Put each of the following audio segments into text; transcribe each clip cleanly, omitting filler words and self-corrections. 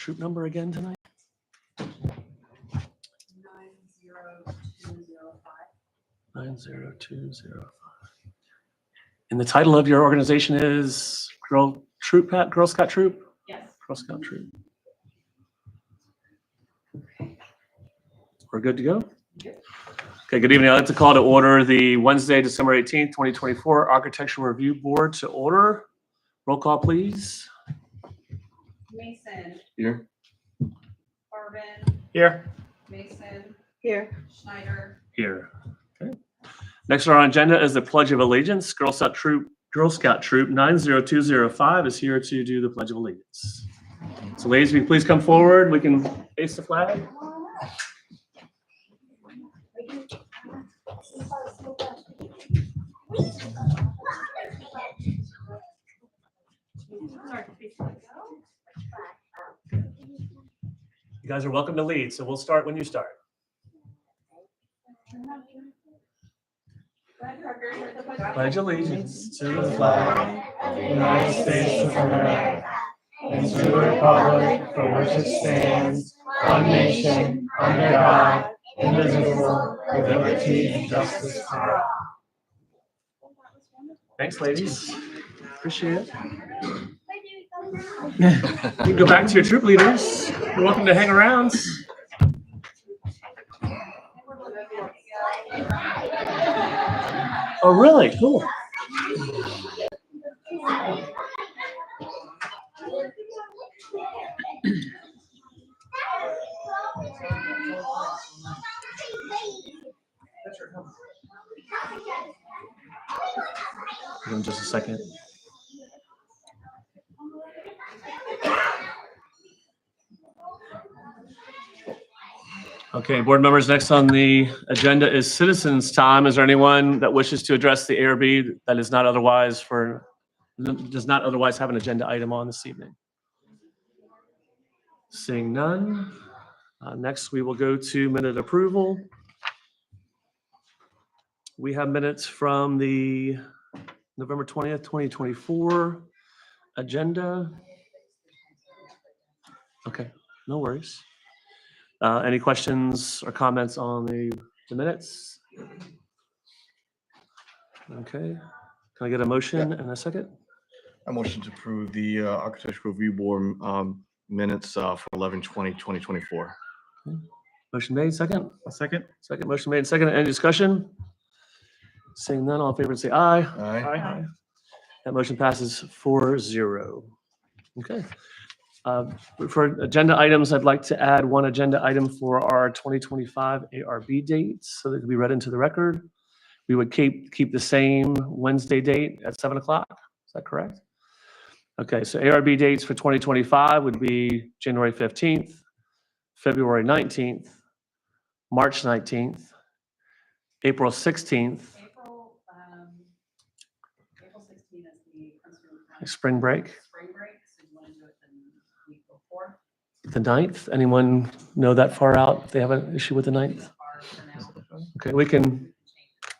troop number again tonight? 90205. 90205. And the title of your organization is Girl Scout Troop? Yes. Girl Scout Troop. We're good to go? Okay, good evening. I'd like to call to order the Wednesday, December 18th, 2024 Architectural Review Board to order. Roll call, please. Mason. Here. Barvin. Here. Mason. Here. Schneider. Here. Okay. Next on our agenda is the Pledge of Allegiance. Girl Scout Troop 90205 is here to do the Pledge of Allegiance. So ladies, will you please come forward? We can face the flag. You guys are welcome to lead, so we'll start when you start. Pledge allegiance to the flag of the United States of America and to the republic for which it stands, one nation, under God, indivisible, with liberty and justice for all. Thanks, ladies. Appreciate it. You can go back to your troop leaders. You're welcome to hang around. Oh, really? Cool. Give them just a second. Okay, board members, next on the agenda is citizens' time. Is there anyone that wishes to address the ARB that is not otherwise does not otherwise have an agenda item on this evening? Seeing none. Next, we will go to minute approval. We have minutes from the November 20th, 2024 agenda. Okay, no worries. Any questions or comments on the minutes? Okay, can I get a motion and a second? I motion to approve the Architectural Review Board minutes for 11/20/2024. Motion made, second? A second. Second, motion made, second. Any discussion? Seeing none, all in favor say aye. Aye. That motion passes 4-0. Okay. For agenda items, I'd like to add one agenda item for our 2025 ARB dates so that it can be read into the record. We would keep the same Wednesday date at 7 o'clock. Is that correct? Okay, so ARB dates for 2025 would be January 15th, February 19th, March 19th, April 16th, April 16th is the Prince William County spring break. spring break, so you want to do it the week before. The 9th, anyone know that far out? They have an issue with the 9th? Far for now. Okay, we can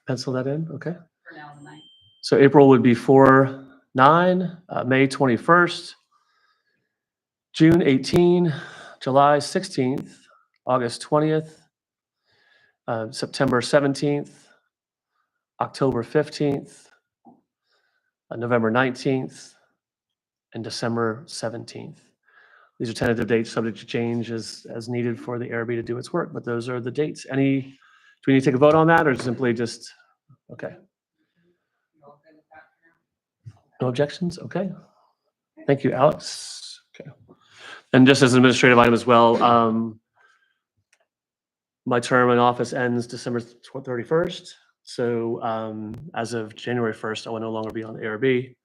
pencil that in, okay? For now, the 9th. So April would be 4/9, May 21st, June 18, July 16th, August 20th, September 17th, October 15th, November 19th, and December 17th. These are tentative dates subject to change as needed for the ARB to do its work, but those are the dates. Do we need to take a vote on that or simply just, okay? You all good with that for now? No objections? Okay. Thank you, Alex. Okay. And just as an administrative item as well, my term in office ends December 31st. So as of January 1st, I will no longer be on the ARB,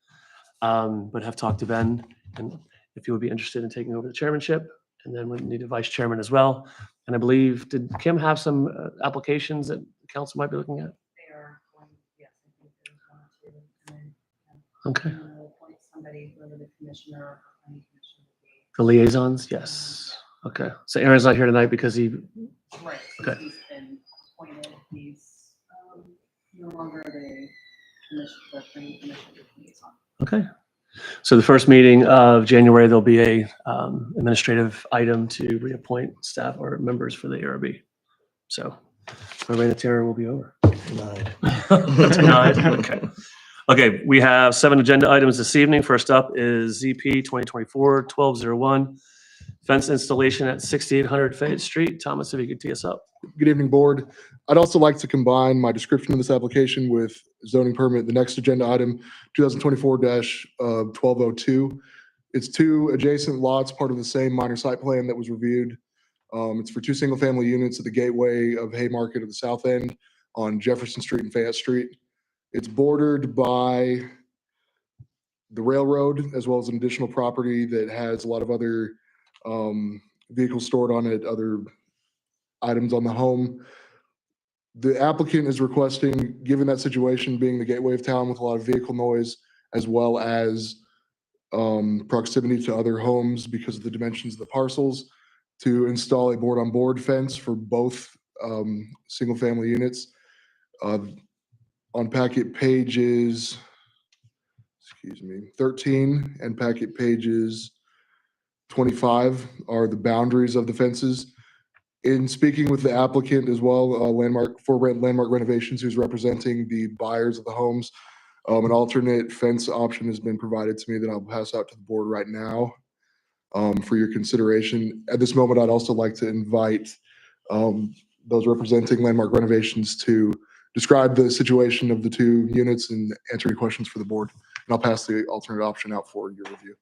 but have talked to Ben and if you would be interested in taking over the chairmanship, and then we need a vice chairman as well. And I believe, did Kim have some applications that the council might be looking at? They are going, yes, I think there's one or two. And then Okay. we'll appoint somebody, whoever the commissioner or planning commission would be. The liaisons? Yes. Okay. So Aaron's not here tonight because he, Right. Okay. He's been appointed, he's no longer the commission, the planning commission liaison. okay. So the first meeting of January, there'll be a administrative item to reappoint staff or members for the ARB. So my reign of terror will be over. Denied. Denied. Okay. Okay, we have 7 agenda items this evening. First up is ZP 2024-1201, fence installation at 6800 Fayette Street. Thomas, if you could tee us up. Good evening, board. I'd also like to combine my description of this application with zoning permit, the next agenda item, 2024-1202. It's 2 adjacent lots, part of the same minor site plan that was reviewed. It's for 2 single-family units at the gateway of Haymarket at the south end on Jefferson Street and Fayette Street. It's bordered by the railroad as well as an additional property that has a lot of other vehicles stored on it, other items on the home. The applicant is requesting, given that situation being the gateway of town with a lot of vehicle noise, as well as proximity to other homes because of the dimensions of the parcels, to install a board-on-board fence for both single-family units. On packet pages, 13 and packet pages 25 are the boundaries of the fences. In speaking with the applicant as well, Landmark Renovations, who's representing the buyers of the homes, an alternate fence option has been provided to me that I'll pass out to the board right now for your consideration. At this moment, I'd also like to invite those representing Landmark Renovations to describe the situation of the 2 units and answer any questions for the board. And I'll pass the alternate option out for your review.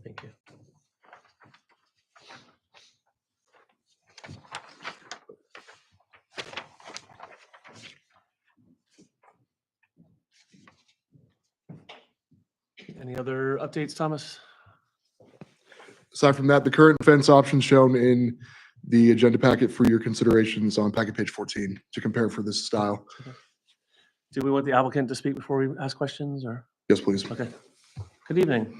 Thank you. Any other updates, Thomas? Aside from that, the current fence options shown in the agenda packet for your considerations on packet page 14 to compare for this style. Do we want the applicant to speak before we ask questions, or? Yes, please. Okay. Good evening. Good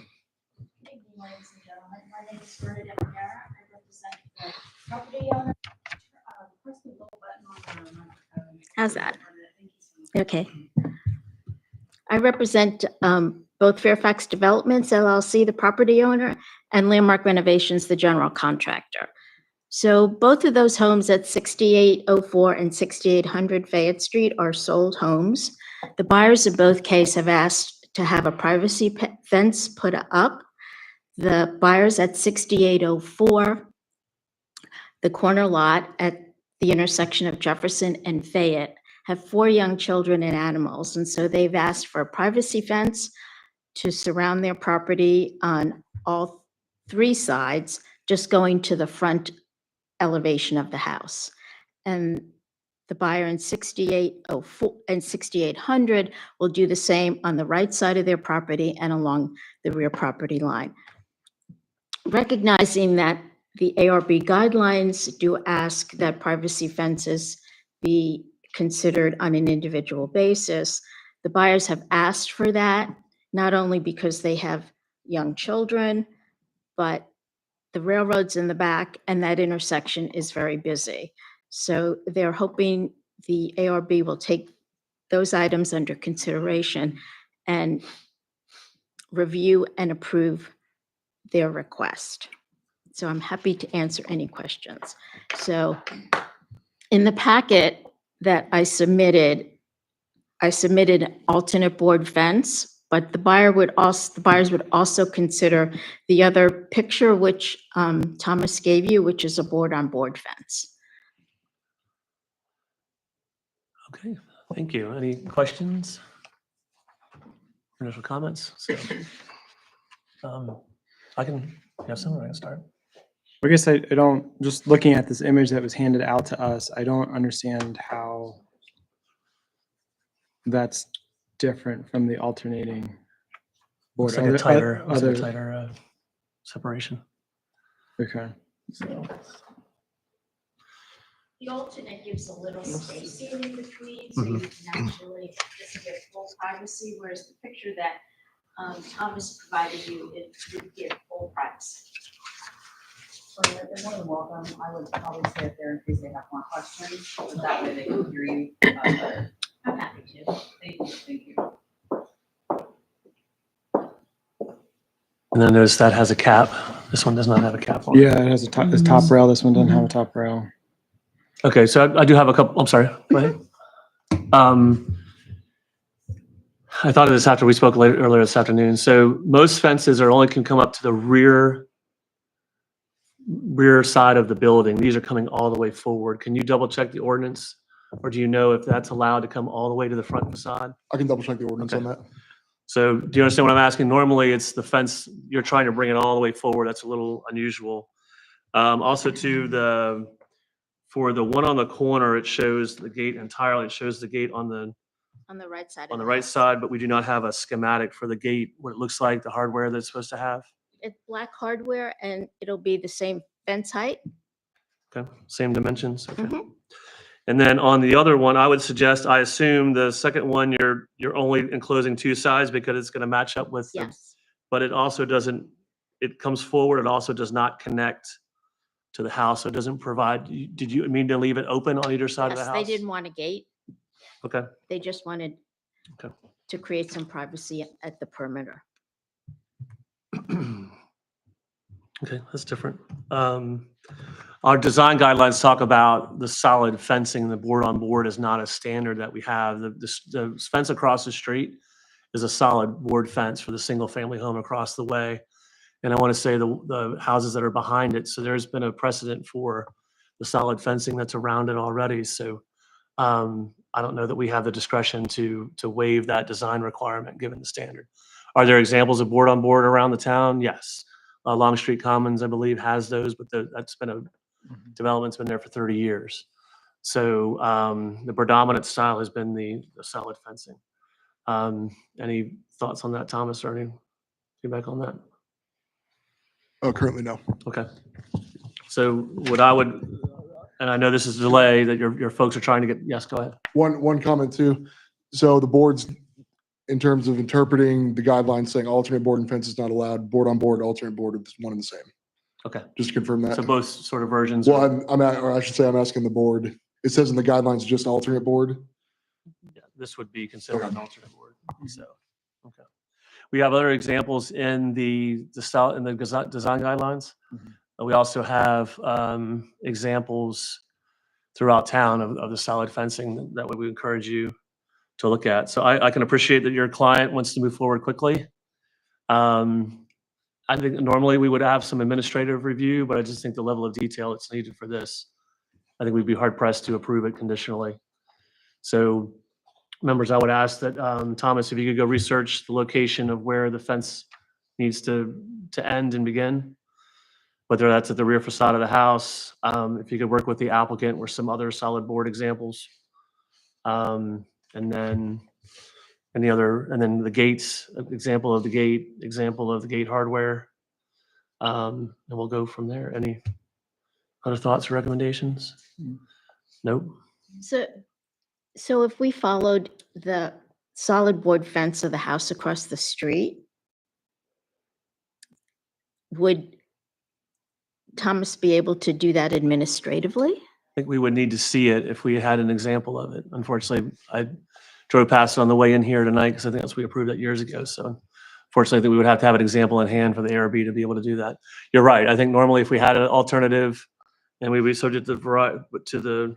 evening, ladies and gentlemen. My name is Bernadette Rivera. I represent the property owner. Press the little button on the, How's that? Thank you so much. Okay. I represent both Fairfax Developments LLC, the property owner, and Landmark Renovations, the general contractor. So both of those homes at 6804 and 6800 Fayette Street are sold homes. The buyers in both cases have asked to have a privacy fence put up. The buyers at 6804, the corner lot at the intersection of Jefferson and Fayette, have 4 young children and animals. And so they've asked for a privacy fence to surround their property on all 3 sides, just going to the front elevation of the house. And the buyer in 6804 and 6800 will do the same on the right side of their property and along the rear property line. Recognizing that the ARB guidelines do ask that privacy fences be considered on an individual basis, the buyers have asked for that, not only because they have young children, but the railroad's in the back and that intersection is very busy. So they're hoping the ARB will take those items under consideration and review and approve their request. So I'm happy to answer any questions. So in the packet that I submitted an alternate board fence, but the buyers would also consider the other picture, which Thomas gave you, which is a board-on-board fence. Okay, thank you. Any questions? Initial comments? So, I can have someone, I can start. I guess I don't, just looking at this image that was handed out to us, I don't understand how that's different from the alternating board. Looks like a Other- tighter separation. Okay. So, The alternate gives a little spacing in between, so you can actually just get full privacy, whereas the picture that Thomas provided you, it would give full privacy. They're more than welcome. I would probably stay up there in case they have more questions, but that way they can hear you better. I'm happy to. Thank you, thank you. And then notice that has a cap. This one does not have a cap on it. Yeah, it has a top rail. This one doesn't have a top rail. Okay, so I do have a couple, I'm sorry, go ahead. I thought of this after we spoke earlier this afternoon. So most fences only can come up to the rear side of the building. These are coming all the way forward. Can you double check the ordinance? Or do you know if that's allowed to come all the way to the front facade? I can double check the ordinance on that. So do you understand what I'm asking? Normally, it's the fence, you're trying to bring it all the way forward. That's a little unusual. Also for the one on the corner, it shows the gate entirely. It shows the gate on the right side. of on the the right house. side, but we do not have a schematic for the gate, what it looks like, the hardware that it's supposed to have. It's black hardware and it'll be the same fence height. Okay, same dimensions. Okay. Mhm. And then on the other one, I would suggest, I assume the second one, you're only enclosing two sides because it's going to match up with the Yes. but it also doesn't, it comes forward, it also does not connect to the house, so it doesn't provide, did you mean to leave it open on either side of the Yes, house? they didn't want a gate. Okay, They just wanted Okay. to create some privacy at the perimeter. okay, that's different. Our design guidelines talk about the solid fencing, the board on board is not a standard that we have. The fence across the street is a solid board fence for the single family home across the way. And I want to say the houses that are behind it, so there's been a precedent for the solid fencing that's around it already. So I don't know that we have the discretion to waive that design requirement given the standard. Are there examples of board on board around the town? Yes. Long Street Commons, I believe, has those, but that's been a development's been there for 30 years. So the predominant style has been the solid fencing. Any thoughts on that, Thomas, or any feedback on that? Currently, no. Okay. So what I would, and I know this is a delay that your folks are trying to get, yes, go ahead. One comment too. So the boards, in terms of interpreting the guidelines saying alternate board and fence is not allowed, board on board, alternate board is one and the same. Okay. Just to confirm that. So both sort of versions. Well, are- or I should say I'm asking the board. It says in the guidelines, just alternate board. Yeah, this would be considered an alternate board. So, okay. We have other examples in the style, in the design guidelines. We also have examples throughout town of the solid fencing that we encourage you to look at. So I can appreciate that your client wants to move forward quickly. I think normally we would have some administrative review, but I just think the level of detail that's needed for this, I think we'd be hard pressed to approve it conditionally. So members, I would ask that, Thomas, if you could go research the location of where the fence needs to end and begin, whether that's at the rear facade of the house, if you could work with the applicant or some other solid board examples. And then and then the gates, example of the gate hardware. And we'll go from there. Any other thoughts or recommendations? Nope. So if we followed the solid board fence of the house across the street, would Thomas be able to do that administratively? I think we would need to see it if we had an example of it. Unfortunately, I drove past it on the way in here tonight because I think that's we approved that years ago. So fortunately, I think we would have to have an example in hand for the ARB to be able to do that. You're right. I think normally if we had an alternative and we would be subject to the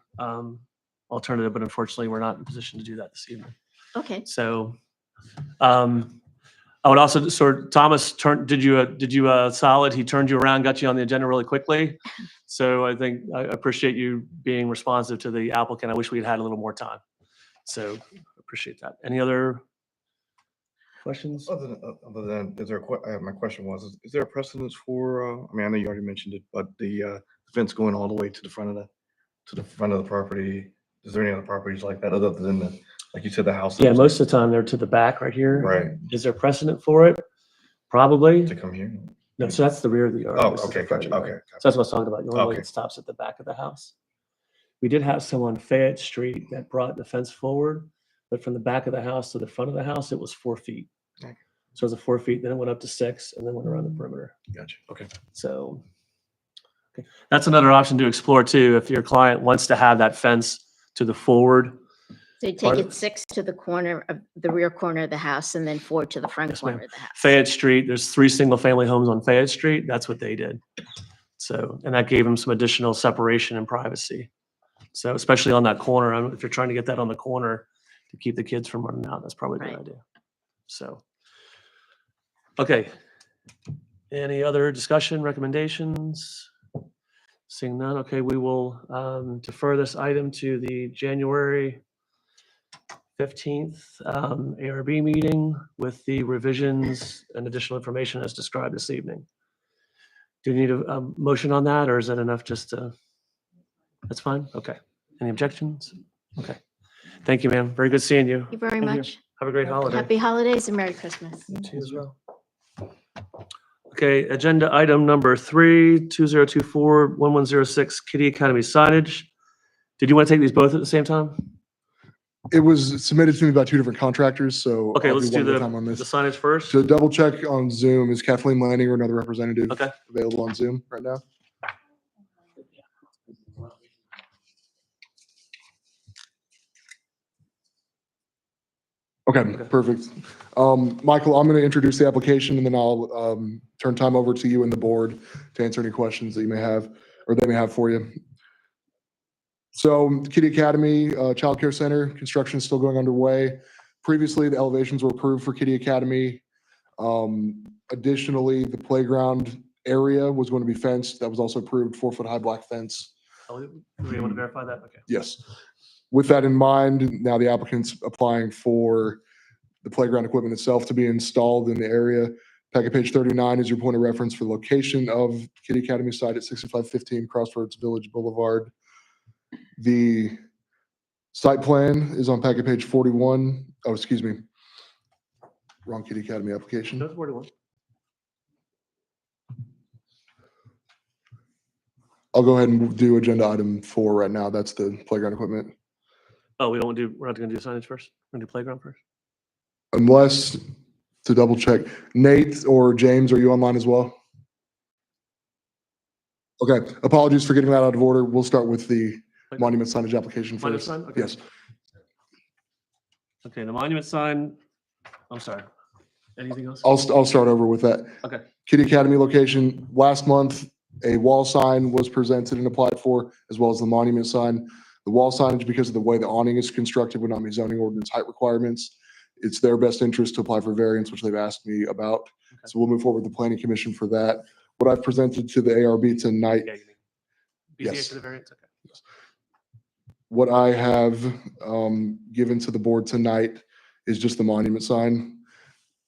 alternative, but unfortunately, we're not in a position to do that this evening. Okay. So I would also Thomas did you solid? He turned you around, got you on the agenda really quickly. So I think I appreciate you being responsive to the applicant. I wish we'd had a little more time. So appreciate that. Any other questions? Other than, my question was, is there a precedence for, I mean, I know you already mentioned it, but the fence going all the way to the front of the property, is there any other properties like that other than like you said, the house? Yeah, most of the time they're to the back right here. Right. Is there precedent for it? Probably. To come here? No, so that's the rear of the yard. Oh, This is the okay, front of gotcha, the yard. okay. So that's what I was talking about. Normally Okay. it stops at the back of the house. We did have someone Fayette Street that brought the fence forward, but from the back of the house to the front of the house, it was 4 feet. Okay. So it was 4 feet, then it went up to 6 and then went around the perimeter. Gotcha, okay. So That's another option to explore too, if your client wants to have that fence to the forward. So you take Pardon? it 6 to the corner of the rear corner of the house and then 4 to the front Yes, ma'am. corner of the house. Fayette Street, there's 3 single-family homes on Fayette Street. That's what they did. So, and that gave them some additional separation and privacy. So especially on that corner, if you're trying to get that on the corner to keep the kids from running out, that's probably a good Right. idea. So, okay. Any other discussion, recommendations? Seeing none, okay, we will defer this item to the January 15th ARB meeting with the revisions and additional information as described this evening. Do you need a motion on that, or is that enough just to? That's fine? Okay. Any objections? Okay. Thank you, ma'am. Very good seeing you. Thank you very Thank you. much. Have a great holiday. Happy holidays and Merry Christmas. To you as well. Okay, agenda item number 3, 2024-1106 Kitty Academy signage. Did you want to take these both at the same time? It was submitted to me by 2 different contractors, so. Okay, I'll let's do one at a the time on this. signage first. To double check on Zoom, is Kathleen Lanning or another representative Okay. available on Zoom right now? Okay, perfect. Michael, I'm going to introduce the application and then I'll turn time over to you and the board to answer any questions that you may have or they may have for you. So Kitty Academy Child Care Center, construction is still going underway. Previously, the elevations were approved for Kitty Academy. Additionally, the playground area was going to be fenced. That was also approved, 4-foot high black fence. Oh, we want to verify that? Okay. Yes. With that in mind, now the applicant's applying for the playground equipment itself to be installed in the area. Packet page 39 is your point of reference for the location of Kitty Academy site at 6515 Crossroads Village Boulevard. The site plan is on packet page 41. Oh, excuse me. Wrong Kitty Academy application. That's 41. I'll go ahead and do agenda item 4 right now. That's the playground equipment. Oh, we're not going to do signage first? We're going to do playground first? Unless, to double check, Nate or James, are you online as well? Okay, apologies for getting that out of order. We'll start with the monument signage application Monument first. sign? Okay. Yes, Okay, the monument sign, I'm sorry. Anything else? I'll start over with that. Okay. Kitty Academy location, last month, a wall sign was presented and applied for, as well as the monument sign. The wall signage, because of the way the awning is constructed, would not meet zoning ordinance height requirements. It's their best interest to apply for variance, which they've asked me about. So we'll move forward with the planning commission for that. What I've presented to the ARB tonight, Yeah, you mean. BZA Yes. for the variance? Okay. what I have given to the board tonight is just the monument sign.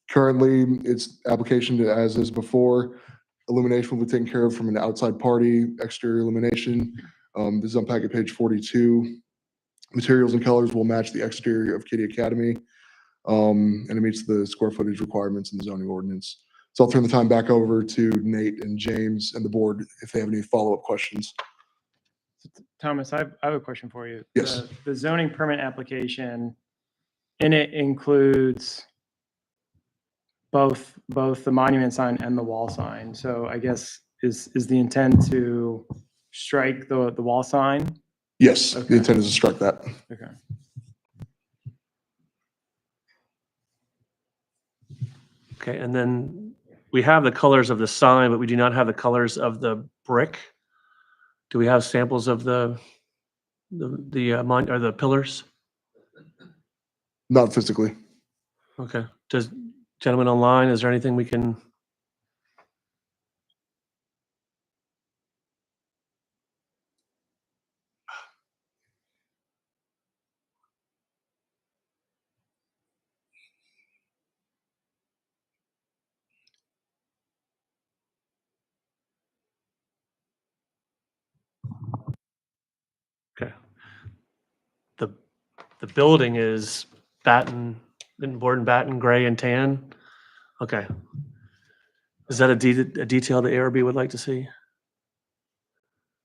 Currently, it's application as is before. Illumination will be taken care of from an outside party, exterior illumination. This is on packet page 42. Materials and colors will match the exterior of Kitty Academy. And it meets the square footage requirements in the zoning ordinance. So I'll turn the time back over to Nate and James and the board if they have any follow-up questions. Thomas, I have a question for you. Yes. The zoning permit application, and it includes both the monument sign and the wall sign. So I guess is the intent to strike the wall sign? Yes, the Okay. intent is to strike that. Okay. Okay, and then we have the colors of the sign, but we do not have the colors of the brick. Do we have samples of the pillars? Not physically. Okay, does, gentlemen online, is there anything we can? Okay. The building is batten, board and batten, gray and tan? Okay. Is that a detail the ARB would like to see?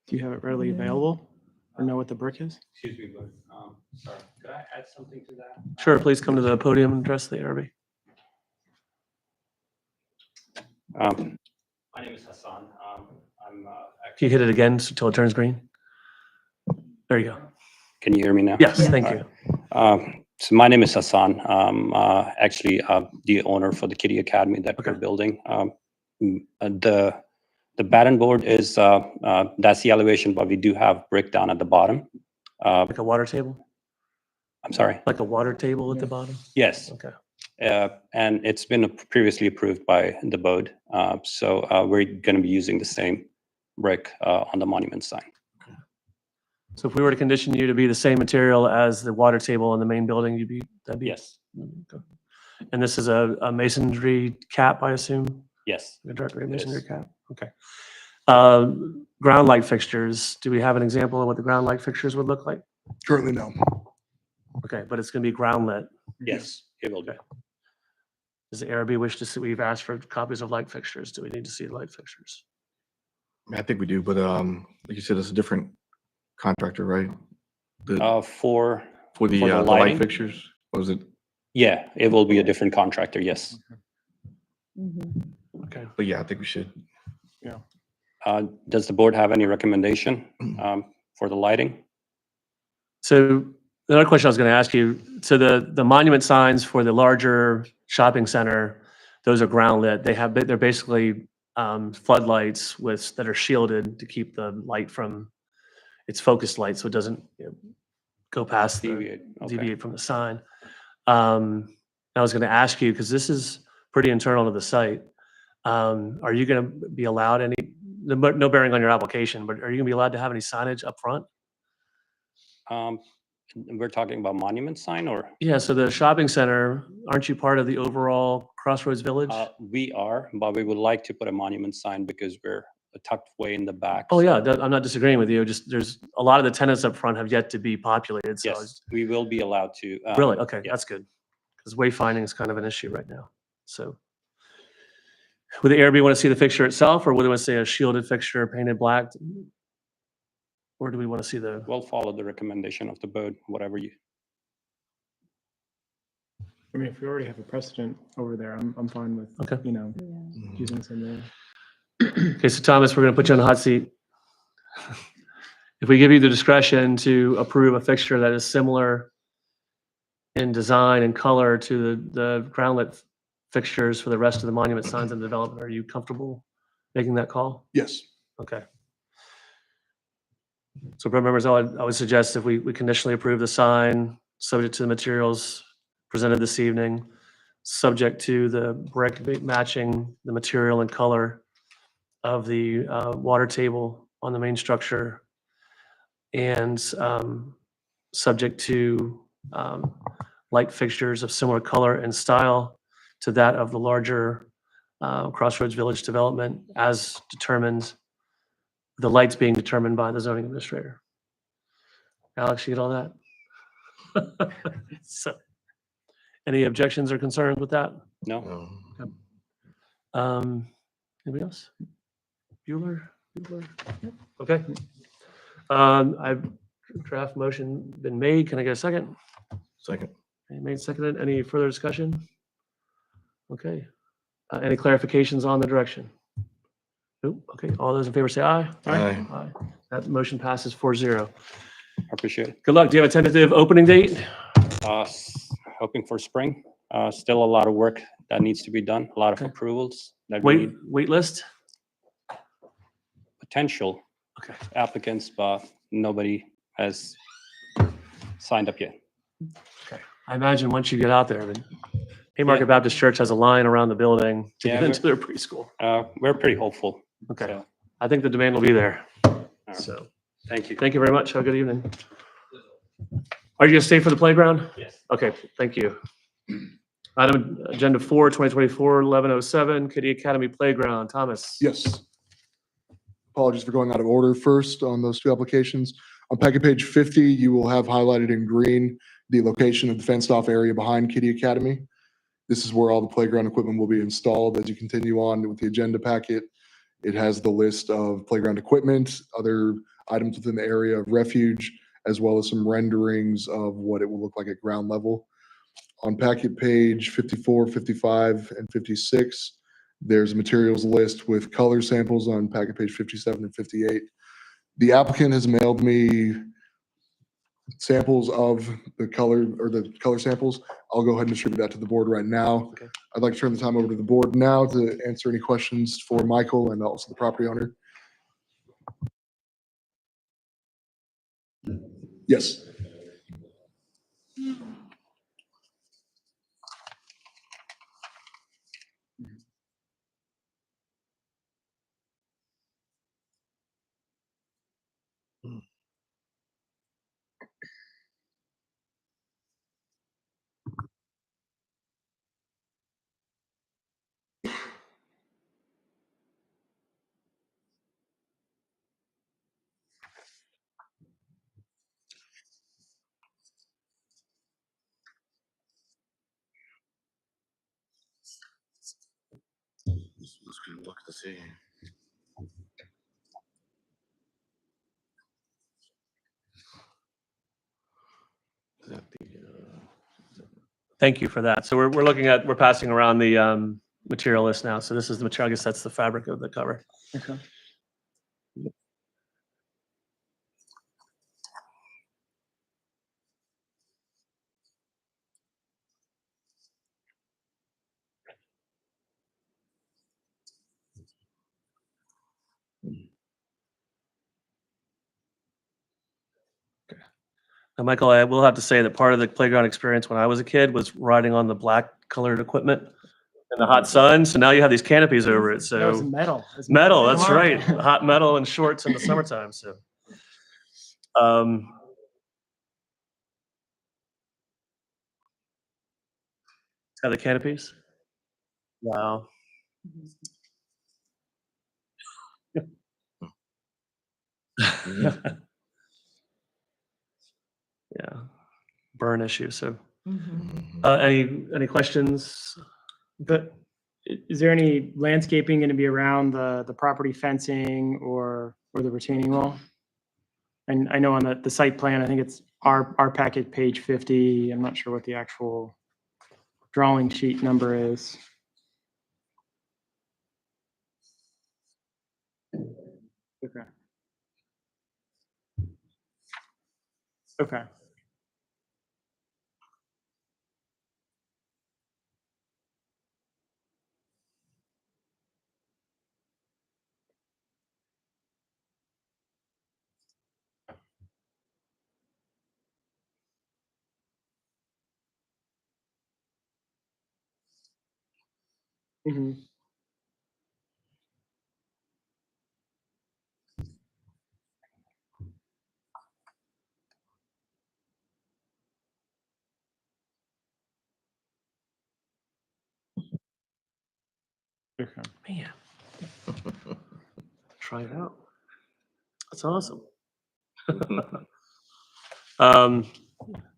Do you have it readily available or know what the brick is? Excuse me, but, sorry, could I add something to that? Sure, please come to the podium and address the ARB. My name is Hassan. I'm Can you hit it again until it turns green? There you go. Can you hear me now? Yes, thank you. So my name is Hassan. Actually the owner for the Kitty Academy that we're Okay. building. The batten board is, that's the elevation, but we do have brick down at the bottom. Like a water table? I'm sorry. Like a water table at the bottom? Yes. Okay. And it's been previously approved by the board. So we're going to be using the same brick on the monument sign. So if we were to condition you to be the same material as the water table in the main building, that'd be? Yes. Okay. And this is a masonry cap, I assume? Yes. A dark gray masonry Yes. cap? Okay. Ground light fixtures, do we have an example of what the ground light fixtures would look like? Currently, no. Okay, but it's gonna be ground lit. Yes, it will be. Does the ARB wish to see, we've asked for copies of light fixtures. Do we need to see light fixtures? I mean, I think we do, but like you said, it's a different contractor, right? The, For for the the light lighting? fixtures, was it? Yeah, it will be a different contractor, yes. Okay. But yeah, I think we should. Does the board have any recommendation for the lighting? So the other question I was gonna ask you, so the monument signs for the larger shopping center, those are ground lit. They're basically floodlights that are shielded to keep the light from, it's focused light, so it doesn't go past Deviate, okay. deviate from the sign. I was gonna ask you, because this is pretty internal to the site, are you gonna be allowed any, no bearing on your application, but are you gonna be allowed to have any signage up front? We're talking about monument sign or? Yeah, so the shopping center, aren't you part of the overall Crossroads Village? We are, but we would like to put a monument sign because we're tucked way in the back. Oh, yeah, so- I'm not disagreeing with you, just there's, a lot of the tenants up front have yet to be populated, so. Yes, we will be allowed to. Really? Okay, yeah. that's good. Because wayfinding is kind of an issue right now, so. Would the ARB want to see the fixture itself, or would they want to see a shielded fixture painted black? Or do we want to see the, We'll follow the recommendation of the board, whatever you, I mean, if we already have a precedent over there, I'm fine with, Okay. using some. okay, so Thomas, we're going to put you on the hot seat. If we give you the discretion to approve a fixture that is similar in design and color to the ground lit fixtures for the rest of the monument signs in the development, are you comfortable making that call? Yes. Okay. So board members, I would suggest if we conditionally approve the sign, subject to the materials presented this evening, subject to the brick matching the material and color of the water table on the main structure, and subject to light fixtures of similar color and style to that of the larger Crossroads Village development as determined, the lights being determined by the zoning administrator. Alex, you get all that? So, any objections or concerns with that? no? Anybody else? Bueller? Yep. Okay. I've draft motion been made. Can I get a second? Second. Any made, seconded? Any further discussion? Okay. Any clarifications on the direction? Nope. Okay. All those in favor say aye. Aye. Aye. That motion passes 4-0. I appreciate it. Good luck. Do you have a tentative opening date? Hoping for spring. Still a lot of work that needs to be done, a lot of Okay. approvals that we need. Wait list? Potential Okay. applicants, but nobody has signed up yet. I imagine once you get out there, but Haymarket Baptist Church has a line around the building to Yeah, get into their preschool. We're pretty hopeful. Okay. So, I think the demand will be there. right. So, thank you. thank you very much. Have a good evening. Are you gonna stay for the playground? Yes. Okay, thank you. Item agenda 4, 2024-1107, Kitty Academy Playground. Thomas? Yes. Apologies for going out of order first on those two applications. On packet page 50, you will have highlighted in green the location of the fenced-off area behind Kitty Academy. This is where all the playground equipment will be installed. As you continue on with the agenda packet, it has the list of playground equipment, other items within the area of refuge, as well as some renderings of what it will look like at ground level. On packet page 54, 55, and 56, There's a materials list with color samples on packet page 57 and 58. The applicant has mailed me samples of the color or the color samples. I'll go ahead and distribute that to the board right now. Okay. I'd like to turn the time over to the board now to answer any questions for Michael and also the property owner. Yes. Let's go look to see. Is that Thank you for that. So we're looking at, we're passing around the material list now. So this is the material, I guess that's the fabric of the cover. Okay. Now, Michael, I will have to say that part of the playground experience when I was a kid was riding on the black colored equipment in the hot sun. So now you have these canopies over it. No, it's So metal. It's metal, that's Come on. right. Hot metal and shorts in the summertime. So, have the canopies? Wow. Mhm. Yeah, burn issue. So, Mhm. any questions? But is there any landscaping going to be around the property fencing or the retaining wall? And I know on the site plan, I think it's our packet page 50. I'm not sure what the actual drawing sheet number is. Okay. Okay. Mhm. Okay. Man, try it out. That's awesome.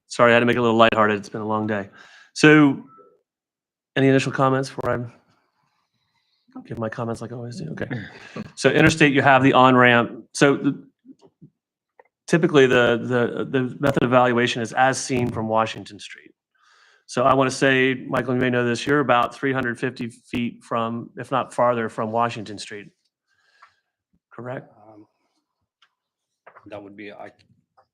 Sorry, I had to make it a little lighthearted. It's been a long day. So, any initial comments before I give my comments like I always do? Okay. So interstate, you have the on-ramp. So typically the method of evaluation is as seen from Washington Street. So I want to say, Michael, you may know this, you're about 350 feet from, if not farther, from Washington Street. Correct? That would be,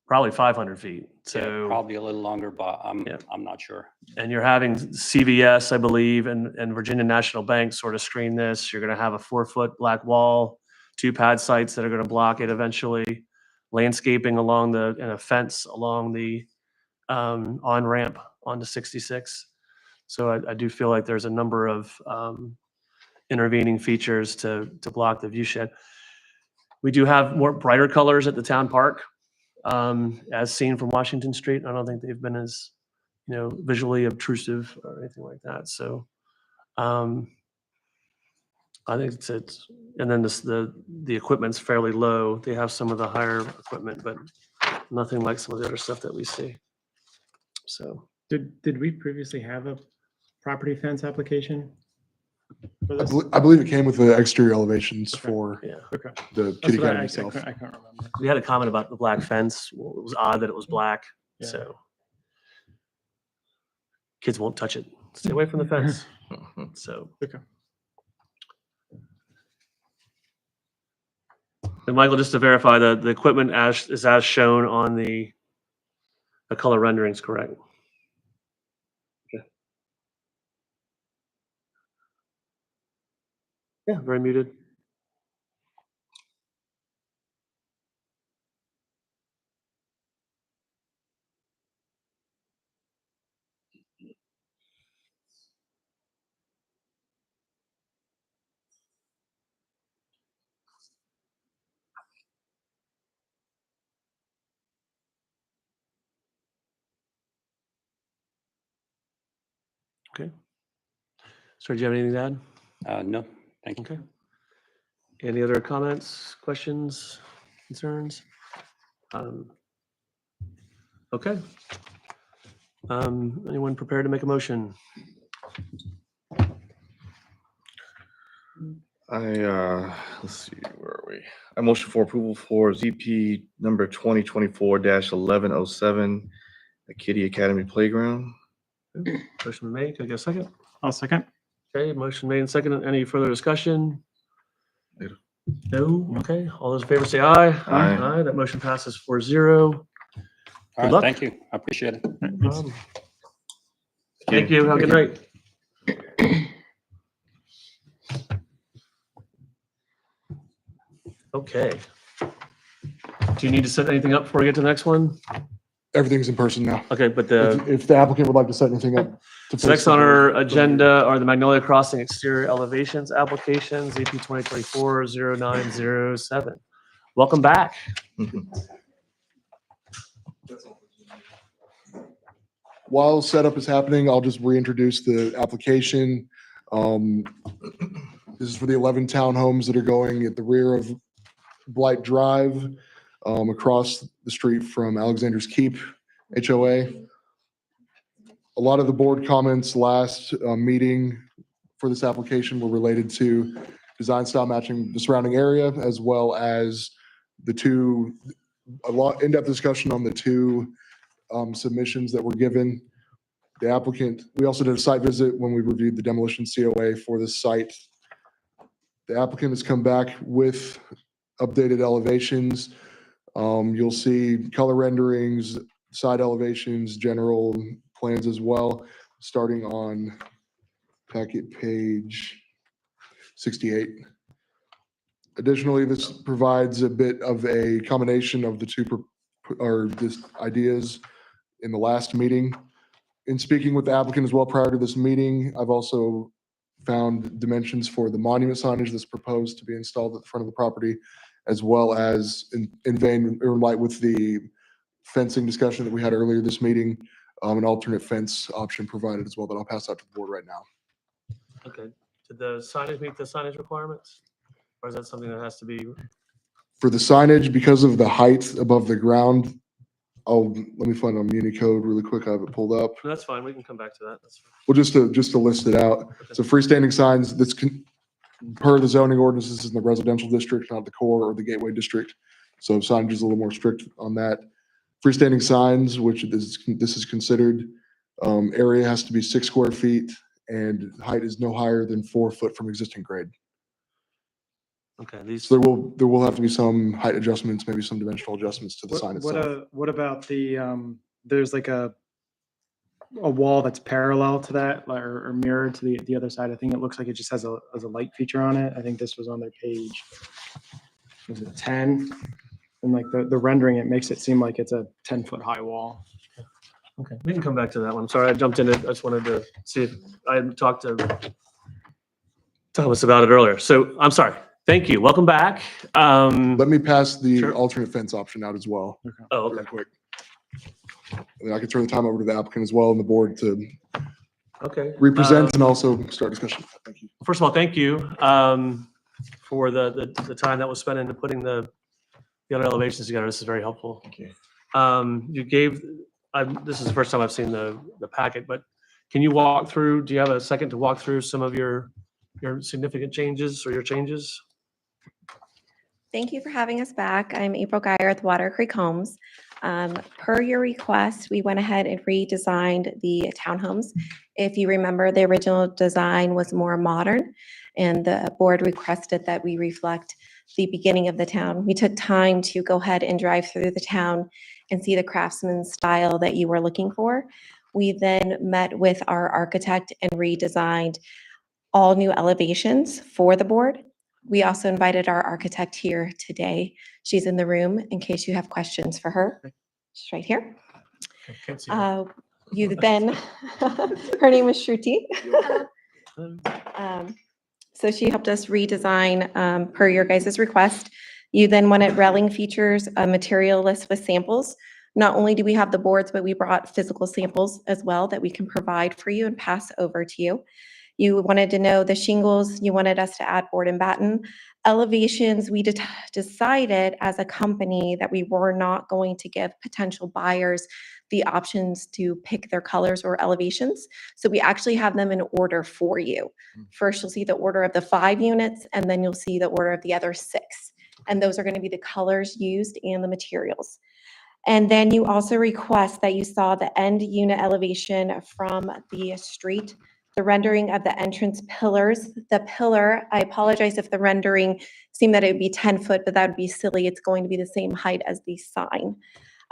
Probably 500 feet. yeah, So, probably a little longer, but Yeah. I'm not sure. and you're having CVS, I believe, and Virginia National Bank sort of screen this. You're going to have a 4-foot black wall, 2 pad sites that are going to block it eventually, landscaping along and a fence along the on-ramp onto 66. So I do feel like there's a number of intervening features to block the view shed. We do have more brighter colors at the town park, as seen from Washington Street. I don't think they've been as, visually obtrusive or anything like that. So I think it's and then the equipment's fairly low. They have some of the higher equipment, but nothing like some of the other stuff that we see. So. Did we previously have a property fence application for I this? believe it came with the exterior elevations Okay. for Yeah, Okay. the That's kitty what cat I itself. couldn't remember. we had a comment about the black fence. Well, it was odd that it was black, Yeah. so kids won't touch it. Stay away from the fence. So, Okay. And Michael, just to verify, the equipment is as shown on the color renderings, correct? Okay. Yeah, very muted. Okay. Sir, do you have anything to add? No, thank you. Okay. Any other comments, questions, concerns? Okay. Anyone prepared to make a motion? Let's see, where are we? I motion for approval for ZP number 2024-1107, the Kitty Academy Playground. Motion made. Can I get a second? I'll second. Okay, motion made and second. Any further discussion? Later. No? Okay. All those in favor say aye. Aye. Aye. That motion passes 4-0. All right, luck. thank you. I appreciate it. Thank you. Have a good night. Okay. Do you need to set anything up before we get to the next one? Everything's in person now. Okay, but the If the applicant would like to set anything up. to so next post on it, our agenda are the Magnolia Crossing exterior elevations applications, ZP 2024-0907. Welcome back. While setup is happening, I'll just reintroduce the application. This is for the 11 townhomes that are going at the rear of Blight Drive, across the street from Alexander's Keep HOA. A lot of the board comments last meeting for this application were related to design style matching the surrounding area, as well as in-depth discussion on the two submissions that were given. The applicant, we also did a site visit when we reviewed the demolition COA for this site. The applicant has come back with updated elevations. You'll see color renderings, side elevations, general plans as well, starting on packet page 68. Additionally, this provides a bit of a combination of the two ideas in the last meeting. In speaking with the applicant as well prior to this meeting, I've also found dimensions for the monument signage that's proposed to be installed at the front of the property, as well as in light with the fencing discussion that we had earlier this meeting, an alternate fence option provided as well that I'll pass out to the board right now. Okay. Did the signage meet the signage requirements? Or is that something that has to be? For the signage, because of the height above the ground, let me find a Muni code really quick. I have it pulled up. No, that's fine. We can come back to that. That's fine. Well, just to list it out. So freestanding signs, per the zoning ordinances, this is in the residential district, not the core or the gateway district. So signage is a little more strict on that. Freestanding signs, which this is considered, area has to be 6 square feet and height is no higher than 4 foot from existing grade. Okay, these, So there will have to be some height adjustments, maybe some dimensional adjustments to the sign itself. What about the, there's like a wall that's parallel to that or mirrored to the other side? I think it looks like it just has a light feature on it. I think this was on their page. Was it 10? And like the rendering, it makes it seem like it's a 10-foot high wall. okay, we can come back to that one. Sorry, I jumped in it. I just wanted to see if I had talked to Thomas about it earlier. So I'm sorry. Thank you. Welcome back. Let me pass the Sure. alternate fence option out as well. Oh, Real okay. quick. And then I can turn the time over to the applicant as well and the board to Okay. represent and also start discussion. Thank you. First of all, thank you for the time that was spent into putting the other elevations together. This is very helpful. Thank you. You gave, this is the first time I've seen the packet, but can you walk through, do you have a second to walk through some of your significant changes or your changes? Thank you for having us back. I'm April Geyer with Water Creek Homes. Per your request, we went ahead and redesigned the townhomes. If you remember, the original design was more modern, and the board requested that we reflect the beginning of the town. We took time to go ahead and drive through the town and see the craftsman style that you were looking for. We then met with our architect and redesigned all new elevations for the board. We also invited our architect here today. She's in the room in case you have questions for her. She's right here. Can't see her. You then, her name is Shruti. So she helped us redesign per your guys' request. You then wanted railing features, a material list with samples. Not only do we have the boards, but we brought physical samples as well that we can provide for you and pass over to you. You wanted to know the shingles, you wanted us to add board and batten. Elevations, we decided as a company that we were not going to give potential buyers the options to pick their colors or elevations. So we actually have them in order for you. First, you'll see the order of the 5 units, and then you'll see the order of the other 6. And those are going to be the colors used and the materials. And then you also request that you saw the end unit elevation from the street, the rendering of the entrance pillars. The pillar, I apologize if the rendering seemed that it would be 10 foot, but that would be silly. It's going to be the same height as the sign.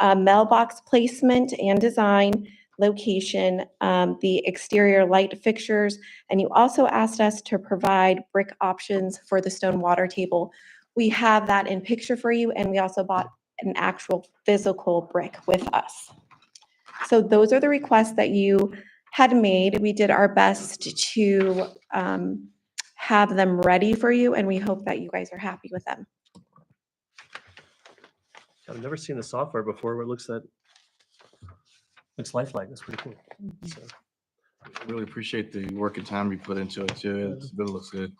Mailbox placement and design, location, the exterior light fixtures, and you also asked us to provide brick options for the stone water table. We have that in picture for you, and we also bought an actual physical brick with us. So those are the requests that you had made. We did our best to have them ready for you, and we hope that you guys are happy with them. I've never seen the software before where it looks lifelike. That's pretty cool. So, Really appreciate the work and time you put into it too. It really looks good.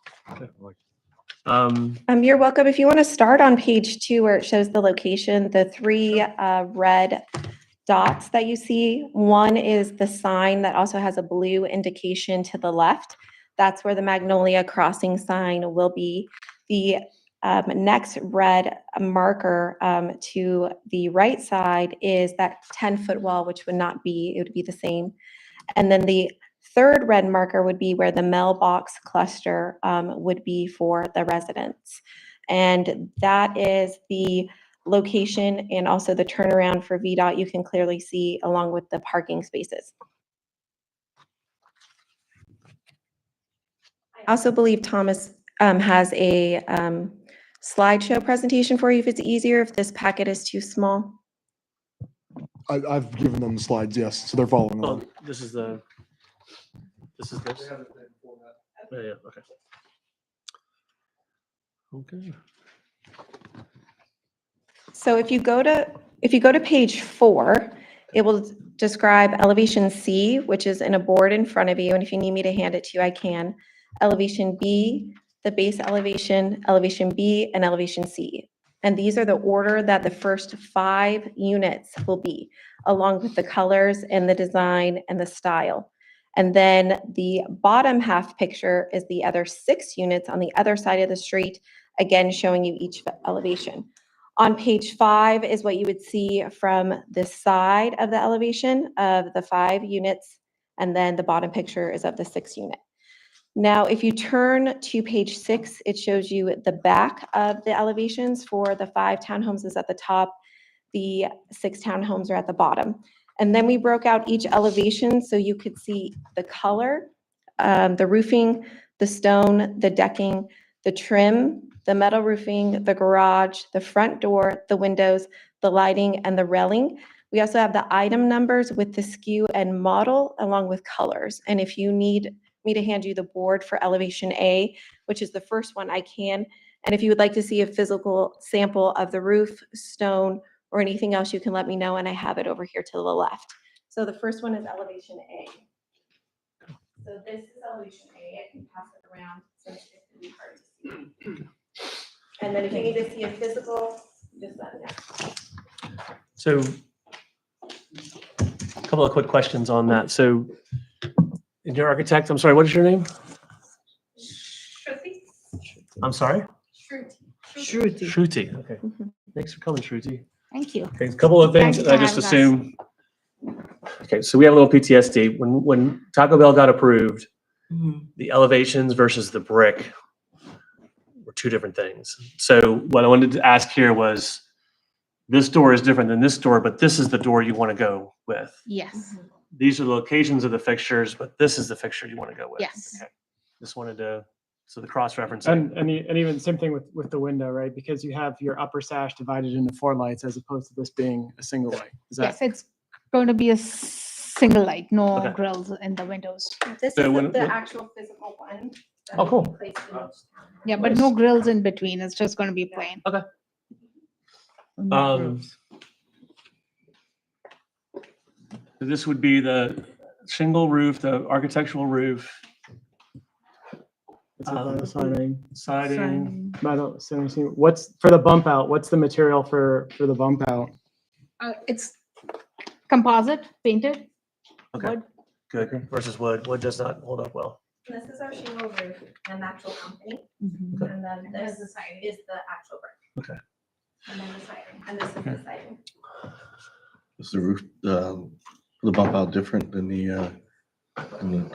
You're welcome. If you want to start on page 2 where it shows the location, the 3 red dots that you see, one is the sign that also has a blue indication to the left. That's where the Magnolia Crossing sign will be. The next red marker to the right side is that 10-foot wall, which would not be, it would be the same. And then the third red marker would be where the mailbox cluster would be for the residents. And that is the location and also the turnaround for VDOT you can clearly see along with the parking spaces. I also believe Thomas has a slideshow presentation for you if it's easier, if this packet is too small. I've given them the slides, yes, so they're following oh, along. this is this. Yeah, okay. Okay. So if you go to page 4, it will describe elevation C, which is in a board in front of you. And if you need me to hand it to you, I can. Elevation B, the base elevation, elevation B, and elevation C. And these are the order that the first 5 units will be, along with the colors and the design and the style. And then the bottom half picture is the other 6 units on the other side of the street, again, showing you each elevation. On page 5 is what you would see from the side of the elevation of the 5 units, and then the bottom picture is of the 6 unit. Now, if you turn to page 6, it shows you the back of the elevations for the 5 townhomes is at the top, the 6 townhomes are at the bottom. And then we broke out each elevation so you could see the color, the roofing, the stone, the decking, the trim, the metal roofing, the garage, the front door, the windows, the lighting, and the railing. We also have the item numbers with the SKU and model along with colors. And if you need me to hand you the board for elevation A, which is the first one, I can. And if you would like to see a physical sample of the roof, stone, or anything else, you can let me know, and I have it over here to the left. So the first one is elevation A. So this is elevation A. I can pass it around since it can be hard to see. And then if you need to see a physical, just let me know. So a couple of quick questions on that. So your architect, I'm sorry, what is your name? I'm sorry? Shruti. Shruti. Okay. Mhm. Thanks for coming, Shruti. Thank you. Okay, a couple of things Thank you that I for just having us. assume. Okay, so we have a little PTSD. When Taco Bell got approved, the elevations versus the brick were two different things. So what I wanted to ask here was, this door is different than this door, but this is the door you want to go with. Yes, These are the locations of the fixtures, but this is the fixture you want to go with. yes. Okay. Just wanted to, so the cross-referencing. And even same thing with the window, right? Because you have your upper sash divided into 4 lights as opposed to this being a single light. Is that? Yes, it's going to be a single light, no Okay. grills in the windows. This So is when- the when- actual physical one. that Oh, cool. we placed in each town. Yeah, but no grills in between. It's just going to be plain. This would be the shingle roof, the architectural roof, It's a vinyl siding. siding. Metal, what's for the bump out? What's the material for the bump out? It's composite, painted. Okay, Wood. good. Versus wood. Wood does not hold up well. This is our shingle roof and actual company, Mhm. and then And this there's the siding. is the actual brick. Okay. And then the siding, and this is the siding. Is the roof, the bump out different than the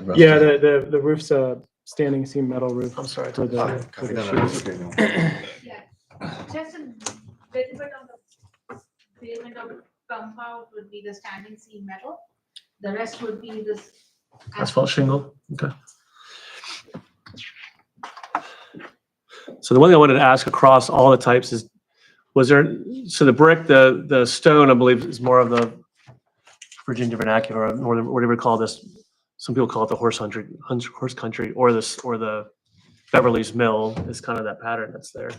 rest? Yeah, of it? the roof's a standing seam metal roof. I'm sorry. For the, Ah, for okay, the no, no, sheets. okay, no. Just a little bit of the pavement of compound would be the standing seam metal. The rest would be this. Asphalt shingle. Okay. So the one thing I wanted to ask across all the types is, was there, so the brick, the stone, I believe, is more of the Virginia vernacular, or whatever you call this. Some people call it the horse country, or the Beverly's Mill is kind of that pattern that's there.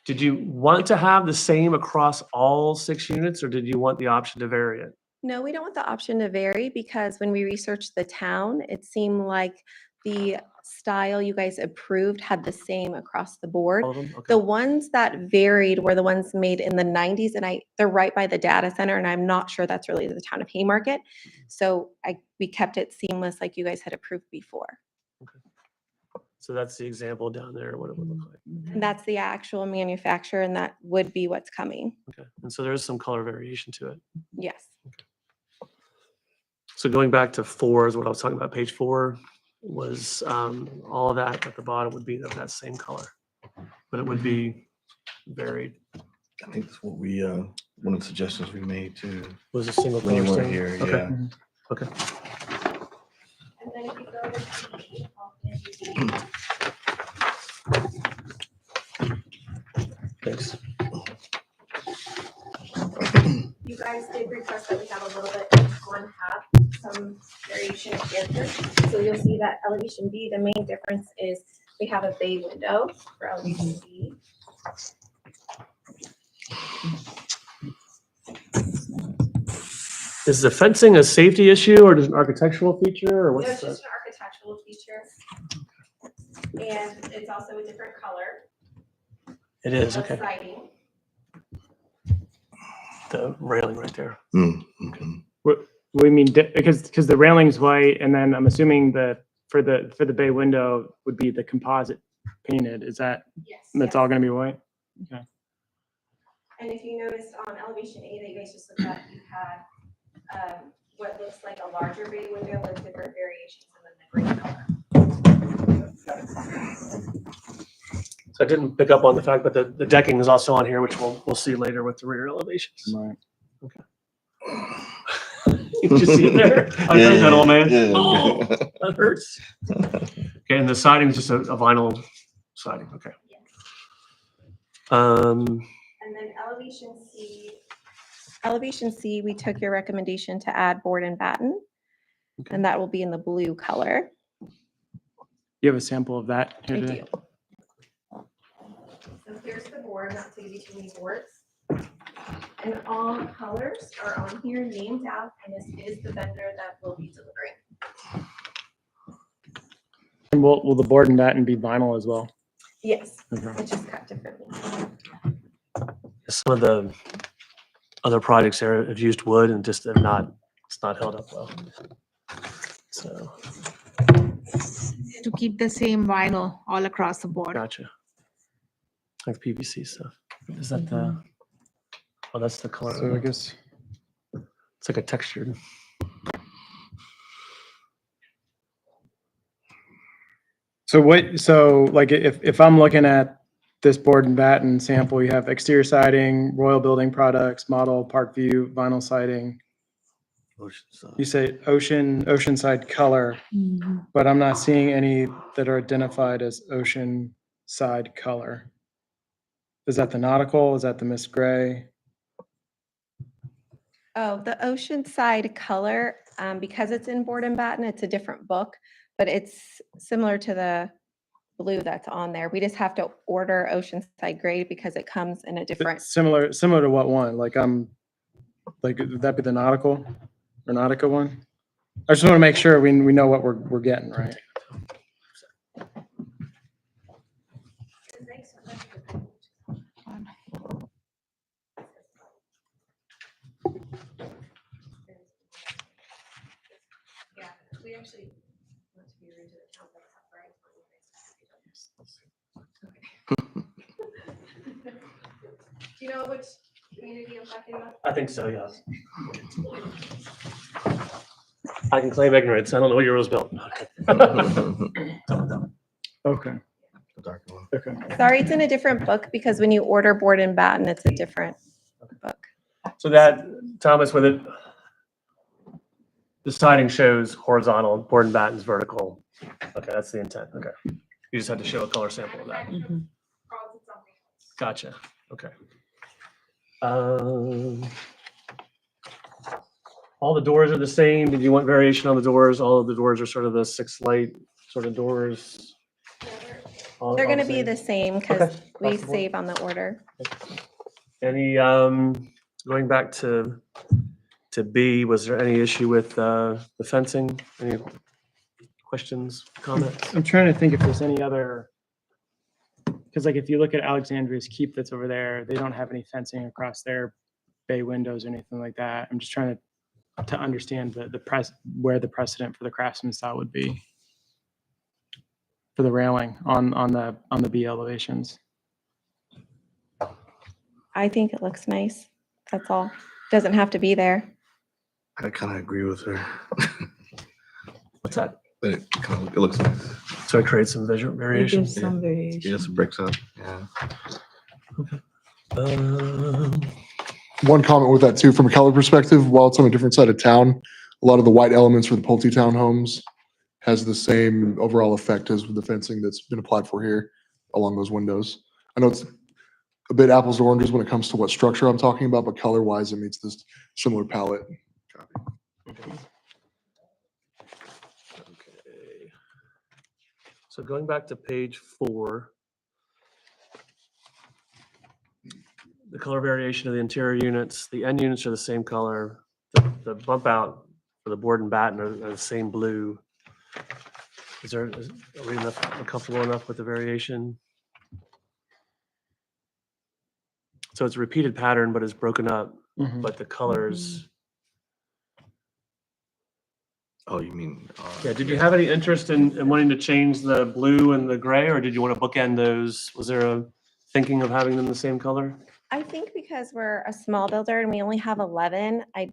Did you want to have the same across all 6 units, or did you want the option to vary it? No, we don't want the option to vary because when we researched the town, it seemed like the style you guys approved had the same across the board. All of them? The Okay. ones that varied were the ones made in the 90s, and they're right by the data center, and I'm not sure that's really the town of Haymarket. So we kept it seamless like you guys had approved before. So that's the example down there, what it would look like. And that's the actual manufacturer, and that would be what's coming. Okay. And so there is some color variation to it. Yes. So going back to 4 is what I was talking about, page 4 was all of that at the bottom would be of that same color, but it would be varied. I think that's what we, one of the suggestions we made too, Was a single when you color weren't stain? here, Okay. yeah. Okay. And then if you go to B, I'll hand you Thanks. You guys did request that we have a little bit on half, some variation of character. So you'll see that elevation B, the main difference is we have a bay window for elevation B. Is the fencing a safety issue or is it an architectural feature or No, what's it's that? just an architectural feature. And it's also a different color. It is, of okay. siding. The railing right there. We mean, because the railing's white, and then I'm assuming that for the bay window would be the composite painted. Is that, Yes. that's all gonna be white? And if you noticed on elevation A that you guys just looked at, you had what looks like a larger bay window with different variations and then the gray color. So I didn't pick up on the fact, but the decking is also on here, which we'll see later with the rear elevations. Right. You just see it there? I heard that, old man. Yeah. Oh, that hurts. Okay, and the siding is just a vinyl siding, okay. And then elevation C. Elevation C, we took your recommendation to add board and batten. Okay. And that will be in the blue color. You have a sample of that I here do. today? So here's the board, not to give you too many boards. And all colors are on here, named out, and this is the vendor that will be delivering. And will the board and batten be vinyl as well? Yes, Okay. it's just cut differently. Some of the other projects there have used wood and just have not, it's not held up well. So, To keep the same vinyl all across the board. gotcha. Like PVC stuff. Is that the, oh, that's the color. So I guess, It's like a textured. so like if I'm looking at this board and batten sample, you have exterior siding, Royal Building Products, model, Park View, vinyl siding. You say oceanside color, but I'm not seeing any that are identified as oceanside color. Is that the nautical? Is that the mist gray? Oh, the Oceanside color, because it's in board and batten, it's a different book, but it's similar to the blue that's on there. We just have to order Oceanside gray because it comes in a different. Similar to what one? Like would that be the nautical or Nautica one? I just want to make sure we know what we're getting, right? Yeah, we actually want to be rude to the town, but Do you know which community I'm talking about? I think so, yes. I can claim ignorance. I don't know what year it was built. Okay. The darker one. Okay. Sorry, it's in a different book because when you order board and batten, it's a different book. So that, Thomas, with it, the siding shows horizontal, board and batten's vertical. Okay, that's the intent. Okay. You just had to show a color sample of that. Gotcha. Okay. All the doors are the same. Did you want variation on the doors? All of the doors are sort of the 6 light sort of doors. They're going to be the same because Okay. we Across the board. save on the order. Any, going back to B, was there any issue with the fencing? Any questions, comments? I'm trying to think if there's any other, because like if you look at Alexandria's Keep that's over there, they don't have any fencing across their bay windows or anything like that. I'm just trying to understand where the precedent for the Craftsman style would be for the railing on the B elevations. I think it looks nice. That's all. Doesn't have to be there. I kind of agree with her. What's that? But it looks nice. So it creates some visual variation. some variation. Yes, it breaks up. Yeah. One comment with that too, from a color perspective, while it's on a different side of town, a lot of the white elements for the Pulte townhomes has the same overall effect as with the fencing that's been applied for here along those windows. I know it's a bit apples to oranges when it comes to what structure I'm talking about, but color wise, it meets this similar palette. Okay. So going back to page 4, the color variation of the interior units, the end units are the same color. The bump out for the board and batten are the same blue. Are we comfortable enough with the variation? So it's a repeated pattern, but it's broken up, Mhm. but the colors. Oh, you mean? Yeah, did you have any interest in wanting to change the blue and the gray, or did you want to bookend those? Was there a thinking of having them the same color? I think because we're a small builder and we only have 11, I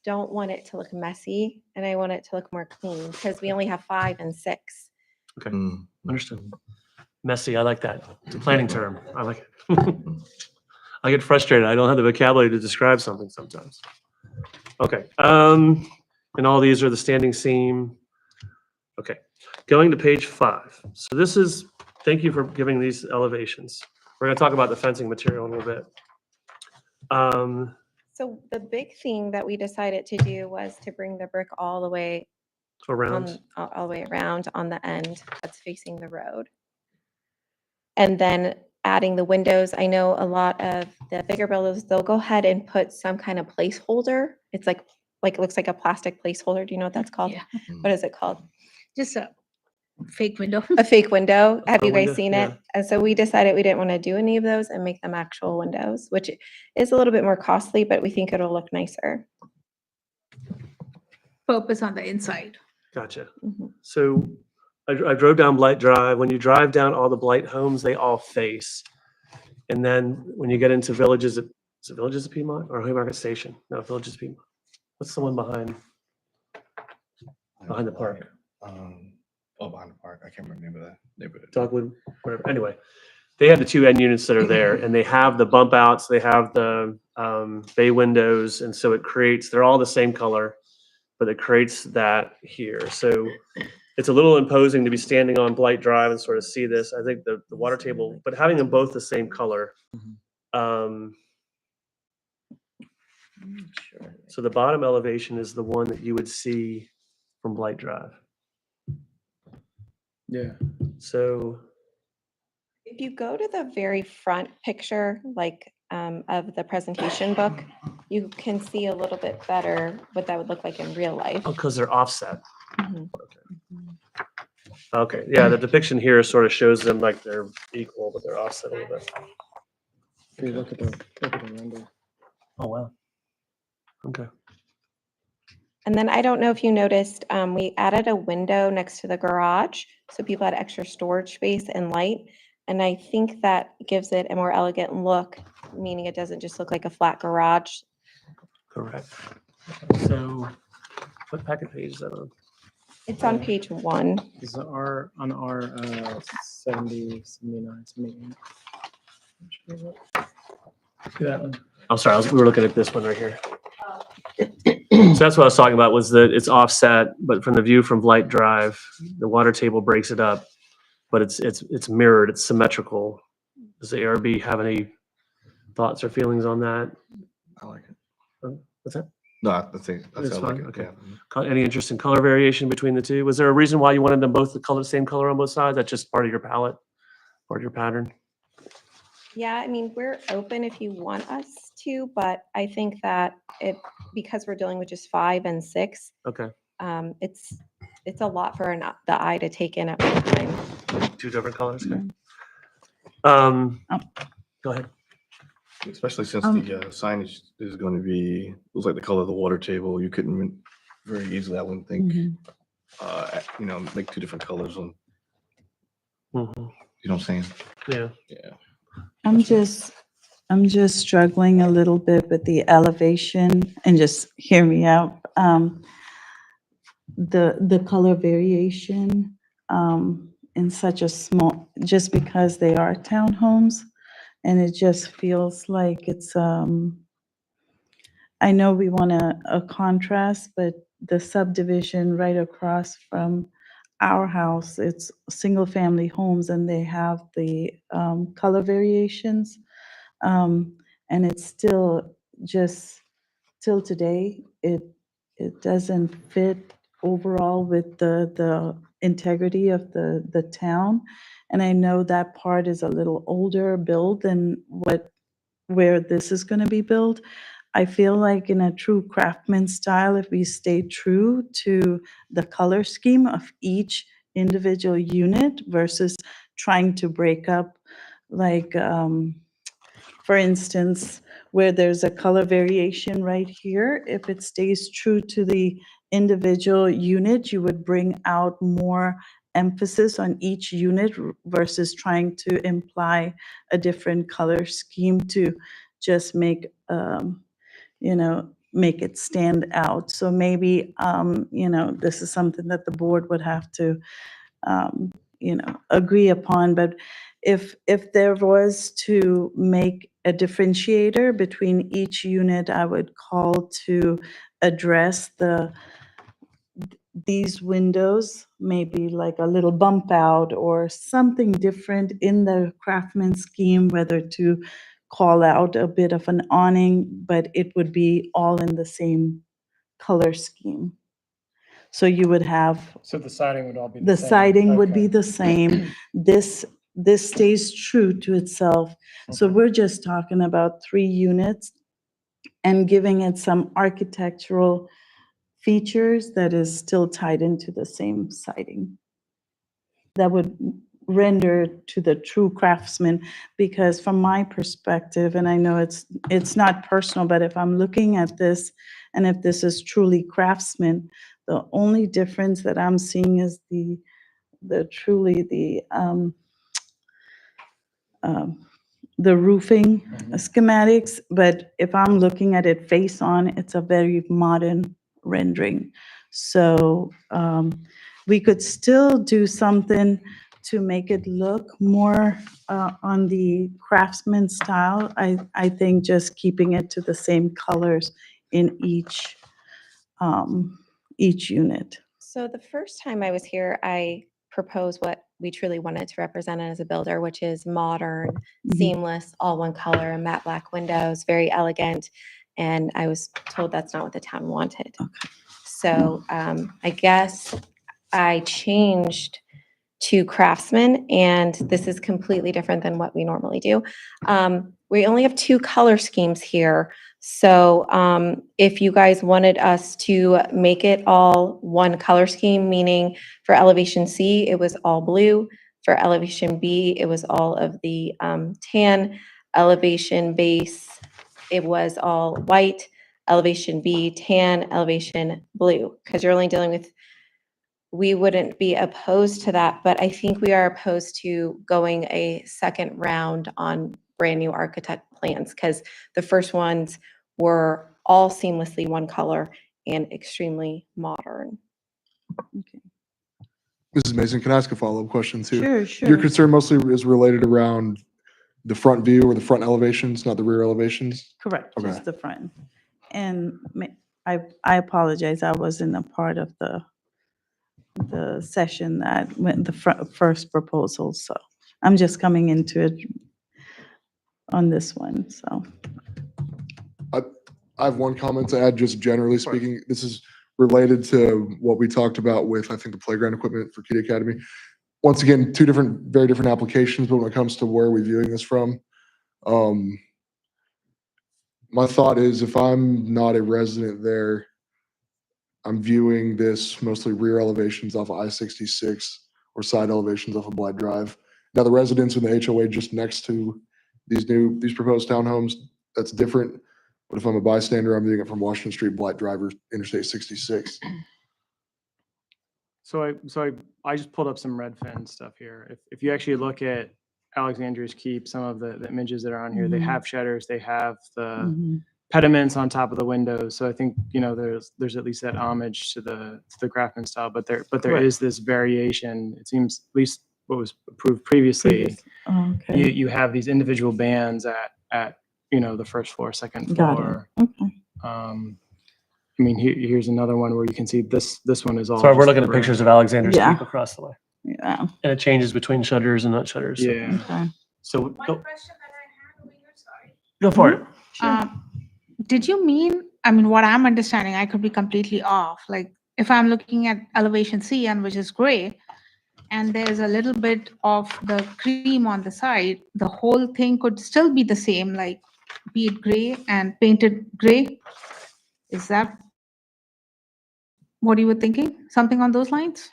don't want it to look messy and I want it to look more clean because we only have 5 and 6. Mm. Understood. Messy, I like that. It's a planning term. I like it. I get frustrated. I don't have the vocabulary to describe something sometimes. Okay. And all these are the standing seam. Okay. Going to page 5. So this is, thank you for giving these elevations. We're going to talk about the fencing material in a little bit. So the big thing that we decided to do was to bring the brick all the way Around. all the way around on the end that's facing the road. And then adding the windows. I know a lot of the bigger builders, they'll go ahead and put some kind of placeholder. It's like it looks like a plastic placeholder. Do you know what that's called? Yeah. What is it called? Just a fake window. A fake window. Have you window, guys seen yeah. it? And so we decided we didn't want to do any of those and make them actual windows, which is a little bit more costly, but we think it'll look nicer. Purpose on the inside. Gotcha. Mhm. So I drove down Blight Drive. When you drive down all the Blight homes, they all face. And then when you get into Villages, is it Villages of Piedmont or Haymarket Station? No, Villages of Piedmont. What's the one behind the park? Behind the park. I can't remember the name of that neighborhood. Dogwood, whatever. Anyway, they have the two end units that are there, and they have the bump outs, they have the bay windows, and so it creates, they're all the same color, but it creates that here. So it's a little imposing to be standing on Blight Drive and sort of see this. I think the water table, but having them both the same color. So the bottom elevation is the one that you would see from Blight Drive. Yeah. So If you go to the very front picture, like of the presentation book, you can see a little bit better what that would look like in real life. because they're offset. Mhm. Okay, yeah, the depiction here sort of shows them like they're equal, but they're offset a little bit. If you look at the render. Oh, wow. Okay. And then I don't know if you noticed, we added a window next to the garage, so people had extra storage space and light. And I think that gives it a more elegant look, meaning it doesn't just look like a flat garage. Correct. So what packet page is that on? It's on page 1. Is on our 70, 79, 78. That one. I'm sorry, we were looking at this one right here. So that's what I was talking about, was that it's offset, but from the view from Blight Drive, the water table breaks it up, but it's mirrored, it's symmetrical. Does the ARB have any thoughts or feelings on that? I like it. What's that? No, I think That's that's how I like fine, it. okay. Yeah. Any interest in color variation between the two? Was there a reason why you wanted them both same color on both sides? That's just part of your palette, part of your pattern? Yeah, I mean, we're open if you want us to, but I think that because we're dealing with just 5 and 6, Okay, it's a lot for the eye to take in at one time. two different colors, okay. Go ahead. Especially since the signage is going to be, looks like the color of the water table. You couldn't very easily, I wouldn't think, make two different colors on, Mhm. you know what I'm saying? Yeah. Yeah. I'm just struggling a little bit with the elevation, and just hear me out. The color variation in such a small, just because they are townhomes, and it just feels like it's, I know we want a contrast, but the subdivision right across from our house, it's single-family homes, and they have the color variations. And it's still just, till today, it doesn't fit overall with the integrity of the town. And I know that part is a little older build than where this is gonna be built. I feel like in a true craftsman style, if we stay true to the color scheme of each individual unit versus trying to break up, like, for instance, where there's a color variation right here, if it stays true to the individual unit, you would bring out more emphasis on each unit versus trying to imply a different color scheme to just make, make it stand out. So maybe, this is something that the board would have to, agree upon. But if there was to make a differentiator between each unit, I would call to address these windows, maybe like a little bump out or something different in the craftsman scheme, whether to call out a bit of an awning, but it would be all in the same color scheme. So you would have, So the siding would all be the same. siding would be Okay. the same. This stays true to itself. So Okay. we're just talking about 3 units and giving it some architectural features that is still tied into the same siding. That would render to the true craftsman, because from my perspective, and I know it's not personal, but if I'm looking at this and if this is truly craftsman, the only difference that I'm seeing is the roofing schematics, but if I'm looking at it face on, it's a very modern rendering. So we could still do something to make it look more on the craftsman style. I think just keeping it to the same colors in each unit. So the first time I was here, I proposed what we truly wanted to represent as a builder, which is modern, seamless, all one color, matte black windows, very elegant. And I was told that's not what the town wanted. So I guess I changed to craftsman, and this is completely different than what we normally do. We only have 2 color schemes here. So if you guys wanted us to make it all one color scheme, meaning for elevation C, it was all blue. For elevation B, it was all of the tan. Elevation base, it was all white. Elevation B, tan. Elevation blue, because you're only dealing with, we wouldn't be opposed to that, but I think we are opposed to going a second round on brand new architect plans, because the first ones were all seamlessly one color and extremely modern. Mrs. Mason, can I ask a follow-up question too? Sure, Your sure. concern mostly is related around the front view or the front elevations, not the rear elevations? Correct, Okay. just the front. And I apologize, I wasn't a part of the session that went the first proposal, so I'm just coming into it on this one, so. I have one comment to add, just generally speaking. This is related to what we talked about with, I think, the playground equipment for Kitty Academy. Once again, very different applications, but when it comes to where are we viewing this from, my thought is if I'm not a resident there, I'm viewing this mostly rear elevations off of I-66 or side elevations off of Blythe Drive. Now, the residents in the HOA just next to these proposed townhomes, that's different. But if I'm a bystander, I'm viewing it from Washington Street, Blythe Drive, or Interstate 66. So I just pulled up some Redfin stuff here. If you actually look at Alexandria's Keep, some of the images that are on here, they have shutters, they have the pediments on top of the windows. So I think, there's at least that homage to the craftsman style, but there Correct. is this variation. It seems, at least what was approved previously, Okay. you have these individual bands at the first floor, second Got it. floor. Okay. I mean, here's another one where you can see this one is all. Sorry, we're just looking the at pictures of red. Alexander's Yeah. Keep across the way. Yeah, And it changes between shutters and not shutters. so- Yeah. okay. So One go, question that I had over here, sorry. go for it. Did you mean, I mean, what I'm understanding, I could be completely off. Like, if I'm looking at elevation C, and which is gray, and there's a little bit of the cream on the side, the whole thing could still be the same, like, be it gray and painted gray? Is that what you were thinking? Something on those lines?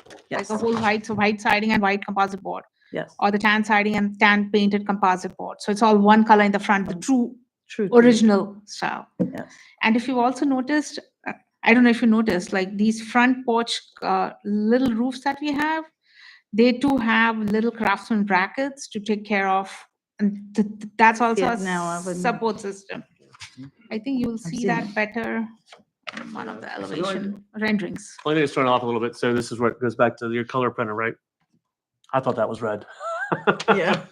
Like Yes, a whole white siding and white composite board, yes. or the tan siding and tan painted composite board. So it's all one color in the front, the true True. original style. Yes. And if you've also noticed, I don't know if you noticed, like these front porch little roofs that we have, they too have little craftsman brackets to take care of, and that's also Yeah, a now I would- support system. I think you'll see seen that it. better in one of the elevation renderings. Only thing that's thrown off a little bit. So this is where it goes back to your color printer, right? I thought that was red. Yeah.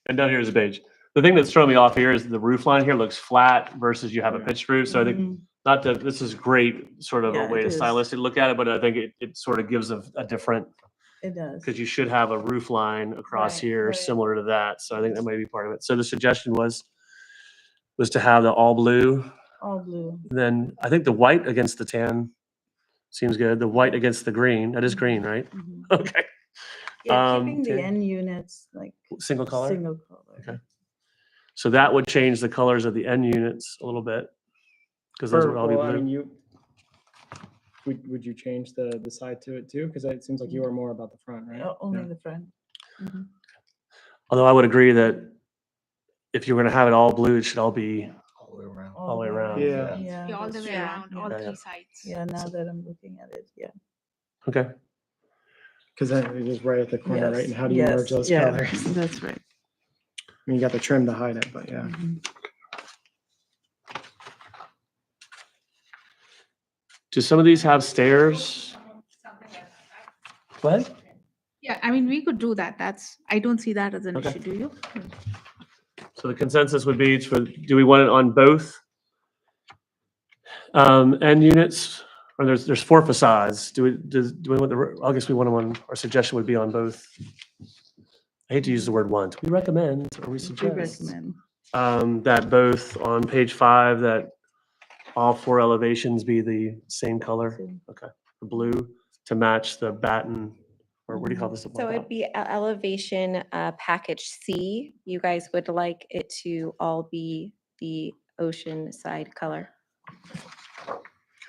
And down here is a beige. The thing that's throwing me off here is the roof line here looks flat versus you have a pitched roof. So I think Mhm. not that this is great sort of Yeah, a way it to is. stylistically look at it, but I think it sort of gives a different, It does. because you should have a roof line across Right, here right. similar to that. So I think that may be part of it. So the suggestion was to have the all blue. All blue. Then I think the white against the tan seems good. The white against the green, that is green, right? Mhm. Okay. Yeah, keeping the tan- end units like Single color? single color. Okay. So that would change the colors of the end units a little bit. Because those would all be Well, I mean, blue. would you change the side to it too? Because it seems like you are more about the front, right? Only Yeah. the front. Mhm. Although I would agree that if you're gonna have it all blue, it should all be All the way around. all the way around. Yeah. Yeah, all the that's way true. around, all Yeah. three sides. Yeah, now that I'm looking at it, yeah. Okay. Because then it is right at the corner, right? Yes, And how do you merge yes, those yeah, colors? That's right. mean, you got the trim to hide it, but yeah. Do some of these have stairs? Something like that. Go ahead. Yeah, I mean, we could do that. I don't see that as an Okay. issue, do you? So the consensus would be for, do we want it on both end units? Or there's 4 facades. Do we want I guess we want them on, our suggestion would be on both. I hate to use the word want. We recommend or we We suggest recommend. that both on page 5, that all 4 elevations be the same color. Okay, the blue to match the batten, or what do you call this? the So one it'd out? be elevation package C. You guys would like it to all be the ocean side color.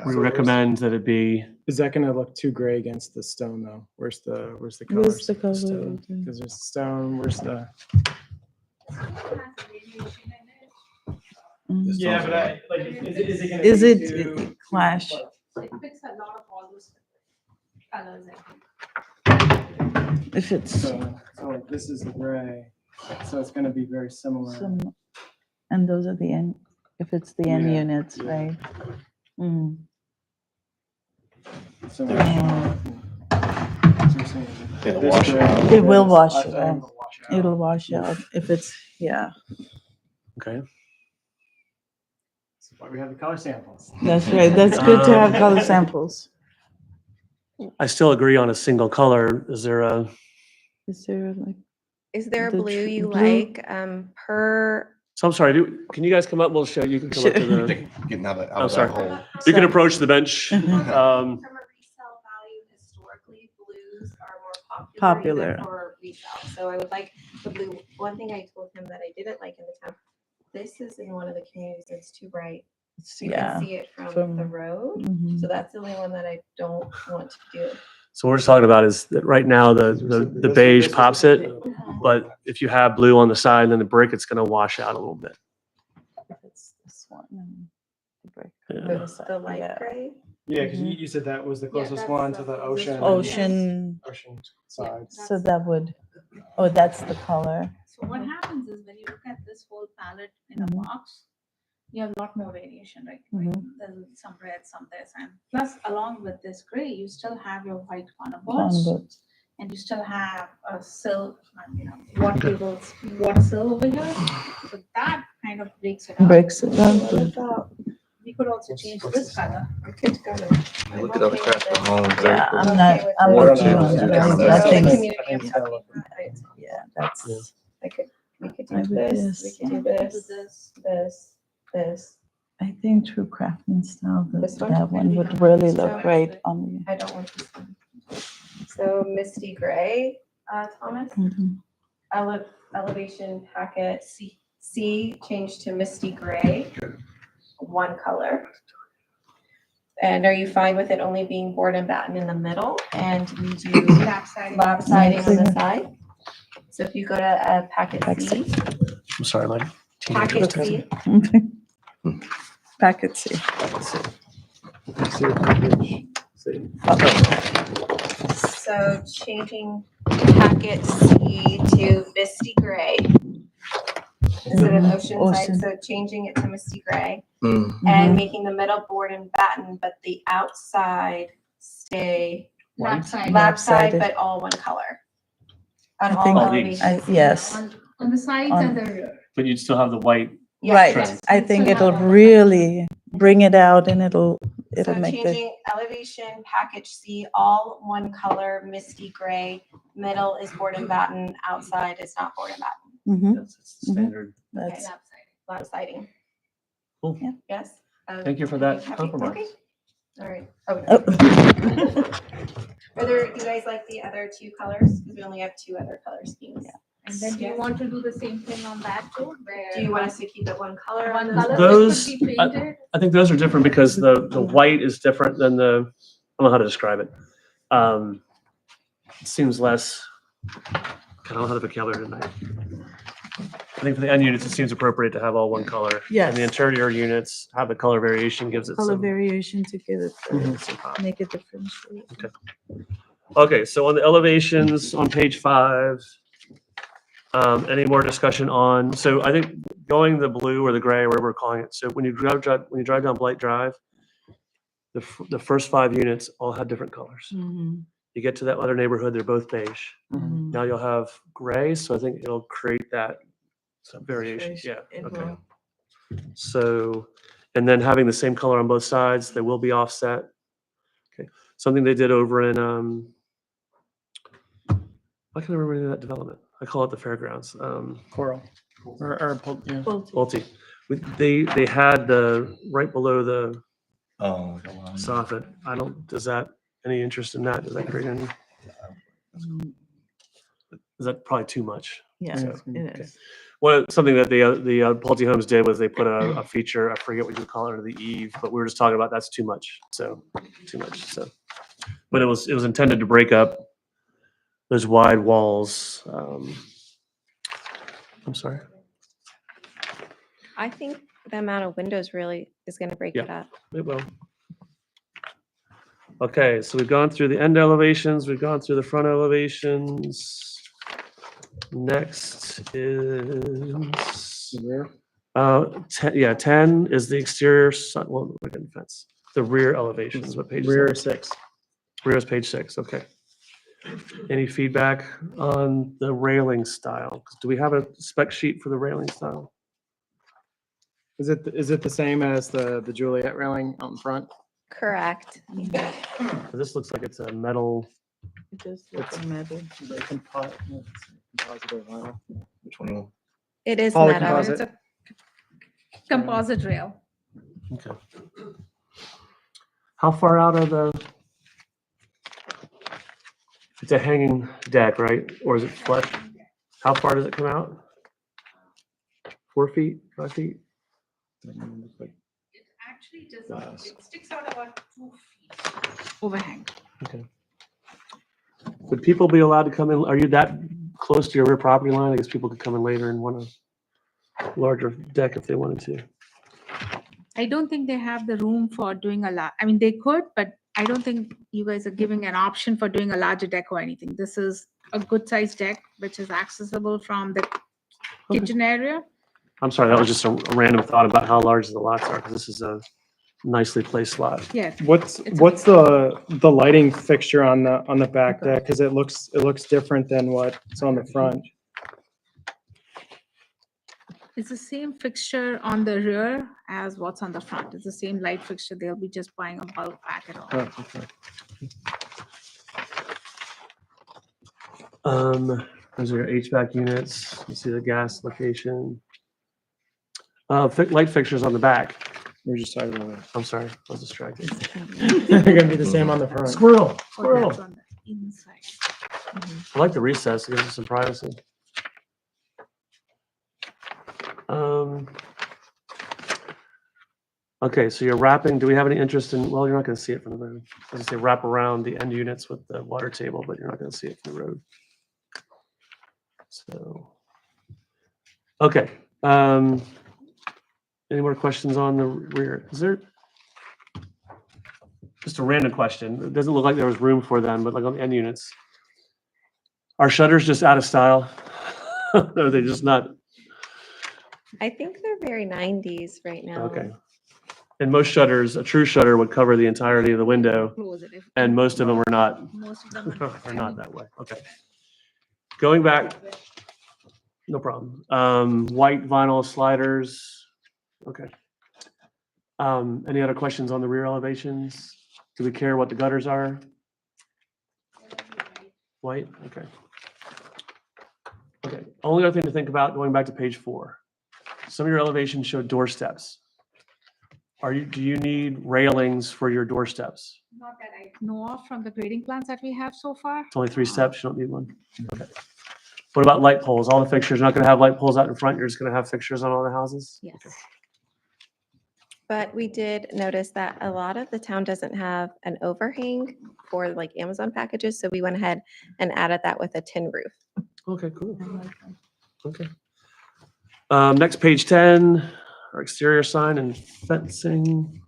We recommend that it be, Is that gonna look too gray against the stone though? Where's the Where's colors? the color? Because there's stone, where's the? Mhm. Yeah, but like, is it gonna? Is be it too- clash? So it picks a lot of all those colors, I think. If it's So like this is the gray, so it's gonna be very similar. some, and those are the end, if it's the end Yeah, units, yeah. right? Mm. So Oh. you're saying It'll this wash gray- out. It will wash I it think out. it'll wash out. It'll wash out if it's, yeah, okay. That's why we have the color samples. that's right. That's good to have color samples. I still agree on a single color. Is there a, Is there like, Is there a The blue you blue? like per? so I'm sorry, can you guys come up? We'll show, you can come up to Sure. the, Getting out of I'm that sorry. hole. you can approach the bench. Mhm. Um, From a resale value, historically, blues are more Popular. even for resale. So I would like the blue. One thing I told him that I didn't like in the town, this is in one of the communities that's too bright. You yeah. can see it from from- the road. Mhm. So that's the only one that I don't want to do. so what we're just talking about is that right now the beige pops it, but if you have blue on the side and then the brick, it's gonna wash out a little bit. If it's this one and the brick. Yeah. on The, the side, the light yeah. gray. Yeah, because you said that was the closest that's one the to the closest ocean. one. Ocean, Ocean side. so that would, oh, that's the color. So what happens is when you look at this whole palette in a Mhm. box, you have a lot more variation, right? Mhm. There's some red, some this, and plus along with this gray, you still have your white corner Con boards, boards. and you still have a sill, water tables, water sill over here. So that kind of breaks it up. Breaks it up. What about- We could also change this color. I'm good to go now. I looked at other crafted homes. very Yeah, cool. I'm not, I'm Water with you on tables, that. yeah. I So I the think, community I think I'm it's gotta talking look- about, it's- yeah, that's, we could I do would this, we just- could do this, this. I think true craftsman style, This one? that one would really look So- great on I don't want this one. So misty gray, Thomas, you. Mhm. elevation packet C changed to misty gray, one color. And are you fine with it only being board and batten in the middle and we do Lap siding. lap siding on the side? So if you go to packet C, I'm sorry, my packet teenagers. C, Packet C. so changing packet C to misty gray. Instead of ocean side, Ocean. so changing it to misty gray. Mm. And Mhm. making the middle board and batten, but the outside stay Lap siding. lap side, Lap-sided. but all one color. On I all think- elevations. Yes, On the sides On- and the rear. But you'd still have the white. Yes, right. yes. I think So it'll now- really bring it out and it'll So make the, changing elevation, package C, all one color, misty gray, middle is board and batten, outside is not board and batten. Mhm, That's standard. that's, Lap siding. Lap siding. Cool. Yeah. Yes? Thank you for that Happy? compromise. Okay. All right. Oh. oh, Are there, do you guys like the other two colors? Because we only have two other color schemes. And then do you want to do the same thing on that too? Where Do you want us to keep it one color? one on color Those- this could be painted? I think those are different because the white is different than the, I don't know how to describe it. It seems less, I don't have the vocabulary tonight. I think for the end units, it seems appropriate to have all one color. Yes. And the interior units have the color variation, gives it color some. variation to give it, Mhm, some pop. make it different. Okay, so on the elevations on page 5, Any more discussion on, so I think going the blue or the gray, whatever we're calling it. So when you drive down Blight Drive, the first 5 units all have different colors. Mhm, You get to that other neighborhood, they're both beige. mhm. Now you'll have gray, so I think it'll create that some variation. Variation, Yeah, it okay. will. So, and then having the same color on both sides, they will be offset. Okay, something they did over in, I can remember the name of that development. I call it the fairgrounds. Coral. Yeah. Pulte. They had right below the Oh. soffit. Does that, any interest in that? Does that create any, Mm, is that probably too much? Yes, So, it okay. is. Well, something that the Pulte Homes did was they put a feature, I forget what you call it, under the eave, but we were just talking about that's too much. So, too much. So, but it was intended to break up those wide walls. I'm sorry. I think the amount of windows really is gonna break Yeah. it up. It will. Okay, so we've gone through the end elevations, we've gone through the front elevations. Next is, Rear. 10 is the exterior, well, we're getting fence. The rear elevation is what page is Rear that? 6. Rear is page 6, okay. Any feedback on the railing style? Do we have a spec sheet for the railing style? Is it the same as the Juliet railing out in front? Correct. This looks like it's a metal, It just looks metal. Which one? It is Poly metal. composite. It's a composite rail. okay. How far out are it's a hanging deck, right? Or is it flush? How far does it come out? 4 feet, 5 feet? It actually doesn't, it sticks out about 2 feet. Overhang. Okay. Would people be allowed to come in? Are you that close to your rear property line? I guess people could come in later and want a larger deck if they wanted to. I don't think they have the room for doing a lot. I mean, they could, but I don't think you guys are giving an option for doing a larger deck or anything. This is a good sized deck, which is accessible from the Okay. kitchen area. I'm sorry, that was just a random thought about how large the lots are, because this is a nicely placed lot. Yeah. What's It's the lighting fixture on the back deck? Because it looks different than what's on the front. It's the same fixture on the rear as what's on the front. It's the same light fixture. They'll be just buying a bulk packet of. Oh, okay. Those are your HVAC units. You see the gas location. Light fixtures on the back. We're just talking about it. I'm sorry, I was distracted. They're gonna be the same on the front. Squirrel, Oh, squirrel. that's on the inside. I like the recess, it gives us some privacy. Okay, so you're wrapping, do we have any interest in, well, you're not gonna see it from the road. I was gonna say wrap around the end units with the water table, but you're not gonna see it from the road. So, okay, any more questions on the rear? Is there? Just a random question. It doesn't look like there was room for them, but like on the end units. Are shutters just out of style? Or are they just not? I think they're very 90s right now. Okay. And most shutters, a true shutter would cover the entirety of the window, Close it. If- and most of them are not, Most of them are not that way. Okay. Going back, no problem. White vinyl sliders. Okay. Any other questions on the rear elevations? Do we care what the gutters are? White, okay. Okay, only other thing to think about, going back to page 4. Some of your elevations show doorsteps. Do you need railings for your doorsteps? Not that I know of from the grading plans that we have so far. It's only 3 steps, you don't need one? Okay. What about light poles? All the fixtures, you're not gonna have light poles out in front, you're just gonna have fixtures on all the houses? Yes. Okay. But we did notice that a lot of the town doesn't have an overhang for like Amazon packages, so we went ahead and added that with a tin roof. Okay, cool. Okay. Next, page 10, our exterior sign and fencing.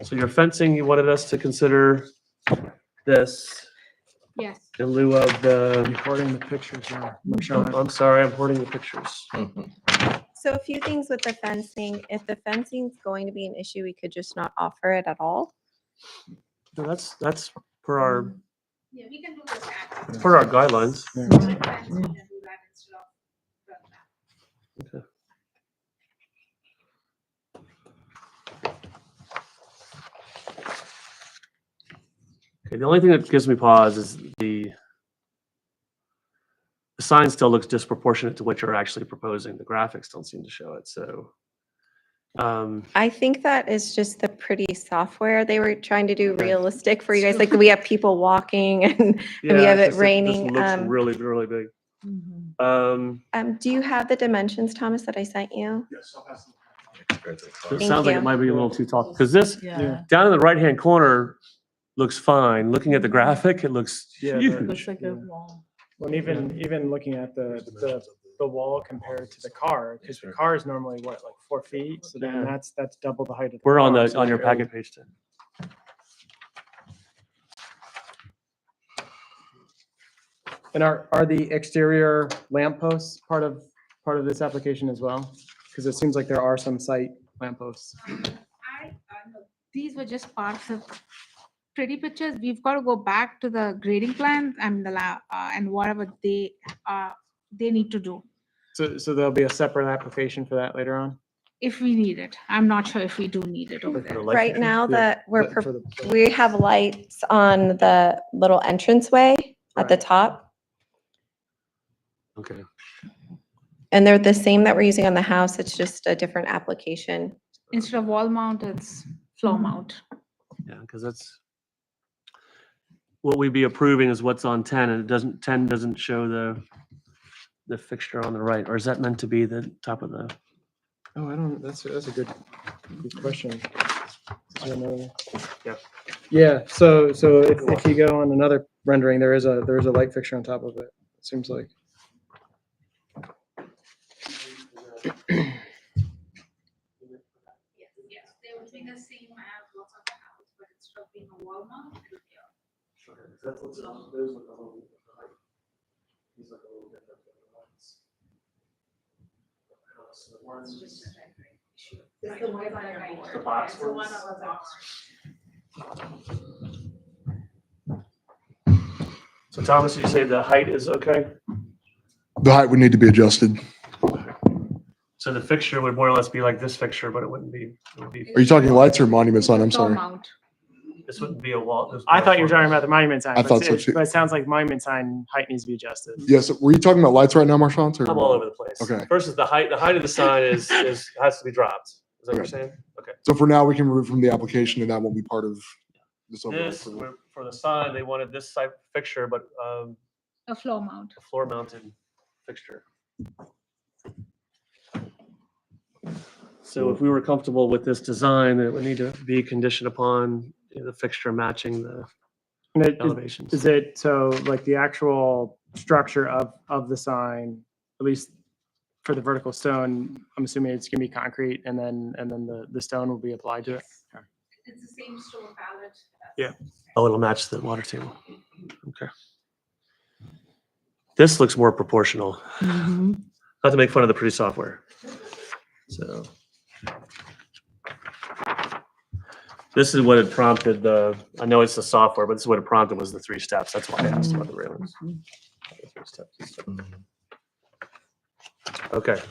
So your fencing, you wanted us to consider this. Yes. in lieu of the, Recording the pictures here. I'm sorry, I'm hoarding the pictures. So a few things with the fencing. If the fencing's going to be an issue, we could just not offer it at all. No, that's per our, Yeah, we can do the standing. per our guidelines. Yeah. Fence, we can do that instead of the map. Okay, the only thing that gives me pause is the sign still looks disproportionate to what you're actually proposing. The graphics don't seem to show it, so. I think that is just the pretty software. They were trying to do Okay. realistic for you guys. Like we have people walking and we have it just- raining. Just looks really, really big. Do you have the dimensions, Thomas, that I sent you? It Thank sounds like you. it might be a little too tall, because this, Yeah. down in the right-hand corner looks fine. Looking at the graphic, it looks Yeah, the- huge. Looks like Yeah. a wall. Well, even looking at the wall compared to the car, because the car is normally what, like 4 feet? So then Yeah. that's double the height of the We're on car, the, so on your very- packet page 10. And are the exterior lampposts part of this application as well? Because it seems like there are some site lampposts. No, these were just parts of pretty pictures. We've got to go back to the grading plans and the and whatever they need to do So there'll be a separate application for that later on? if we need it. I'm not sure if we do need it over For the there. light Right fixture. now, Yeah, that we're, For the- we have lights on the little entranceway at the Right. top. Okay. And they're the same that we're using on the house. It's just a different application. Instead of wall mount, it's floor mount. Yeah, because that's, what we'd be approving is what's on 10, and 10 doesn't show the fixture on the right, or is that meant to be the top of the? Oh, I don't, that's a good question. Is there another- Yeah. Yeah, so if you go on another rendering, there is a light fixture on top of it, it seems like. Yes, they would be the same as what's on the house, but instead of being a wall mount, it would be a. It's just a rendering issue. It's the one on your board. The box It's the one ones. on the box. So Thomas, you say the height is okay? The height would need to be adjusted. So the fixture would more or less be like this fixture, but it wouldn't be, it would be, Are you talking lights or monument sign? I'm Floor sorry. mount. this wouldn't be a wall. this would I be a thought you were floor. talking about the monument sign. I but thought so it- too. But it sounds like monument sign height needs to be adjusted. Yes, were you talking about lights right now, Marchant? or- I'm all over the place. Okay. First is the height of the sign is, has to be dropped. Is that what you're Okay. saying? Okay. So for now, we can remove from the application and that won't be part of this overall This, approval. for the sign, they wanted this type of fixture, but, A floor mount. a floor mounted fixture. So if we were comfortable with this design, it would need to be conditioned upon the fixture matching the And elevations. Is it, so like the actual structure of the sign, at least for the vertical stone, I'm assuming it's gonna be concrete and then the stone will be applied to it? Okay. It's the same stone palette. Yeah. Oh, it'll match the water table. Okay. This looks more proportional. Not to make fun of the pretty software. So. This is what had prompted I know it's the software, but this is what it prompted was the 3 steps. That's why I asked about the railings. The 3 steps. Okay.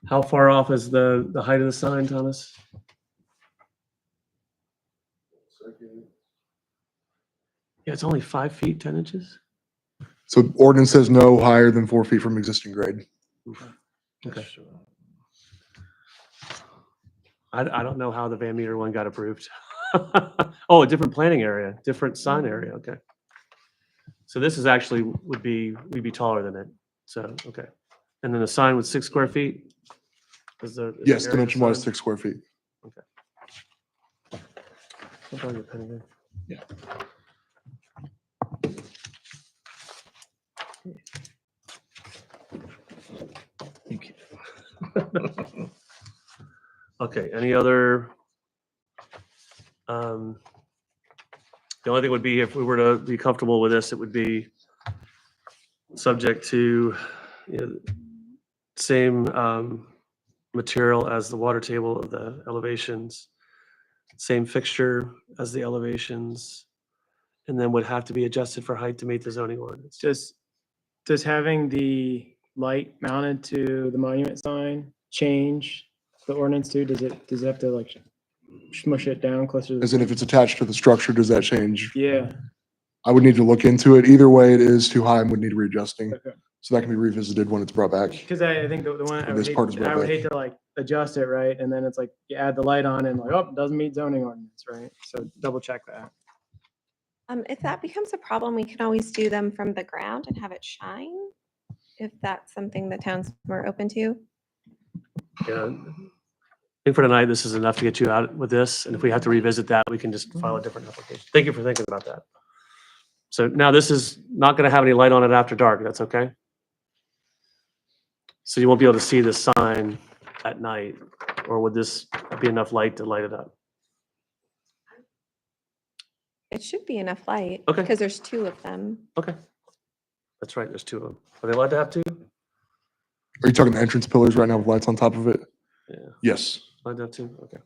How far off is the height of the sign, Thomas? Yeah, it's only 5 feet, 10 inches. So ordinance says no higher than 4 feet from existing grade. Okay. I don't know how the Van Meter one got approved. Oh, a different planning area, different sign area, okay. So this is actually, we'd be taller than it, so, okay. And then the sign was 6 square feet? Is the Yes, area of the dimension wise, sign? 6 square feet. I'll borrow your pen again. Yeah. Okay, any other The only thing would be if we were to be comfortable with this, it would be subject to, you know, same material as the water table of the elevations, same fixture as the elevations, and then would have to be adjusted for height to meet the zoning ordinance. Does having the light mounted to the monument sign change the ordinance too? Does it have to like smush it down closer to As in, if it's attached to the structure, does that change? Yeah, I would need to look into it. Either way, it is too high and would need readjusting. okay. So that can be revisited when it's brought back. Because I think the one, This part is I would back. hate to like adjust it, right? And then it's like you add the light on and like, oh, it doesn't meet zoning ordinance, right? So double check that. If that becomes a problem, we can always do them from the ground and have it shine, if that's something the town's more open to. Yeah. I think for tonight, this is enough to get you out with this, and if we have to revisit that, we can just file a different application. Thank you for thinking about that. So now this is not gonna have any light on it after dark, that's okay? So you won't be able to see the sign at night, or would this be enough light to light it up? It should be enough light. Okay. Because there's two of them. Okay. That's right, there's two of them. Are they allowed to have two? Are you talking the entrance pillars right now with lights on top of it? Yeah, Yes. allowed to have two, okay.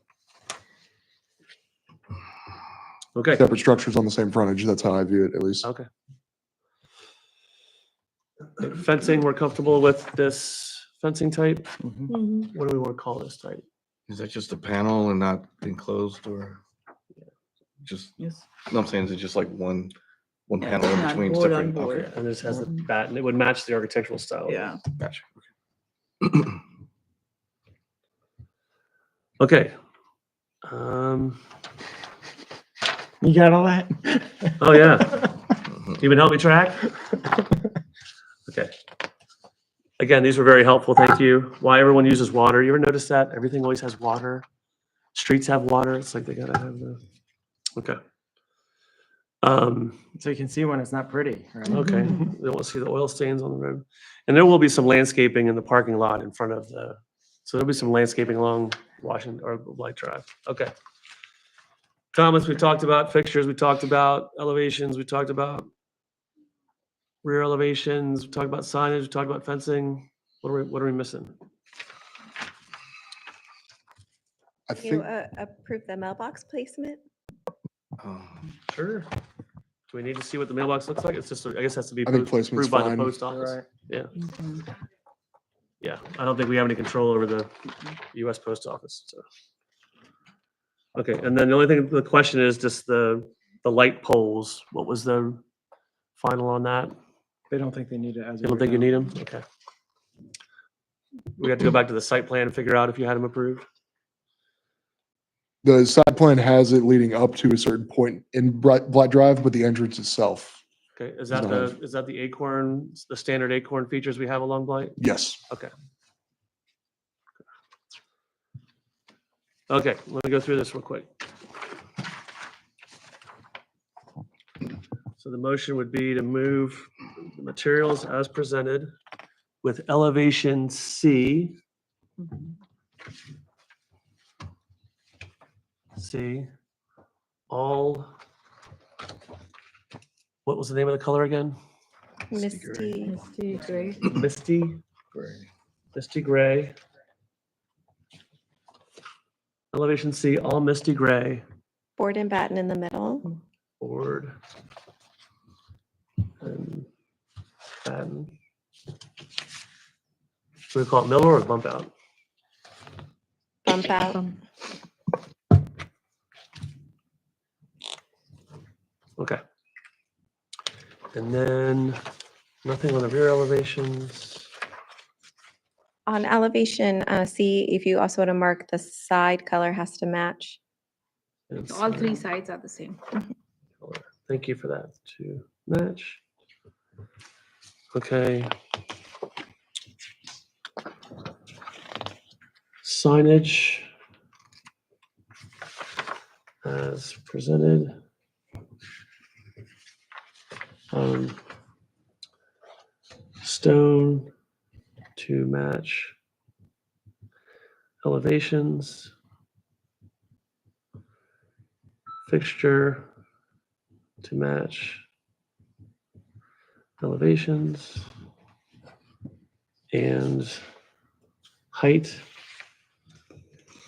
Okay, Separate structures on the same frontage. That's how I view it, at least. okay. Fencing, we're comfortable with this fencing type? What do we want to call this type? Is that just a panel and not enclosed or just, Yes. no, I'm saying, is it just like one Yeah, panel in not between board on separate? board. Okay, And this has the bat, and it would match the architectural style. Yeah. gotcha. Okay. You got all that? Oh, yeah. Mhm. You been helping me track? Okay. Again, these were very helpful. Thank you. Why everyone uses water. You ever notice that? Everything always has water. Streets have water. It's like they gotta have the, okay. So you can see when it's not pretty, right? Okay. They won't see the oil stains on the road. And there will be some landscaping in the parking lot in front of the, so there'll be some landscaping along Washington or Light Drive. Okay. Thomas, we talked about fixtures, we talked about elevations, we talked about rear elevations, we talked about signage, we talked about fencing. What are we missing? I You think, approve the mailbox placement? Sure. Do we need to see what the mailbox looks like? It's just, I guess it has to be I think approved placement's by the fine. post office. Right. Yeah, Mhm. yeah. I don't think we have any control over the US Post Office, so. Okay, and then the only thing, the question is just the light poles. What was the final on that? They don't think they need it as. You don't think you need them? Okay. We have to go back to the site plan and figure out if you had them approved? the site plan has it leading up to a certain point in Black Drive, but the entrance itself, Okay, is Does that not is that the Acorn, the standard Acorn features we have along Blight? yes. Okay. Okay, let me go through this real quick. So the motion would be to move the materials as presented with elevation C. C, all, what was the name of the color again? Misty. Misty, misty gray. Elevation C, all misty gray, Board and batten in the middle. board. And batten. Should we call it Miller or bump out? Bump out. Okay. And then nothing on the rear elevations. On elevation C, if you also want to mark the side color has to match. and All three side sides are the same. color. Thank you for that, to match. Okay. Signage as presented. Stone to match elevations. Fixture to match elevations and height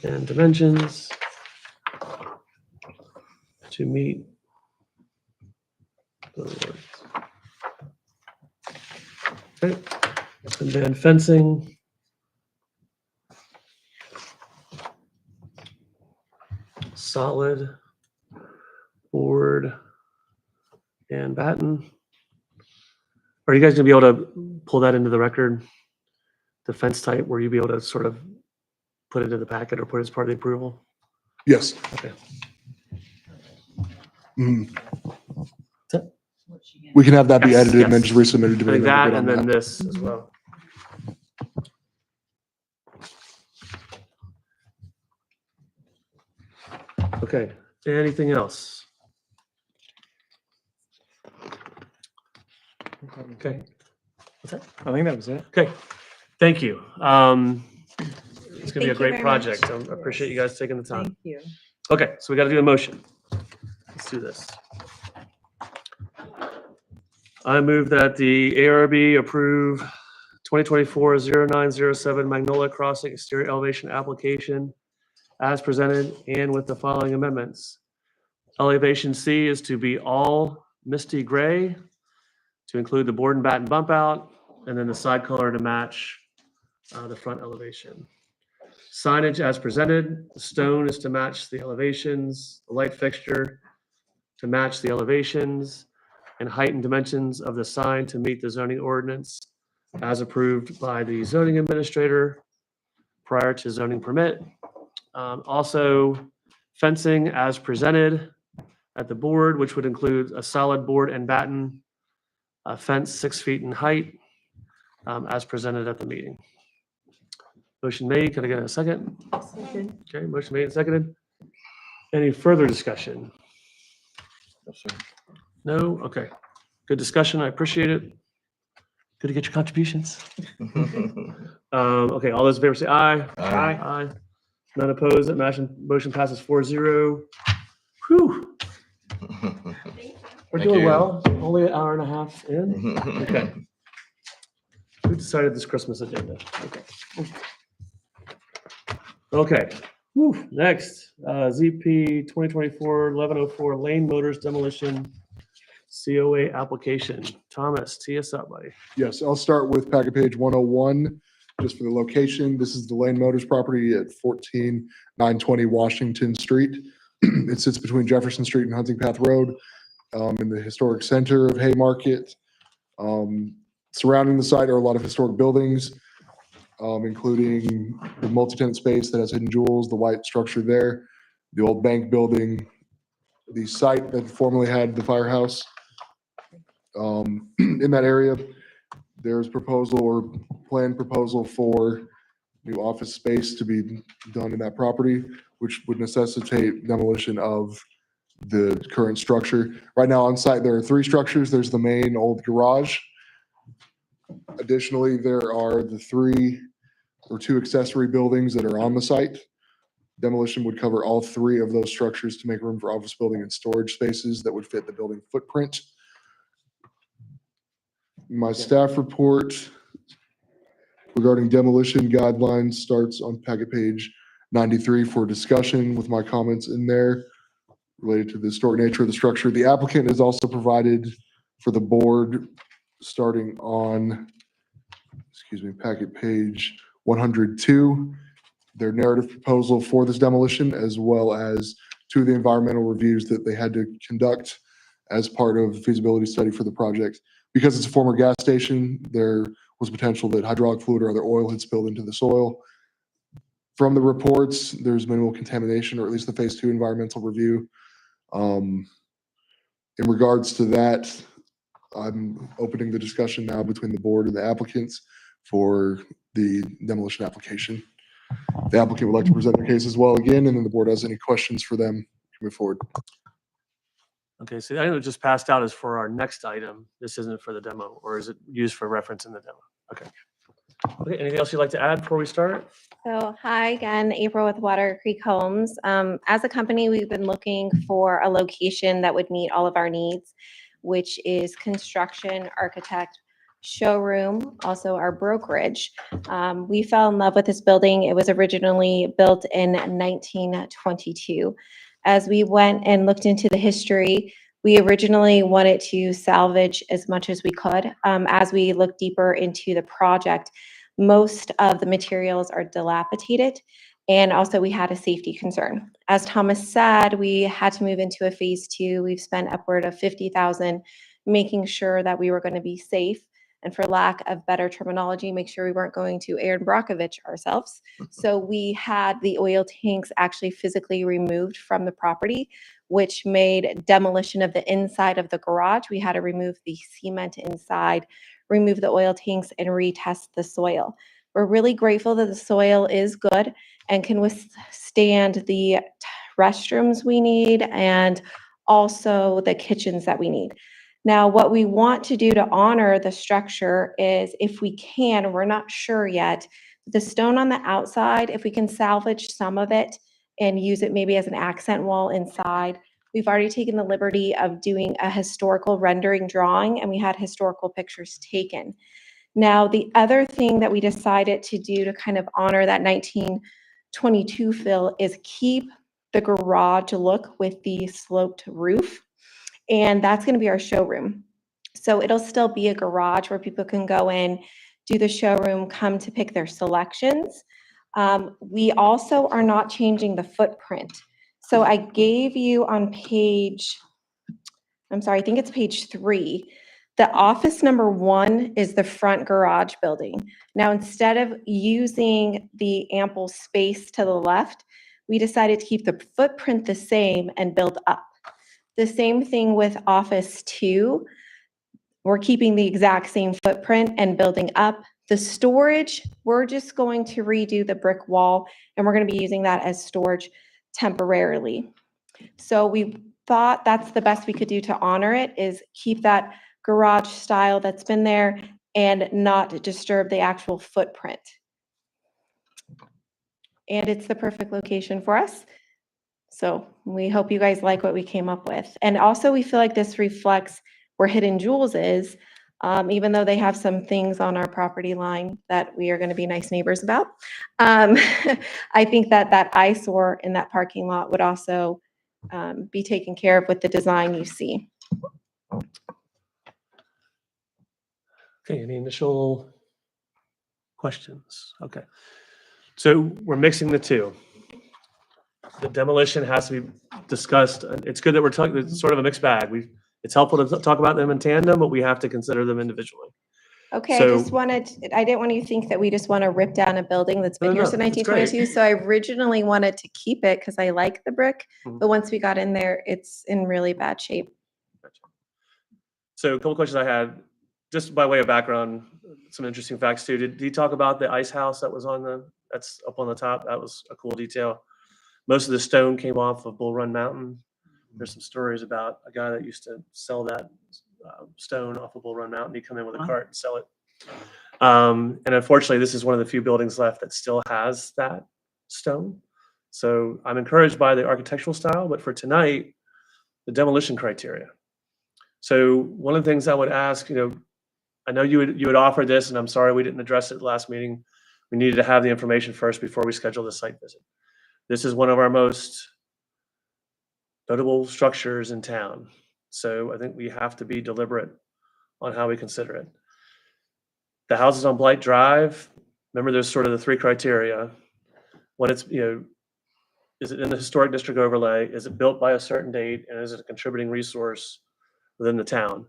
and dimensions to meet the words. Okay, and then fencing. Solid, board, and batten. Are you guys gonna be able to pull that into the record? The fence type, where you be able to sort of put it in the packet or put it as part of the approval? Yes. Okay. Mhm. We can have that be Yes, edited and then yes. just resubmitted I to me. think we're that good on and then this as well. Okay, anything else? Okay. What's that? I think that was it. Okay, thank you. It's gonna be a Thank you great very much. project. I appreciate you guys taking the time. Thank you. Okay, so we gotta do a motion. Let's do this. I move that the ARB approve 2024-0907 Magnolia Crossing exterior elevation application as presented and with the following amendments. Elevation C is to be all misty gray, to include the board and batten bump out, and then the side color to match the front elevation. Signage as presented, the stone is to match the elevations, the light fixture to match the elevations, and height and dimensions of the sign to meet the zoning ordinance as approved by the zoning administrator prior to zoning permit. Also, fencing as presented at the board, which would include a solid board and batten fence 6 feet in height, as presented at the meeting. Motion made. Can I get a second? Okay, motion made and seconded. Any further discussion? Yes, sir. No? Okay. Good discussion. I appreciate it. Good to get your contributions. Okay, all those in favor say aye. Aye. Aye. None opposed. That motion passes 4-0. Whew, we're Thank doing you. well. Only an hour and a half in. Okay. Who decided this Christmas agenda? Okay. Okay. Whew, next, ZP 2024-1104 Lane Motors Demolition COA application. Thomas, tee us up, buddy. Yes, I'll start with packet page 101, just for the location. This is the Lane Motors property at 14920 Washington Street. It sits between Jefferson Street and Hunting Path Road, in the historic center of Haymarket. Surrounding the site are a lot of historic buildings, including the multi-tenant space that has Hidden Jewels, the white structure there, the old bank building, the site that formerly had the firehouse. In that area, there's proposal or planned proposal for new office space to be done in that property, which would necessitate demolition of the current structure. Right now on site, there are 3 structures. There's the main old garage. Additionally, there are the 3 or 2 accessory buildings that are on the site. Demolition would cover all 3 of those structures to make room for office building and storage spaces that would fit the building footprint. My staff report regarding demolition guidelines starts on packet page 93 for discussion with my comments in there related to the historic nature of the structure. The applicant is also provided for the board starting on, packet page 102, their narrative proposal for this demolition, as well as 2 of the environmental reviews that they had to conduct as part of the feasibility study for the project. Because it's a former gas station, there was potential that hydraulic fluid or other oil had spilled into the soil. From the reports, there's minimal contamination, or at least the phase 2 environmental review. In regards to that, I'm opening the discussion now between the board and the applicants for the demolition application. The applicant would like to present their case as well again, and then the board has any questions for them to move forward. Okay, so the item that just passed out is for our next item. This isn't for the demo, or is it used for reference in the demo? Okay. Okay, anything else you'd like to add before we start? So, hi again, April with Water Creek Homes. As a company, we've been looking for a location that would meet all of our needs, which is construction, architect, showroom, also our brokerage. We fell in love with this building. It was originally built in 1922. As we went and looked into the history, we originally wanted to salvage as much as we could. As we looked deeper into the project, most of the materials are dilapidated, and also we had a safety concern. As Thomas said, we had to move into a phase 2. We've spent upward of $50,000 making sure that we were going to be safe, and for lack of better terminology, make sure we weren't going to Aaron Brockovich ourselves. So we had the oil tanks actually physically removed from the property, which made demolition of the inside of the garage. We had to remove the cement inside, remove the oil tanks, and retest the soil. We're really grateful that the soil is good and can withstand the restrooms we need and also the kitchens that we need. Now, what we want to do to honor the structure is, if we can, we're not sure yet, the stone on the outside, if we can salvage some of it and use it maybe as an accent wall inside. We've already taken the liberty of doing a historical rendering drawing, and we had historical pictures taken. Now, the other thing that we decided to do to kind of honor that 1922 feel is keep the garage look with the sloped roof. And that's going to be our showroom. So it'll still be a garage where people can go in, do the showroom, come to pick their selections. We also are not changing the footprint. So I gave you on page, I'm sorry, I think it's page 3. The office number 1 is the front garage building. Now, instead of using the ample space to the left, we decided to keep the footprint the same and build up. The same thing with office 2. We're keeping the exact same footprint and building up. The storage, we're just going to redo the brick wall, and we're going to be using that as storage temporarily. So we thought that's the best we could do to honor it, is keep that garage style that's been there and not disturb the actual footprint. And it's the perfect location for us. So we hope you guys like what we came up with. And also, we feel like this reflects where Hidden Jewels is, even though they have some things on our property line that we are going to be nice neighbors about. I think that that eyesore in that parking lot would also be taken care of with the design you see. Okay, any initial questions? Okay. So we're mixing the two. The demolition has to be discussed. It's good that we're talking, it's sort of a mixed bag. It's helpful to talk about them in tandem, but we have to consider them individually. Okay, So- I didn't want you to think that we just want to rip down a building that's been No, here no, since it's great. 1922. So I originally wanted to keep it because I like the brick, Mhm. but once we got in there, it's in really bad shape. So a couple questions I had, just by way of background, some interesting facts too. Did he talk about the ice house that was that's up on the top? That was a cool detail. Most of the stone came off of Bull Run Mountain. There's some stories about a guy that used to sell that stone off of Bull Run Mountain. He'd come in with a cart and sell it. And unfortunately, this is one of the few buildings left that still has that stone. So I'm encouraged by the architectural style, but for tonight, the demolition criteria. So one of the things I would ask, I know you would offer this, and I'm sorry we didn't address it at the last meeting. We needed to have the information first before we schedule the site visit. This is one of our most notable structures in town. So I think we have to be deliberate on how we consider it. The houses on Blight Drive, remember there's sort of the 3 criteria. When it's, is it in the historic district overlay? Is it built by a certain date? And is it a contributing resource within the town?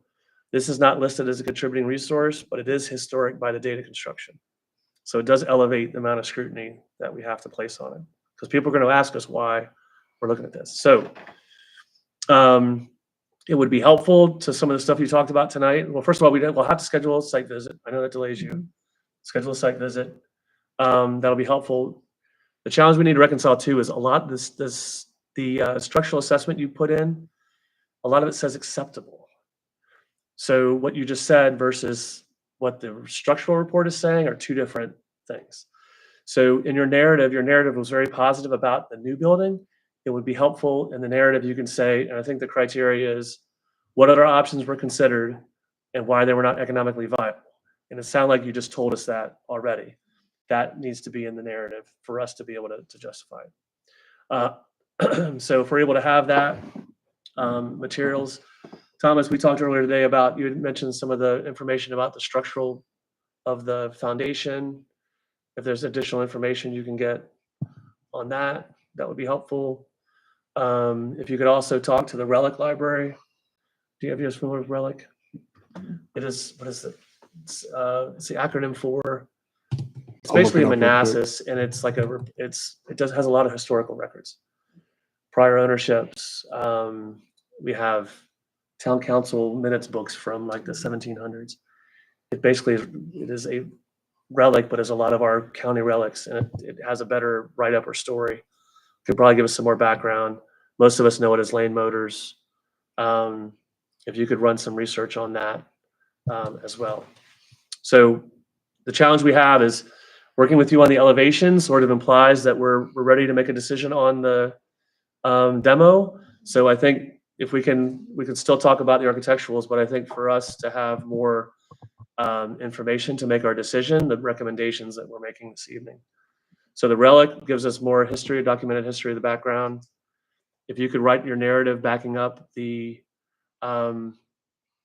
This is not listed as a contributing resource, but it is historic by the date of construction. So it does elevate the amount of scrutiny that we have to place on it, because people are going to ask us why we're looking at this. So it would be helpful to some of the stuff you talked about tonight. Well, first of all, we'll have to schedule a site visit. I know that delays you. Schedule a site visit. That'll be helpful. The challenge we need to reconcile too is a lot of the structural assessment you put in, a lot of it says acceptable. So what you just said versus what the structural report is saying are two different things. So in your narrative was very positive about the new building. It would be helpful in the narrative, you can say, and I think the criteria is what other options were considered and why they were not economically viable. And it sounded like you just told us that already. That needs to be in the narrative for us to be able to justify it. So if we're able to have that, materials. Thomas, we talked earlier today about, you had mentioned some of the information about the structural of the foundation. If there's additional information you can get on that, that would be helpful. If you could also talk to the Relic Library. Do you have your familiar with Relic? It is, what is it? It's the acronym for, it's I'll look basically it up real quick. Manassas, and it's like has a lot of historical records. Prior ownerships, we have town council minutes books from like the 1700s. It basically, it is a relic, but has a lot of our county relics, and it has a better write-up or story. Could probably give us some more background. Most of us know it as Lane Motors. If you could run some research on that as well. So the challenge we have is working with you on the elevation sort of implies that we're ready to make a decision on the demo. So I think if we can still talk about the architecturals, but I think for us to have more information to make our decision, the recommendations that we're making this evening. So the Relic gives us more history, documented history of the background. If you could write your narrative backing up the,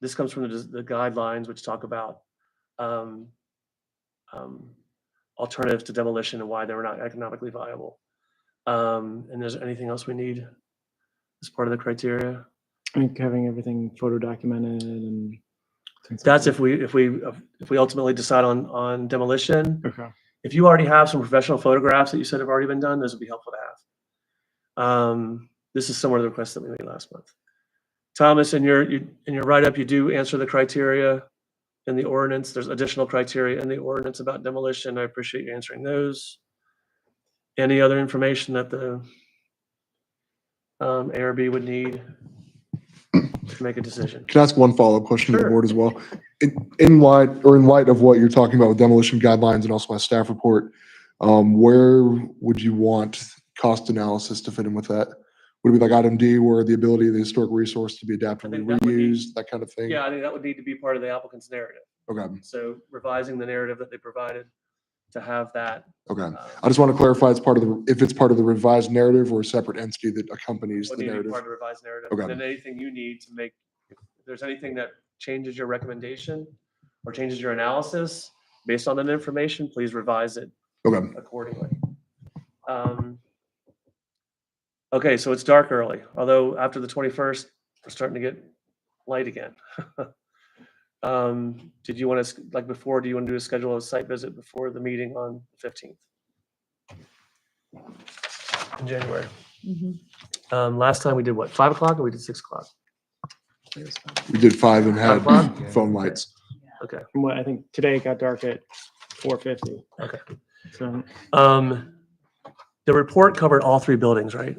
this comes from the guidelines which talk about alternatives to demolition and why they were not economically viable. And is there anything else we need as part of the criteria? I think having everything photo documented and things like That's that. if we ultimately decide on demolition. Okay. If you already have some professional photographs that you said have already been done, those would be helpful to have. This is similar to the request that we made last month. Thomas, in your write-up, you do answer the criteria in the ordinance. There's additional criteria in the ordinance about demolition. I appreciate you answering those. Any other information that the ARB would need to make a decision? Can I ask one follow-up question to the Sure. board as well? In light of what you're talking about with demolition guidelines and also my staff report, where would you want cost analysis to fit in with that? Would it be like item D, where the ability of the historic resource to be adaptively think that would be- reused, that kind of thing? Yeah, I think that would need to be part of the applicant's narrative. Okay, So revising the narrative that they provided to have that. okay. I just want to clarify, if it's part of the revised narrative or a separate entity that accompanies Would the need to be narrative. part of the revised narrative. Okay. And then anything you need to make, if there's anything that changes your recommendation or changes your analysis based on that information, please revise it Okay, accordingly. Okay, so it's dark early, although after the 21st, we're starting to get light again. Did you want to, like before, do you want to do a schedule of site visit before the meeting on the 15th? In January. Last time we did what, 5 o'clock or we did 6 o'clock? we did 5 and had 5 o'clock? phone lights. Okay. From what I think today it got dark at 4:50. Okay. So The report covered all 3 buildings, right?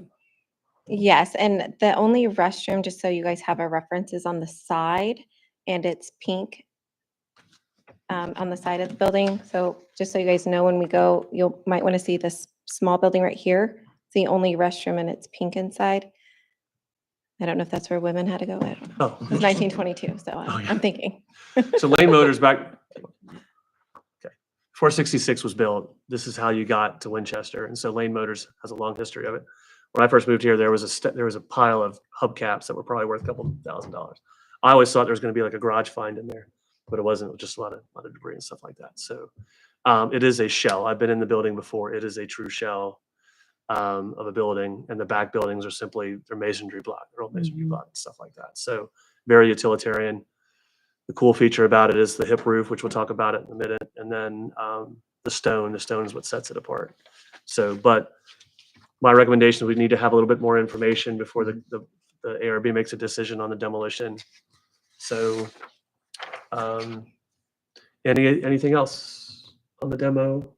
Yes, and the only restroom, just so you guys have a reference, is on the side, and it's pink on the side of the building. So just so you guys know, when we go, you might want to see this small building right here. It's the only restroom, and it's pink inside. I don't know if that's where women had to go. I don't know. Oh. It was 1922, so Oh, yeah. I'm thinking. So Lane Motors back, okay, 466 was built. This is how you got to Winchester. And so Lane Motors has a long history of it. When I first moved here, there was a pile of hubcaps that were probably worth a couple $1,000s. I always thought there was going to be like a garage find in there, but it wasn't. It was just a lot of debris and stuff like that. So it is a shell. I've been in the building before. It is a true shell of a building, and the back buildings are simply, they're masonry block, they're old masonry block and stuff like that. So very utilitarian. The cool feature about it is the hip roof, which we'll talk about it in a minute, and then the stone is what sets it apart. So, but my recommendation, we need to have a little bit more information before the ARB makes a decision on the demolition. So, anything else on the demo?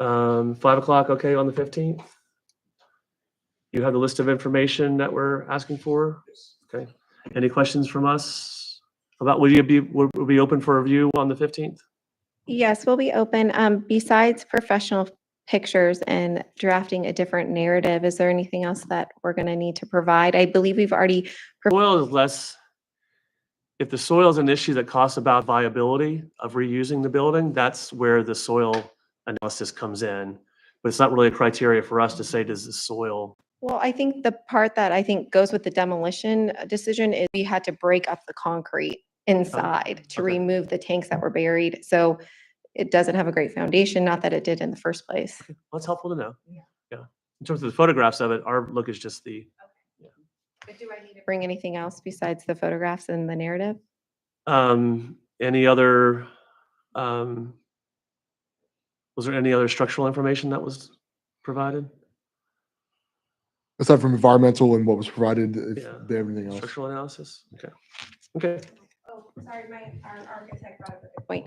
5 o'clock, okay, on the 15th? You have the list of information that we're asking for? Okay. Any questions from us About, would be open for review on the 15th? Yes, we'll be open. Besides professional pictures and drafting a different narrative, is there anything else that we're going to need to provide? I believe we've already, Soil is less, if the soil is an issue that costs about viability of reusing the building, that's where the soil analysis comes in. But it's not really a criteria for us to say, does the soil, well, I think the part that I think goes with the demolition decision is we had to break up the concrete inside to okay. remove the tanks that were buried. So it doesn't have a great foundation, not that it did in the first place. well, that's helpful to know. Yeah. In terms of the photographs of it, our look is just the, But do I need to bring anything else besides the photographs and the narrative? any other, was there any other structural information that was provided? Aside from environmental and what was provided, if Yeah. they have anything else. Structural analysis? Okay. Okay. Oh, sorry, our architect brought up a good point.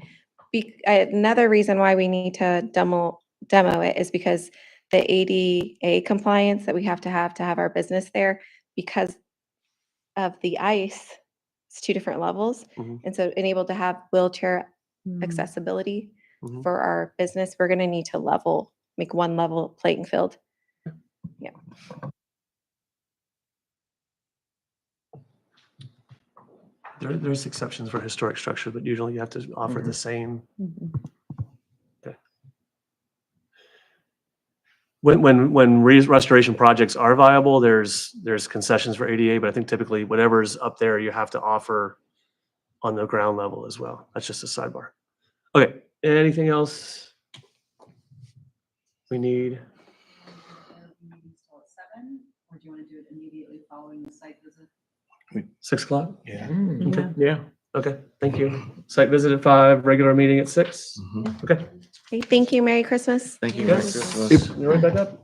Another reason why we need to demo it is because the ADA compliance that we have to have our business there, because of the ice, it's 2 different levels. Mhm. And so being able to have wheelchair Mm. accessibility Mhm. for our business, we're gonna need to make one level playing field. Yeah. There's exceptions for historic structure, but usually you have to offer the same. Okay. When restoration projects are viable, there's concessions for ADA, but I think typically whatever's up there, you have to offer on the ground level as well. That's just a sidebar. Okay, anything else we need? Meetings till at 7, or do you want to do it immediately following the site visit? 6 o'clock? Yeah. Okay, yeah, okay, thank you. Site visit at 5, regular meeting at 6? Okay. Okay, thank you. Merry Christmas. Thank you. Merry Yes. Christmas. You right back up?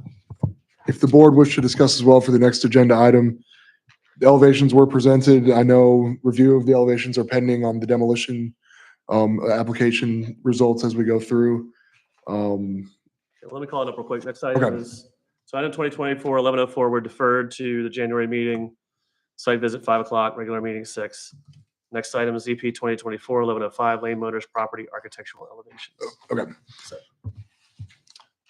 If the board wish to discuss as well for the next agenda item, the elevations were presented. I know review of the elevations are pending on the demolition application results as we go through. Okay, let me call it up real quick. Next item Okay. is, so item 2024-1104, we're deferred to the January meeting. Site visit 5 o'clock, regular meeting 6. Next item is EP 2024-1105, Lane Motors Property Architectural Elevations. Okay.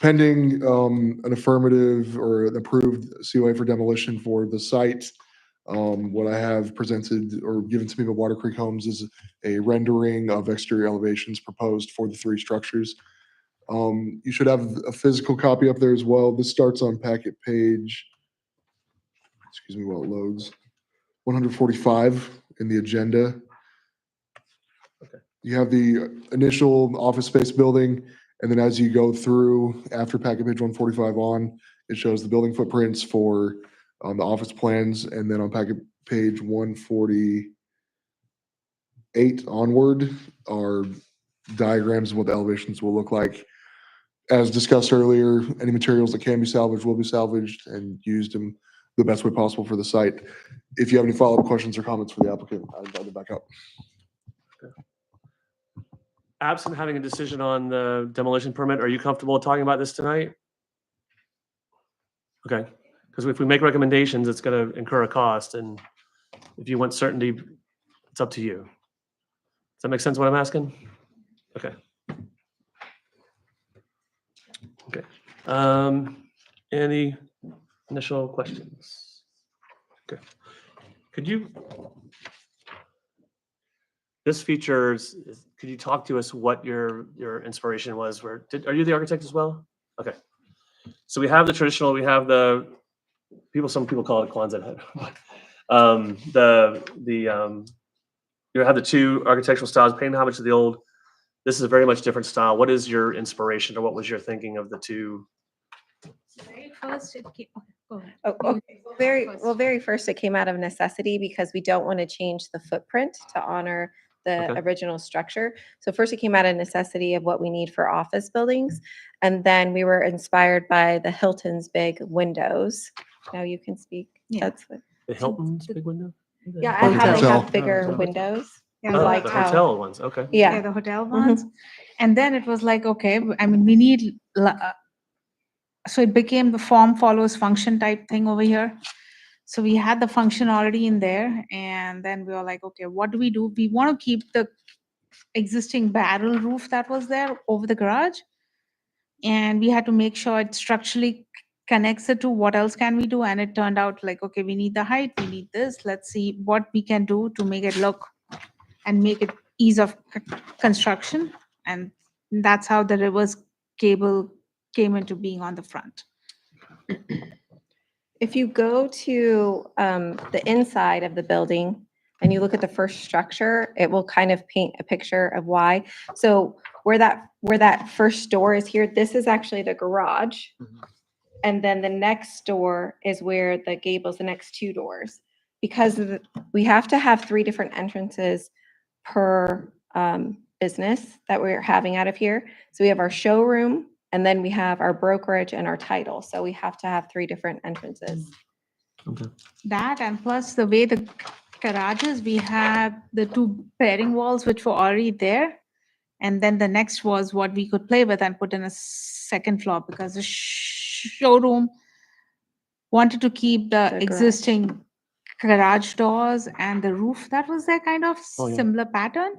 Pending an affirmative or an approved COA for demolition for the site. What I have presented or given to me by Water Creek Homes is a rendering of exterior elevations proposed for the 3 structures. You should have a physical copy up there as well. This starts on packet page, excuse me while it loads, 145 in the agenda. Okay. You have the initial office space building, and then as you go through, after packet page 145 on, it shows the building footprints for the office plans, and then on packet page 148 onward are diagrams of what the elevations will look like. As discussed earlier, any materials that can be salvaged will be salvaged and used in the best way possible for the site. If you have any follow-up questions or comments for the applicant, I'd invite them back up. Absent having a decision on the demolition permit, are you comfortable talking about this tonight? Okay, because if we make recommendations, it's going to incur a cost, and if you want certainty, it's up to you. Does that make sense what I'm asking? Okay. Okay. Any initial questions? Okay. Could you, this features, could you talk to us what your inspiration was? Are you the architect as well? Okay. So we have the traditional, we have some people call it a Quonset head. You have the 2 architectural styles, painted homage to the old. This is a very much different style. What is your inspiration, or what was your thinking of the 2? Very first, it came, okay, go ahead. Oh, okay. Very first, it came out of necessity because we don't want to change the footprint to honor the Okay. original structure. So first, it came out of necessity of what we need for office buildings. And then we were inspired by the Hilton's big windows. Now you can speak. Yeah. That's what, The Hilton's big window? yeah, and how they Hotel. have bigger Hotel. windows. Yeah, We Oh, liked the how- hotel ones, okay. Yeah, Yeah. the hotel ones. And then it was like, okay, I mean, we need, so it became the form follows function type thing over here. So we had the function already in there, and then we were like, okay, what do? We want to keep the existing barrel roof that was there over the garage. And we had to make sure it structurally connects it to what else can we do. And it turned out like, okay, we need the height, we need this. Let's see what we can do to make it look and make it ease of construction. And that's how the reverse cable came into being on the front. If you go to the inside of the building and you look at the first structure, it will kind of paint a picture of why. So where that first door is here, this is actually the garage. And then the next door is where the gables, the next two doors. Because we have to have 3 different entrances per business that we're having out of here. So we have our showroom, and then we have our brokerage and our title. So we have to have 3 different entrances. Okay. That and plus the way the garage is, we had the 2 pairing walls which were already there. And then the next was what we could play with and put in a second floor, because the showroom wanted to keep the garage. existing garage doors and the roof that was there, kind of Oh, yeah. similar pattern.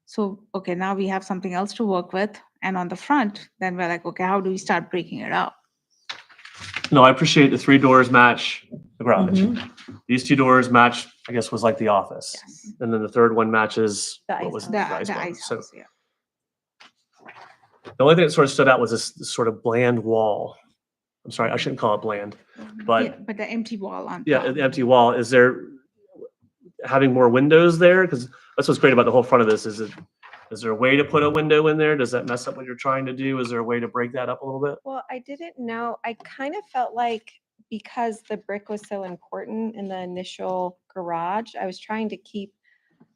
So, okay, now we have something else to work with. And on the front, then we're like, okay, how do we start breaking it up? No, I appreciate the 3 doors match the garage. These 2 doors match, I guess, was like the office. Yes. And then the third one matches The what ice was house. The ice bar. ice So house, yeah. the only thing that sort of stood out was this sort of bland wall. I'm sorry, I shouldn't call it bland, Yeah, but but the empty wall on yeah, top. the empty wall. Is there having more windows there? Because that's what's great about the whole front of this. Is there a way to put a window in there? Does that mess up what you're trying to do? Is there a way to break that up a little bit? Well, I didn't know. I kind of felt like because the brick was so important in the initial garage, I was trying to keep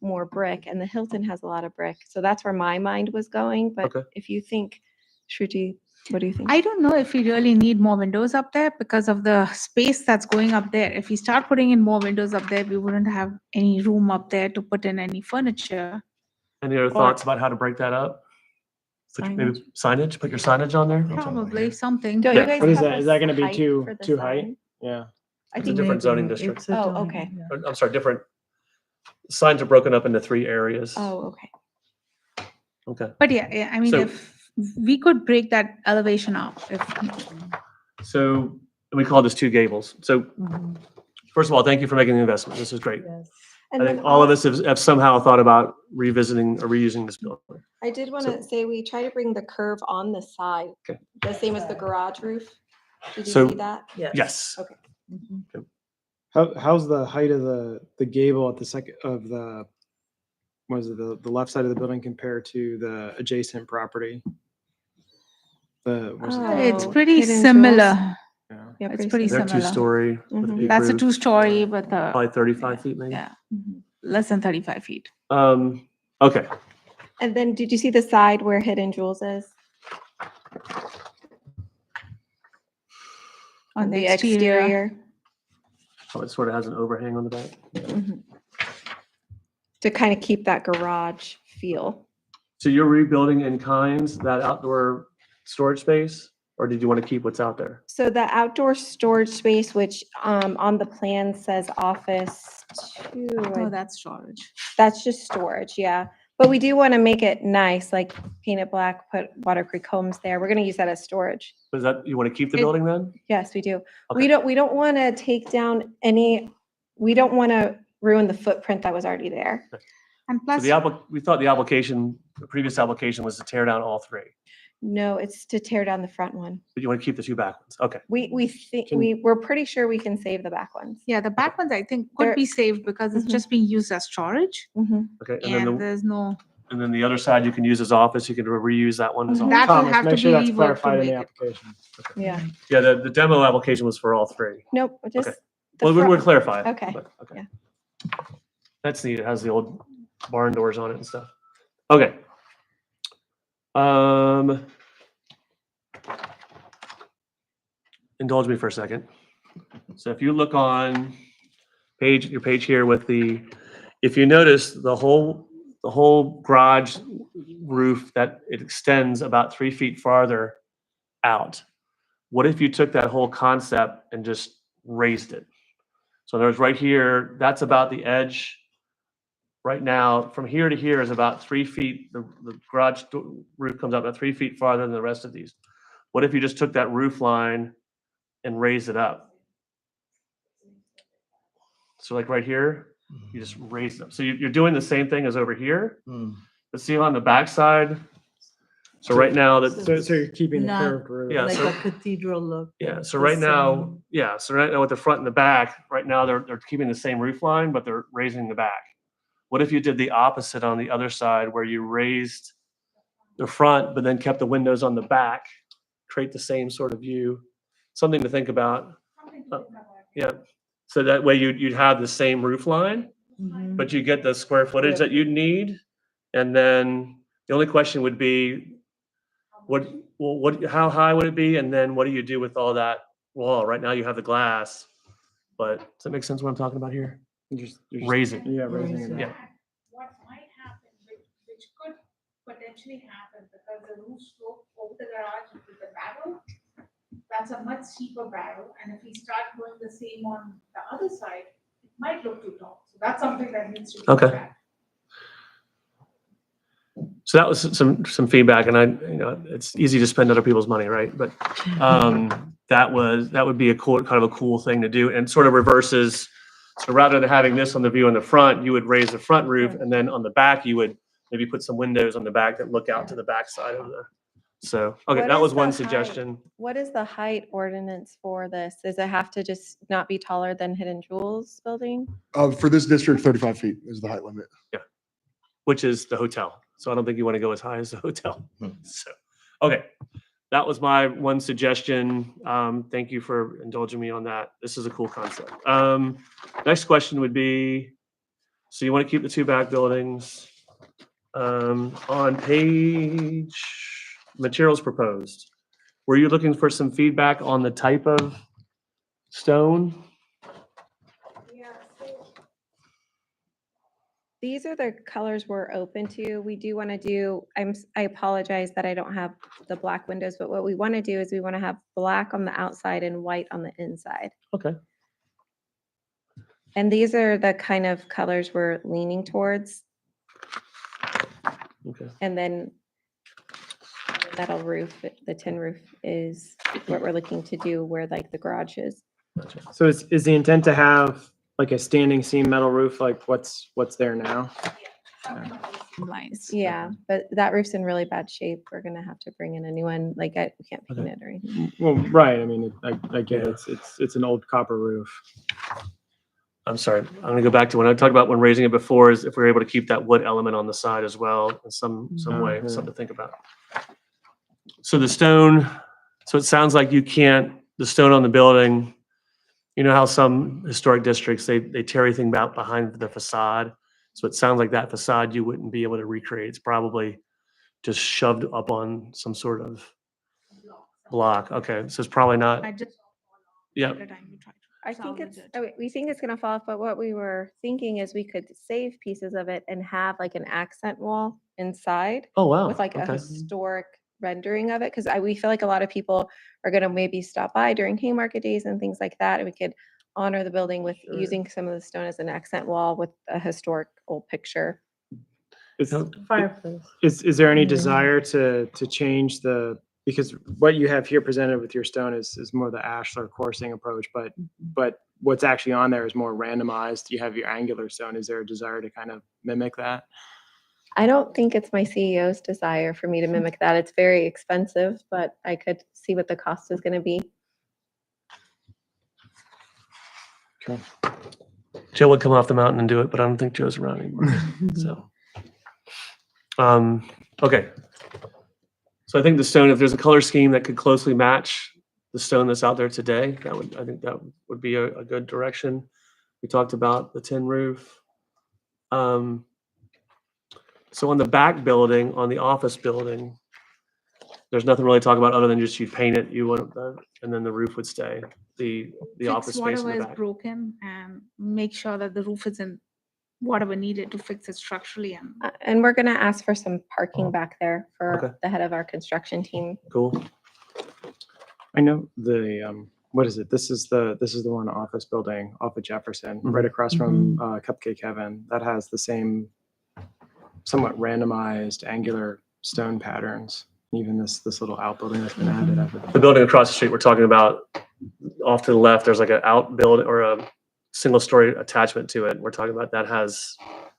more brick, and the Hilton has a lot of brick. So that's where my mind was going. But Okay. if you think, Shruti, what do you think? I don't know if we really need more windows up there because of the space that's going up there. If we start putting in more windows up there, we wouldn't have any room up there to put in any furniture. Any other Or- thoughts about how to break that up? Maybe signage, put your signage on there? Probably something. Don't Yeah. you guys What is have that? a Is that gonna be height too- for the too high? sign? Yeah. I It's a think different zoning Maybe. district. It's a Oh, zoning, okay. yeah. Or, I'm sorry, different, signs are broken up into 3 areas. Oh, okay. Okay. But yeah, I mean, So- if we could break that elevation up, if So we call this 2 gables. So Mhm. first of all, thank you for making the investment. This is great. Yes. And I then think all of also- us have somehow thought about revisiting or reusing this building. I did want So- to say we try to bring the curve on the side, Okay. the same as the garage roof. Did you So- see that? Yes. Okay. Mhm. How's the height of the gable at the second of the, was it the left side of the building compared to the adjacent property? What's Oh. it's pretty Hidden similar. Yeah. Yeah, It's pretty They're similar. 2-story with Mhm. peak That's a roof, 2-story with a, probably 35 feet maybe. yeah, less than 35 feet. Okay. And then did you see the side where Hidden Jewels is? On the exterior. Oh, it sort of has an overhang on the back. Mhm. To kind of keep that garage feel. So you're rebuilding in kinds that outdoor storage space, or did you want to keep what's out there? So the outdoor storage space, which on the plan says office 2, Oh, that's storage. that's just storage, yeah. But we do want to make it nice, like paint it black, put Water Creek Homes there. We're going to use that as storage. Is that, you want to keep the It- building then? Yes, we do. Okay. We don't want to take down we don't want to ruin the footprint that was already there. And So plus, we thought the previous application was to tear down all 3, No, it's to tear down the front one. but you want to keep the 2 back ones. Okay. We think, Can- we're pretty sure we can save the back ones. yeah, the back ones I think could They're- be saved because it's Mhm. just being used as storage Mhm. Okay. and there's no, And then the other side you can use as office. You can reuse that one as Mhm. office. that will Thomas, have to make sure be that's reworked to clarified in the make it. application. Yeah. Yeah, the demo application was for all 3. Nope, just. the Well, we're front. clarifying. Okay, but- Okay. That's neat. It has the old barn doors on it and stuff. Okay. Indulge me for a second. So if you look on your page here with if you notice the whole garage roof that it extends about 3 feet farther out. What if you took that whole concept and just raised it? So there's right here, that's about the edge. Right now, from here to here is about 3 feet, the garage roof comes up about 3 feet farther than the rest of these. What if you just took that roof line and raised it up? So like right here, you just raise it up. So you're doing the same thing as over here, Hmm. but see on the backside? So right now, that, So you're keeping the Not curved roof. Yeah, Like so- a cathedral look. yeah, so the right now, same. yeah, so right now with the front and the back, right now they're keeping the same roof line, but they're raising the back. What if you did the opposite on the other side where you raised the front, but then kept the windows on the back, create the same sort of view? Something to think about. Yeah, so that way you'd have the same roof line, Mhm. but you get the square footage that you'd need. And then the only question would be, how high would it be? And then what do you do with all that wall? Right now you have the glass, but does that make sense what I'm talking about here? You're just- Raise it. Yeah, raising it. Yeah. What might happen, which could potentially happen, because the roof slope over the garage with the barrel, that's a much steeper barrel, and if we start going the same on the other side, it might look too tall. So that's something that needs to be looked Okay. at. So that was some feedback, and it's easy to spend other people's money, right? But that would be kind of a cool thing to do, and sort of reverses. So rather than having this on the view in the front, you would raise the front roof, and then on the back, you would maybe put some windows on the back that look out to the back side of the. So, okay, What that is was the one height? suggestion. What is the height ordinance for this? Does it have to just not be taller than Hidden Jewels building? For this district, 35 feet is the height limit. Which is the hotel. So I don't think you want to go as high as the hotel. Hmm. So, okay. That was my one suggestion. Thank you for indulging me on that. This is a cool concept. Next question would be, so you want to keep the two back buildings. On page, materials proposed. Were you looking for some feedback on the type of stone? These are the colors we're open to. We do want to do, I apologize that I don't have the black windows, but what we want to do is we want to have black on the outside and white on the inside. Okay. And these are the kind of colors we're leaning towards. Okay. And then the metal roof, the tin roof is what we're looking to do where like the garage is. So is the intent to have like a standing seam metal roof, like what's there now? Lines. Yeah, but that roof's in really bad shape. We're gonna have to bring in a new one. Like we can't paint it or anything. Well, right, I mean, I get it. It's an old copper roof. I'm sorry, I'm gonna go back to when I talked about when raising it before, is if we're able to keep that wood element on the side as well in some way, Mhm. something to think about. So the stone, so it sounds like you can't, the stone on the building, you know how some historic districts, they tear everything out behind the facade. So it sounds like that facade you wouldn't be able to recreate. It's probably just shoved up on some sort of block. Okay, so it's probably not, I just. yeah. Every time you try to I think salvage it's, it. we think it's gonna fall off, but what we were thinking is we could save pieces of it and have like an accent wall inside Oh, wow. with like a Okay. historic rendering of it. Cause we feel like a lot of people are gonna maybe stop by during Haymarket days and things like that. And we could honor the building with Sure. using some of the stone as an accent wall with a historic old picture. Is, Fireplace. is there any Yeah. desire to change because what you have here presented with your stone is more the ashlar coursing approach, but what's actually on there is more randomized. You have your angular stone. Is there a desire to kind of mimic that? I don't think it's my CEO's desire for me to mimic that. It's very expensive, but I could see what the cost is gonna be. Joe would come off the mountain and do it, but I don't think Joe's around anymore. So, okay. So I think the stone, if there's a color scheme that could closely match the stone that's out there today, I think that would be a good direction. We talked about the tin roof. So on the back building, on the office building, there's nothing really to talk about other than just you paint it, and then the roof would stay, the office Fix space in whatever the is back. broken and make sure that the roof is in whatever needed to fix it structurally and. And we're gonna ask for some parking back there Okay. for the head of our construction team. Cool. I know the what is it? This is the one office building off of Jefferson, Mhm. right across from Cupcake Heaven. That has the same somewhat randomized angular stone patterns. Even this little outbuilding that's been added after The building across the street we're talking about, off to the left, there's like an outbuild or a single story attachment to it. We're talking about that has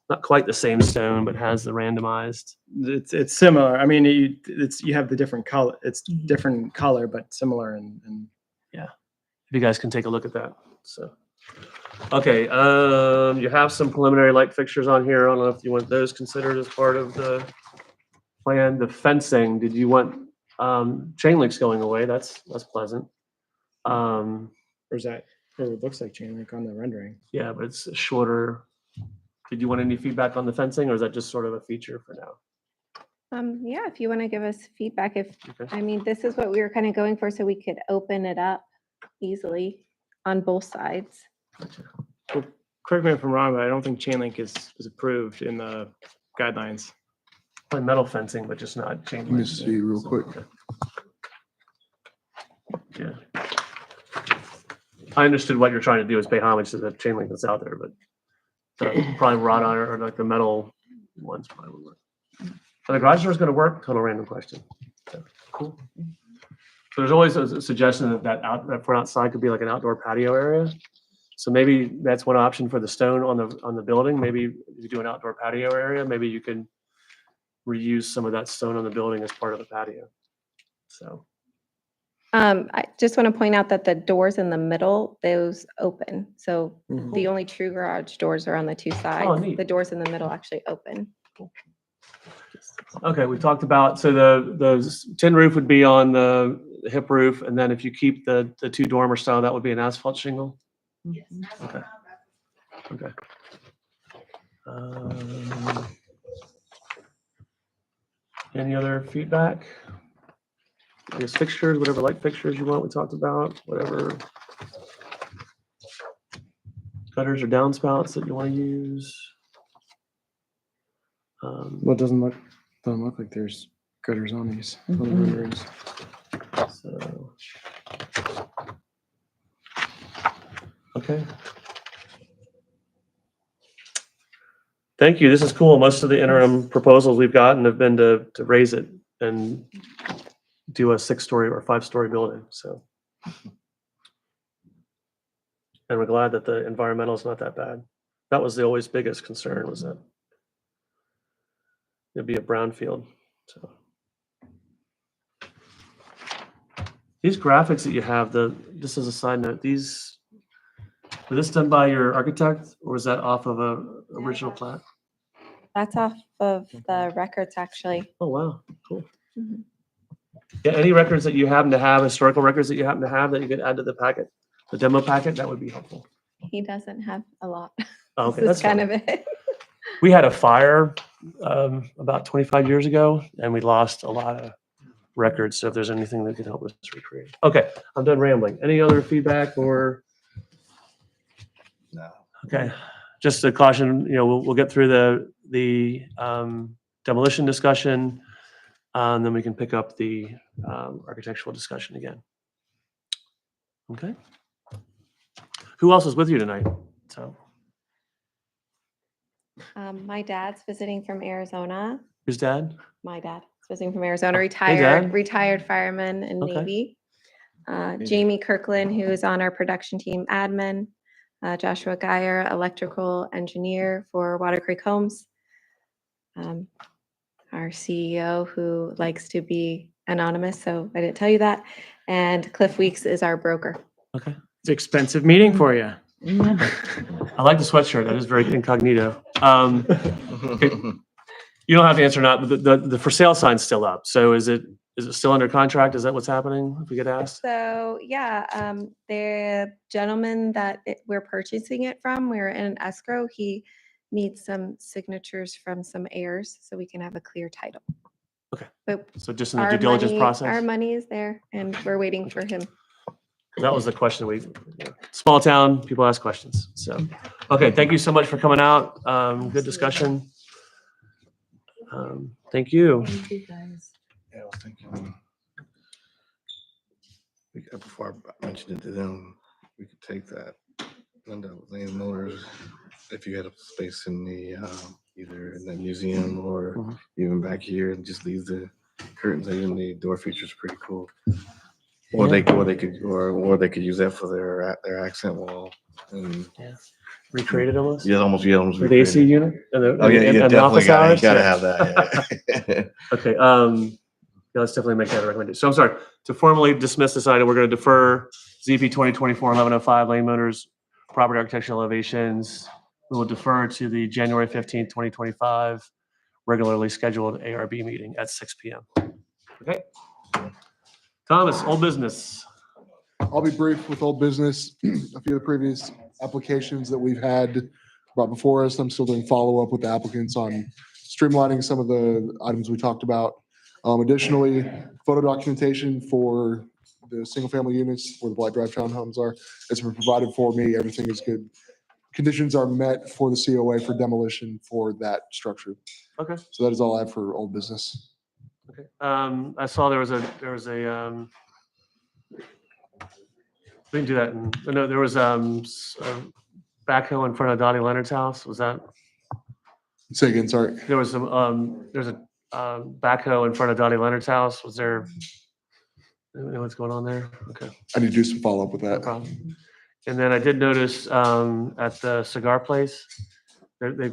not quite the same stone, but has the randomized. It's similar. I mean, you have the different color. It's different color, but similar and If you guys can take a look at that, so. Okay, you have some preliminary light fixtures on here. I don't know if you want those considered as part of the plan. The fencing, did you want, chain links going away? That's pleasant. or is that or it looks like chain link on the rendering. Yeah, but it's shorter. Did you want any feedback on the fencing, or is that just sort of a feature for now? Yeah, if you want to give us feedback, Okay. I mean, this is what we were kind of going for, so we could open it up easily on both sides. Correct me if I'm wrong, but I don't think chain link is approved in the guidelines. Probably metal fencing, but just not chain Let me link. see real quick. Yeah. I understood what you're trying to do is pay homage to the chain link that's out there, but probably wrought iron or like the metal ones probably would work. Are the garage doors gonna work? Total random question. Okay, cool. So there's always a suggestion that front outside could be like an outdoor patio area. So maybe that's one option for the stone on the building. Maybe if you do an outdoor patio area, maybe you can reuse some of that stone on the building as part of the patio. So, I just want to point out that the doors in the middle, those open. So Mhm. the only true garage doors are on the two Oh, sides. neat. The doors in the middle actually open. okay, we talked about, so the tin roof would be on the hip roof, and then if you keep the two dormer style, that would be an asphalt shingle? Yes, as of Okay. now, that's Okay. Um, Any other feedback? I guess fixtures, whatever light fixtures you want, we talked about, whatever gutters or downspouts that you want to use. Well, it doesn't look like there's gutters on these on the Mhm. renderings. So. Okay. Thank you. This is cool. Most of the interim proposals we've gotten have been to raise it and do a 6-story or 5-story building, so. And we're glad that the environmental is not that bad. That was the always biggest concern, was that it'd be a brownfield, so. These graphics that you have, just as a side note, was this done by your architect or was that off of a original plat? That's off of the records, actually. Oh, wow, cool. Mhm. Yeah, any records that you happen to have, historical records that you happen to have that you could add to the packet, the demo packet, that would be helpful. He doesn't have a lot. Oh, okay, This that's is kind fine. of it. We had a fire about 25 years ago and we lost a lot of records. So if there's anything that could help us recreate. Okay, I'm done rambling. Any other feedback or? No. Okay, just a caution, we'll get through the demolition discussion. And then we can pick up the architectural discussion again. Okay. Who else is with you tonight? So, My dad's visiting from Arizona. who's dad? My dad is visiting from Arizona, Dad. retired fireman in Okay. Navy. Jamie Kirkland, who is on our production team, admin. Joshua Geyer, electrical engineer for Water Creek Homes. Our CEO, who likes to be anonymous, so I didn't tell you that. And Cliff Weeks is our broker. Okay. It's an expensive meeting for you. Yeah. I like the sweatshirt. That is very incognito. You don't have to answer or not, but the for sale sign's still up. So is it still under contract? Is that what's happening if we get asked? So, yeah, the gentleman that we're purchasing it from, we're in an escrow. He needs some signatures from some heirs so we can have a clear title. Okay. But So just in the our due diligence money, process? our money is there and we're waiting for him. That was the question small town, people ask questions. So, okay, thank you so much for coming out. Good discussion. Thank you. Thank you, guys. Yeah, I was thinking. Before I mentioned it to them, we could take that, end up laying motors, if you had a space in the, either in the museum or Mhm. even back here, and just leave the curtains in, the door feature's pretty cool. Or they could use that for their accent wall. And Recreated almost? yeah, almost With the AC recreated. unit? And Oh, yeah, and yeah, the definitely office gotta, hours? you gotta Yeah. have that, yeah. Okay, yeah, let's definitely make that a recommendation. So I'm sorry, to formally dismiss this item, we're gonna defer ZP 2024-1105 Lane Motors property architectural elevations. We will defer to the January 15th, 2025 regularly scheduled ARB meeting at 6 PM. Okay. Thomas, old business. I'll be brief with old business. A few of the previous applications that we've had brought before us, I'm still doing follow-up with the applicants on streamlining some of the items we talked about. Additionally, photo documentation for the single-family units where the Blight Drive townhomes are, has been provided for me. Everything is good. Conditions are met for the COA for demolition for that structure. Okay. So that is all I have for old business. Okay. I saw there was a, we can do that. No, there was, a backhoe in front of Dottie Leonard's house. Was that, Say again, sorry. there was some, there's a, backhoe in front of Dottie Leonard's house. Was there, you know what's going on there? Okay. I need to do some follow-up with No that. problem. And then I did notice at the cigar place, they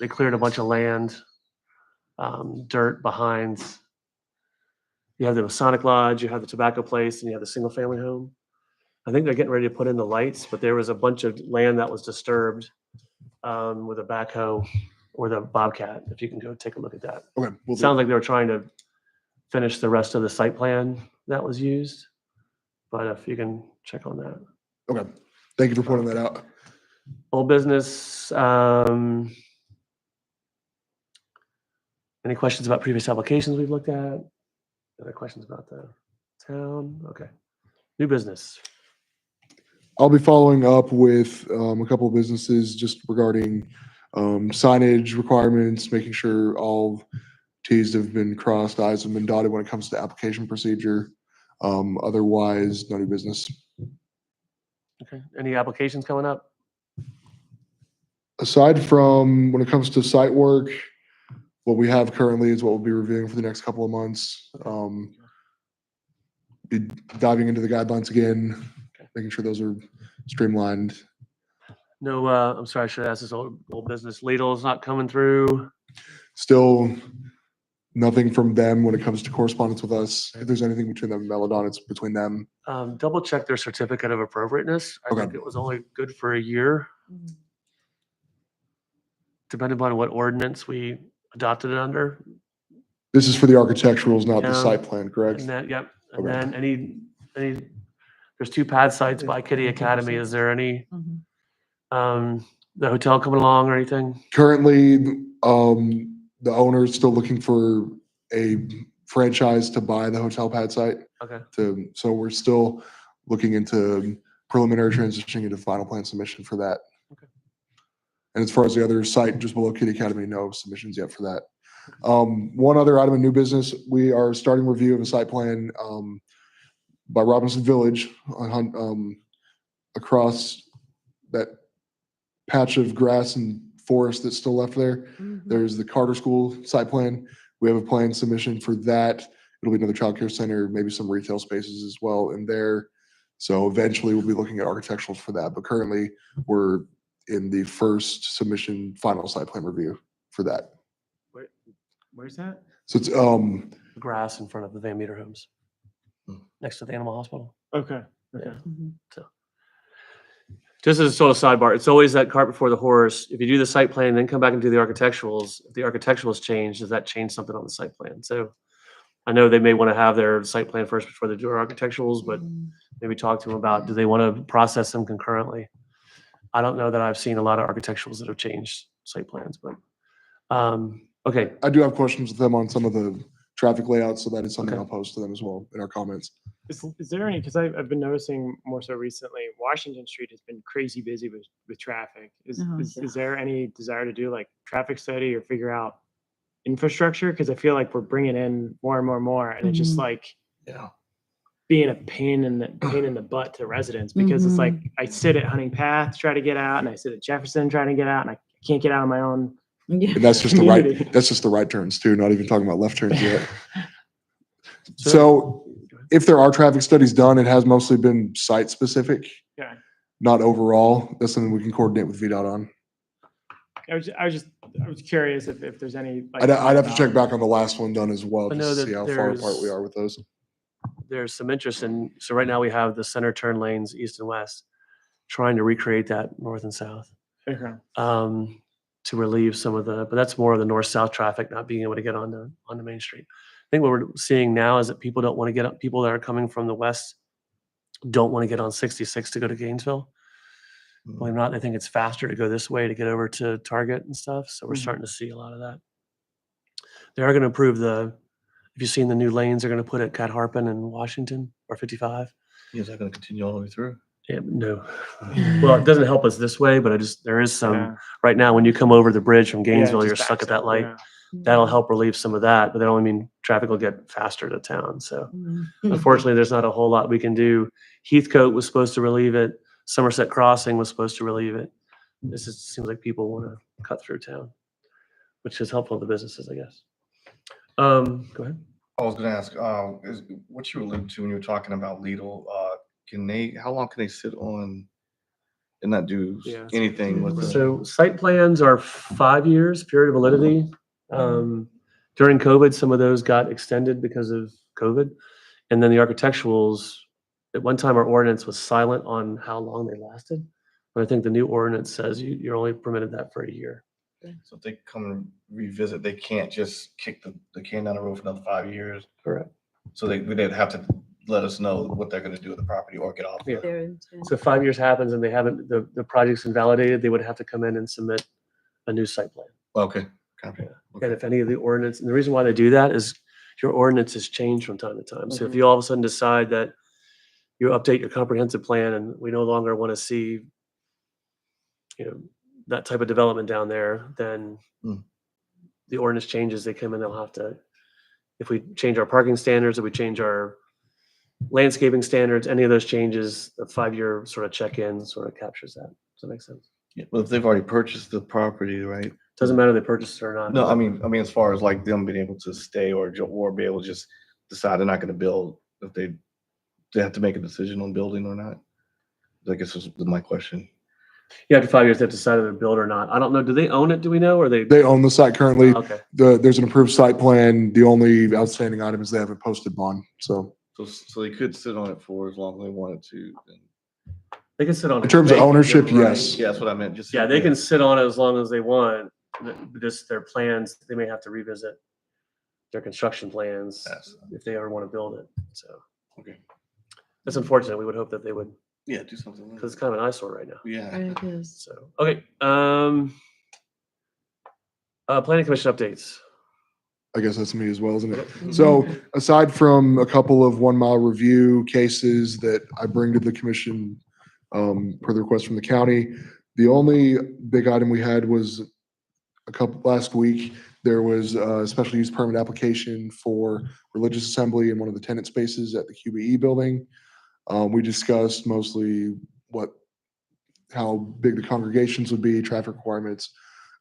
cleared a bunch of land, dirt behind. You have the Masonic Lodge, you have the tobacco place, and you have the single family home. I think they're getting ready to put in the lights, but there was a bunch of land that was disturbed with a backhoe or the Bobcat, if you can go take a look at that. Okay. We'll do. Sounds like they were trying to finish the rest of the site plan that was used. But if you can check on that. Okay. Thank you for pointing that out. Old business. Any questions about previous applications we've looked at? Other questions about the town? Okay. New business. I'll be following up with a couple of businesses just regarding signage requirements, making sure all Ts have been crossed, Is have been dotted when it comes to application procedure. Otherwise, no new business. Okay. Any applications coming up? Aside from when it comes to site work, what we have currently is what we'll be reviewing for the next couple of months. Be diving into the guidelines again, making sure those are streamlined. No, I'm sorry, I should ask this old business. Lidl's not coming through. Still nothing from them when it comes to correspondence with us. If there's anything between them and Melodon, it's between them. Double check their certificate of appropriateness. I Okay. think it was only good for a year. Depending upon what ordinance we adopted it under. This is for the architecturals, not the Yeah. site plan, correct? And then, yep, and Okay. then any, there's 2 pad sites by Kitty Academy. Is there any, the hotel coming along or anything? Currently, the owner is still looking for a franchise to buy the hotel pad site. Okay, So we're still looking into preliminary transitioning into final plan submission for that. Okay. And as far as the other site just below Kitty Academy, no submissions yet for that. One other item of new business, we are starting review of a site plan by Robinson Village on across that patch of grass and forest that's still left there. There's the Carter School site plan. We have a plan submission for that. It'll be another childcare center, maybe some retail spaces as well in there. So eventually we'll be looking at architecturals for that, but currently we're in the first submission final site plan review for that. Where's that? So it's grass in front of the Van Meter homes, next to the animal hospital. Okay. Okay. So, just as a sort of sidebar, it's always that cart before the horse. If you do the site plan, then come back and do the architecturals, if the architecturals change, does that change something on the site plan? So I know they may want to have their site plan first before they do our architecturals, but maybe talk to them about, do they want to process them concurrently? I don't know that I've seen a lot of architecturals that have changed site plans, but, okay. I do have questions with them on some of the traffic layouts, so that is something Okay. I'll post to them as well in our comments. Is there any, because I've been noticing more so recently, Washington Street has been crazy busy with traffic. Is there any desire to do like traffic study or figure out infrastructure? Because I feel like we're bringing in more and more and it's just like, Yeah. being a pain in the butt to residents because it's like I sit at Hunting Path, try to get out, and I sit at Jefferson, trying to get out, and I can't get out on my own. Yeah. And that's just Community. that's just the right turns too, not even talking about left turns yet. So if there are traffic studies done, it has mostly been site specific, Okay. not overall. That's something we can coordinate with VDOT on. I was curious if there's any. Like, I'd have to check back on the last one done as well, I know just to that see how far apart we there's- are with those. There's some interest in, so right now we have the center turn lanes, east and west, trying to recreate that north and south. Okay. To relieve some of the, but that's more of the north-south traffic not being able to get onto Main Street. I think what we're seeing now is that people don't want to get up, people that are coming from the west don't want to get on 66 to go to Gainesville. Believe it or not, they think it's faster to go this way to get over to Target and stuff. So we're starting to see a lot of that. They are going to improve if you've seen the new lanes they're going to put at Cat Harpin and Washington or 55. Is that gonna continue all the way through? Yeah, no. Well, it doesn't help us this way, but there is some, Yeah. right now, when you come over the bridge from Yeah, it Gainesville, you're just stuck backs at that up, light. yeah. That'll help relieve some of that, but that only mean traffic will get faster to town. So unfortunately, there's not a whole lot we can do. Heathcote was supposed to relieve it. Somerset Crossing was supposed to relieve it. This just seems like people want to cut through town, which is helpful to the businesses, I guess. Go ahead. I was gonna ask, is what you alluded to when you were talking about Lidl, how long can they sit on and not do Yeah. anything with the? So site plans are 5 years, period of validity. During COVID, some of those got extended because of COVID. And then the architecturals, at one time, our ordinance was silent on how long they lasted. But I think the new ordinance says you're only permitted that for a year. So if they come and revisit, they can't just kick the can down the road for another 5 years. Correct. So they'd have to let us know what they're gonna do with the property or get off. Yeah. Their intent. So 5 years happens and they haven't, the project's invalidated, they would have to come in and submit a new site plan. Okay, copy. And Okay. if any of the ordinance, and the reason why they do that is your ordinance has changed from time to time. So if you all of a sudden decide that you update your comprehensive plan and we no longer want to see, that type of development down there, then Mm. the ordinance changes, they come in, they'll have to, if we change our parking standards, if we change our landscaping standards, any of those changes, the 5-year sort of check-in sort of captures that. Does that make sense? Yeah, but if they've already purchased the property, right? Doesn't matter if they purchased it or not. No, I mean, as far as like them being able to stay or be able to just decide they're not gonna build, if they have to make a decision on building or not. I guess was my question. Yeah, after 5 years, they have to decide if they build or not. I don't know, do they own it, do we know, or they? They own the site currently. Okay, There's an approved site plan. The only outstanding item is they haven't posted bond. So So they could sit on it for as long as they wanted to. then- they can sit on it. in terms of They can- ownership, Right, yes. Yeah, that's what I meant, just. Yeah, they can sit on it as long as they want. Just their plans, they may have to revisit their construction plans Yes. if they ever want to build it. So Okay. that's unfortunate. We would hope that they would, Yeah, do something. with because it. it's kind of an eyesore right now. Yeah. It is. So, okay. Planning commission updates. I guess that's me as well, isn't it? So aside from a couple of 1 mile review cases that I bring to the commission per the request from the county, the only big item we had was last week, there was a special use permit application for religious assembly in one of the tenant spaces at the QBE building. We discussed mostly how big the congregations would be, traffic requirements,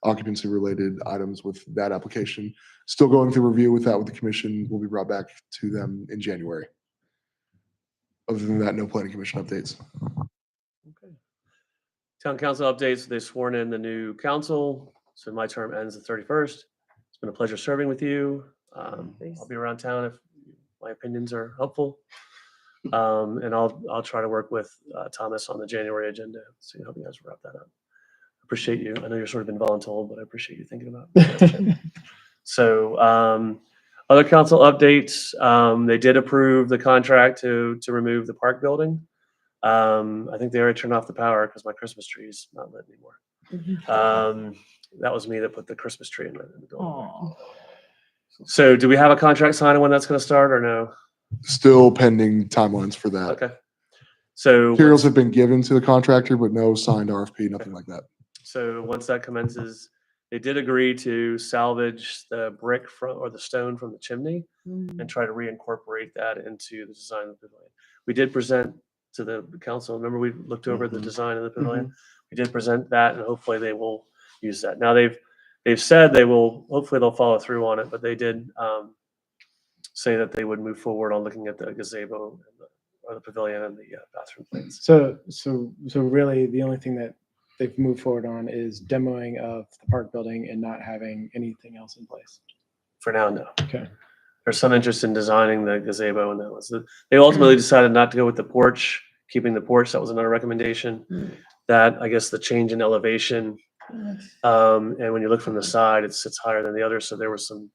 occupancy related items with that application. Still going through review with that with the commission, will be brought back to them in January. Other than that, no planning commission updates. Okay. Town council updates. They sworn in the new council. So my term ends the 31st. It's been a pleasure serving with you. I'll be around town if my opinions are helpful. And I'll try to work with Thomas on the January agenda. So help you guys wrap that up. Appreciate you. I know you're sort of been voluntold, but I appreciate you thinking about it. So other council updates, they did approve the contract to remove the park building. I think they already turned off the power because my Christmas tree is not lit anymore. That was me that put the Christmas tree in the building. So do we have a contract signed on when that's going to start or no? Still pending timelines for that. Okay. So Materials have been given to the contractor, but no signed RFP, nothing like that. So once that commences, They did agree to salvage the brick from, or the stone from the chimney Mm. and try to reincorporate that into the design of the pavilion. We did present to the council, remember we looked over the Mhm. design of the pavilion? We did present that and hopefully they will use that. Now they've said they will, hopefully they'll follow through on it, but they did say that they would move forward on looking at the gazebo and or the pavilion and the bathroom plans. So really, the only thing that they've moved forward on is demoing of the park building and not having anything else in place. For now, no. Okay. There's some interest in designing the gazebo and that was, they ultimately decided not to go with the porch, keeping the porch. That was another recommendation. That, I guess, the change in elevation, and when you look from the side, it sits higher than the other. So there were some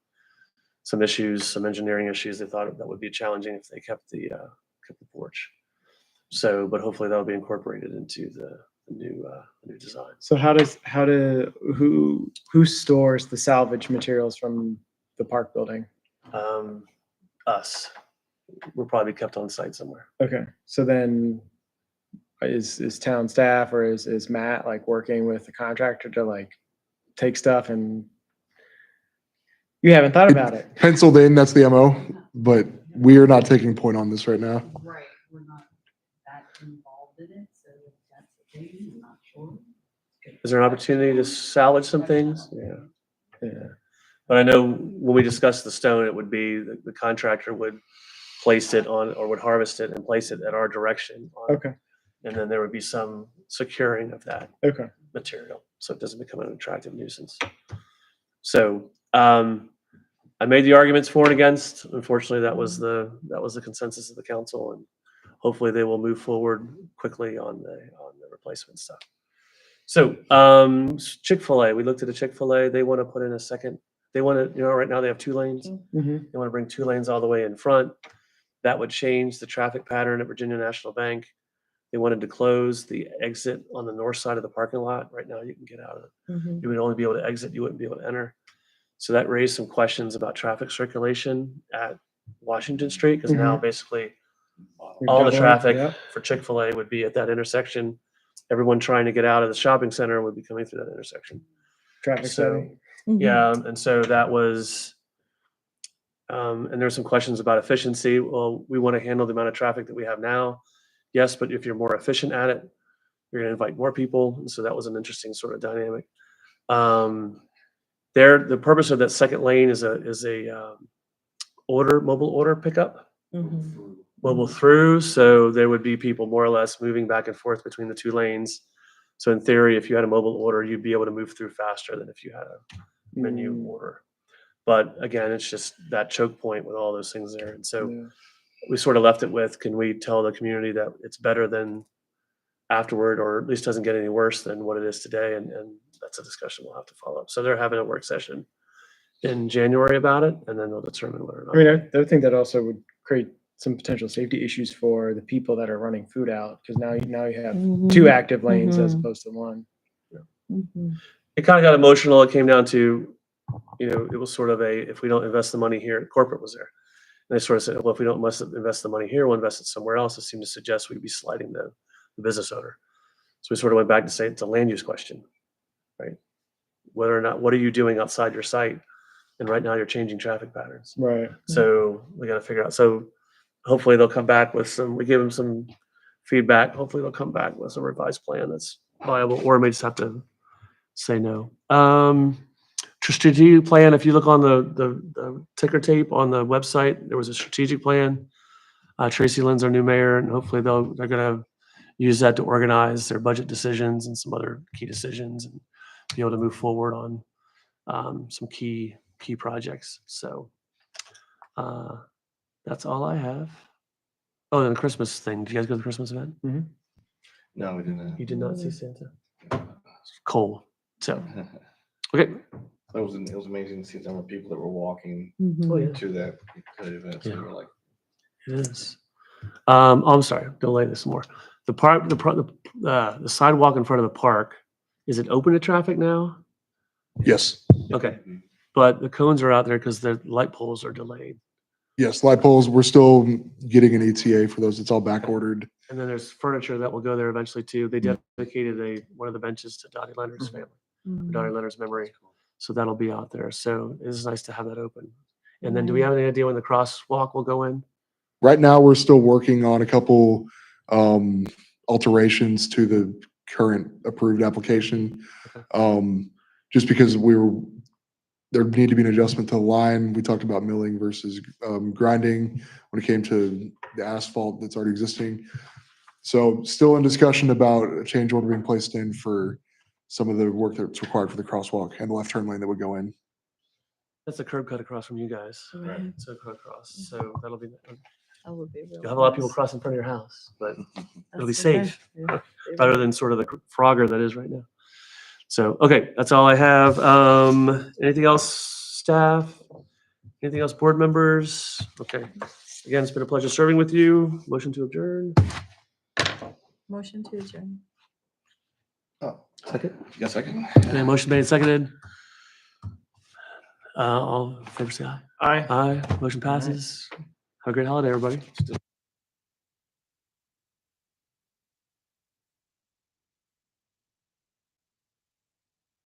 issues, some engineering issues. They thought that would be challenging if they kept the porch. So, but hopefully that'll be incorporated into the new design. So who stores the salvage materials from the park building? Us. We'll probably be kept on site somewhere. Okay, so then is town staff or is Matt like working with the contractor to like take stuff and you haven't thought about it? Penciled in, that's the MO, but we are not taking point on this right now. Right, we're not that involved in it, so if that's the thing, I'm not sure. Is there an opportunity to salvage some things? Yeah. Yeah. But I know when we discussed the stone, it would be the contractor would place it on, or would harvest it and place it at our direction. Okay, And then there would be some securing of that okay. material, so it doesn't become an attractive nuisance. So, I made the arguments for and against. Unfortunately, that was the consensus of the council, and hopefully they will move forward quickly on the replacement stuff. So, Chick-fil-A, we looked at a Chick-fil-A. They want to put in a second. They want to, right now they have 2 lanes. Mhm. They want to bring 2 lanes all the way in front. That would change the traffic pattern at Virginia National Bank. They wanted to close the exit on the north side of the parking lot. Right now, you can get out of it. You would only be able to exit, you wouldn't be able to enter. So that raised some questions about traffic circulation at Washington Street, because now basically You're all the doubling, traffic yep. for Chick-fil-A would be at that intersection. Everyone trying to get out of the shopping center would be coming through that intersection. Traffic So, study. yeah, and so that was, and there's some questions about efficiency. Well, we want to handle the amount of traffic that we have now. Yes, but if you're more efficient at it, you're going to invite more people. And so that was an interesting sort of dynamic. The purpose of that second lane is a mobile order pickup, mobile through. So there would be people more or less moving back and forth between the 2 lanes. So in theory, if you had a mobile order, you'd be able to move through faster than if you had a menu order. But again, it's just that choke point with all those things there. And so Yeah. we sort of left it with, can we tell the community that it's better than afterward, or at least doesn't get any worse than what it is today? And that's a discussion we'll have to follow up. So they're having a work session in January about it, and then they'll determine whether or not. I mean, I would think that also would create some potential safety issues for the people that are running food out, because now you have 2 active lanes as opposed to 1. It kind of got emotional. It came down to, it was sort of if we don't invest the money here, corporate was there. And they sort of said, well, if we don't invest the money here, we'll invest it somewhere else. It seemed to suggest we'd be slighting the business owner. So we sort of went back to say it's a land use question, right? Whether or not, what are you doing outside your site? And right now you're changing traffic patterns. Right. So we got to figure out. So hopefully they'll come back with we give them some feedback. Hopefully they'll come back with a revised plan that's viable, or we may just have to say no. Strategic plan, if you look on the ticker tape on the website, there was a strategic plan. Tracy Lynn's our new mayor, and hopefully they're going to use that to organize their budget decisions and some other key decisions and be able to move forward on some key projects. So that's all I have. Oh, and the Christmas thing. Did you guys go to the Christmas event? No, we didn't. You did not see Santa? Cold. So, okay. It was amazing to see the number of people that were walking Oh, yeah. to that event. So Yeah. we were like, It is. I'm sorry, delay this more. The sidewalk in front of the park, is it open to traffic now? Yes, Okay, but the cones are out there because the light poles are delayed. yes, light poles, we're still getting an ETA for those. It's all back ordered. And then there's furniture that will go there eventually too. They dedicated one of the benches to Dottie Leonard's family, Dottie Leonard's memory. So that'll be out there. So it is nice to have that open. And then do we have any idea when the crosswalk will go in? Right now, we're still working on a couple alterations to the current approved application. Just because there need to be an adjustment to the line. We talked about milling versus grinding when it came to the asphalt that's already existing. So still in discussion about a change order being placed in for some of the work that's required for the crosswalk and the left turn lane that would go in. That's a curb cut across from you guys. Right. So cut across. So that'll be, That would be real you'll have a lot of people nice. cross in front of your house, but it'll be That's okay. safe. Yeah, they Better will. than sort of the Frogger that is right now. So, okay, that's all I have. Anything else, staff? Anything else, board members? Okay. Again, it's been a pleasure serving with you. Motion to adjourn. Motion to adjourn. Second. Yes, second. Okay, motion made, seconded. All in favor say aye. Aye. Aye, motion passes. Have a great holiday, everybody.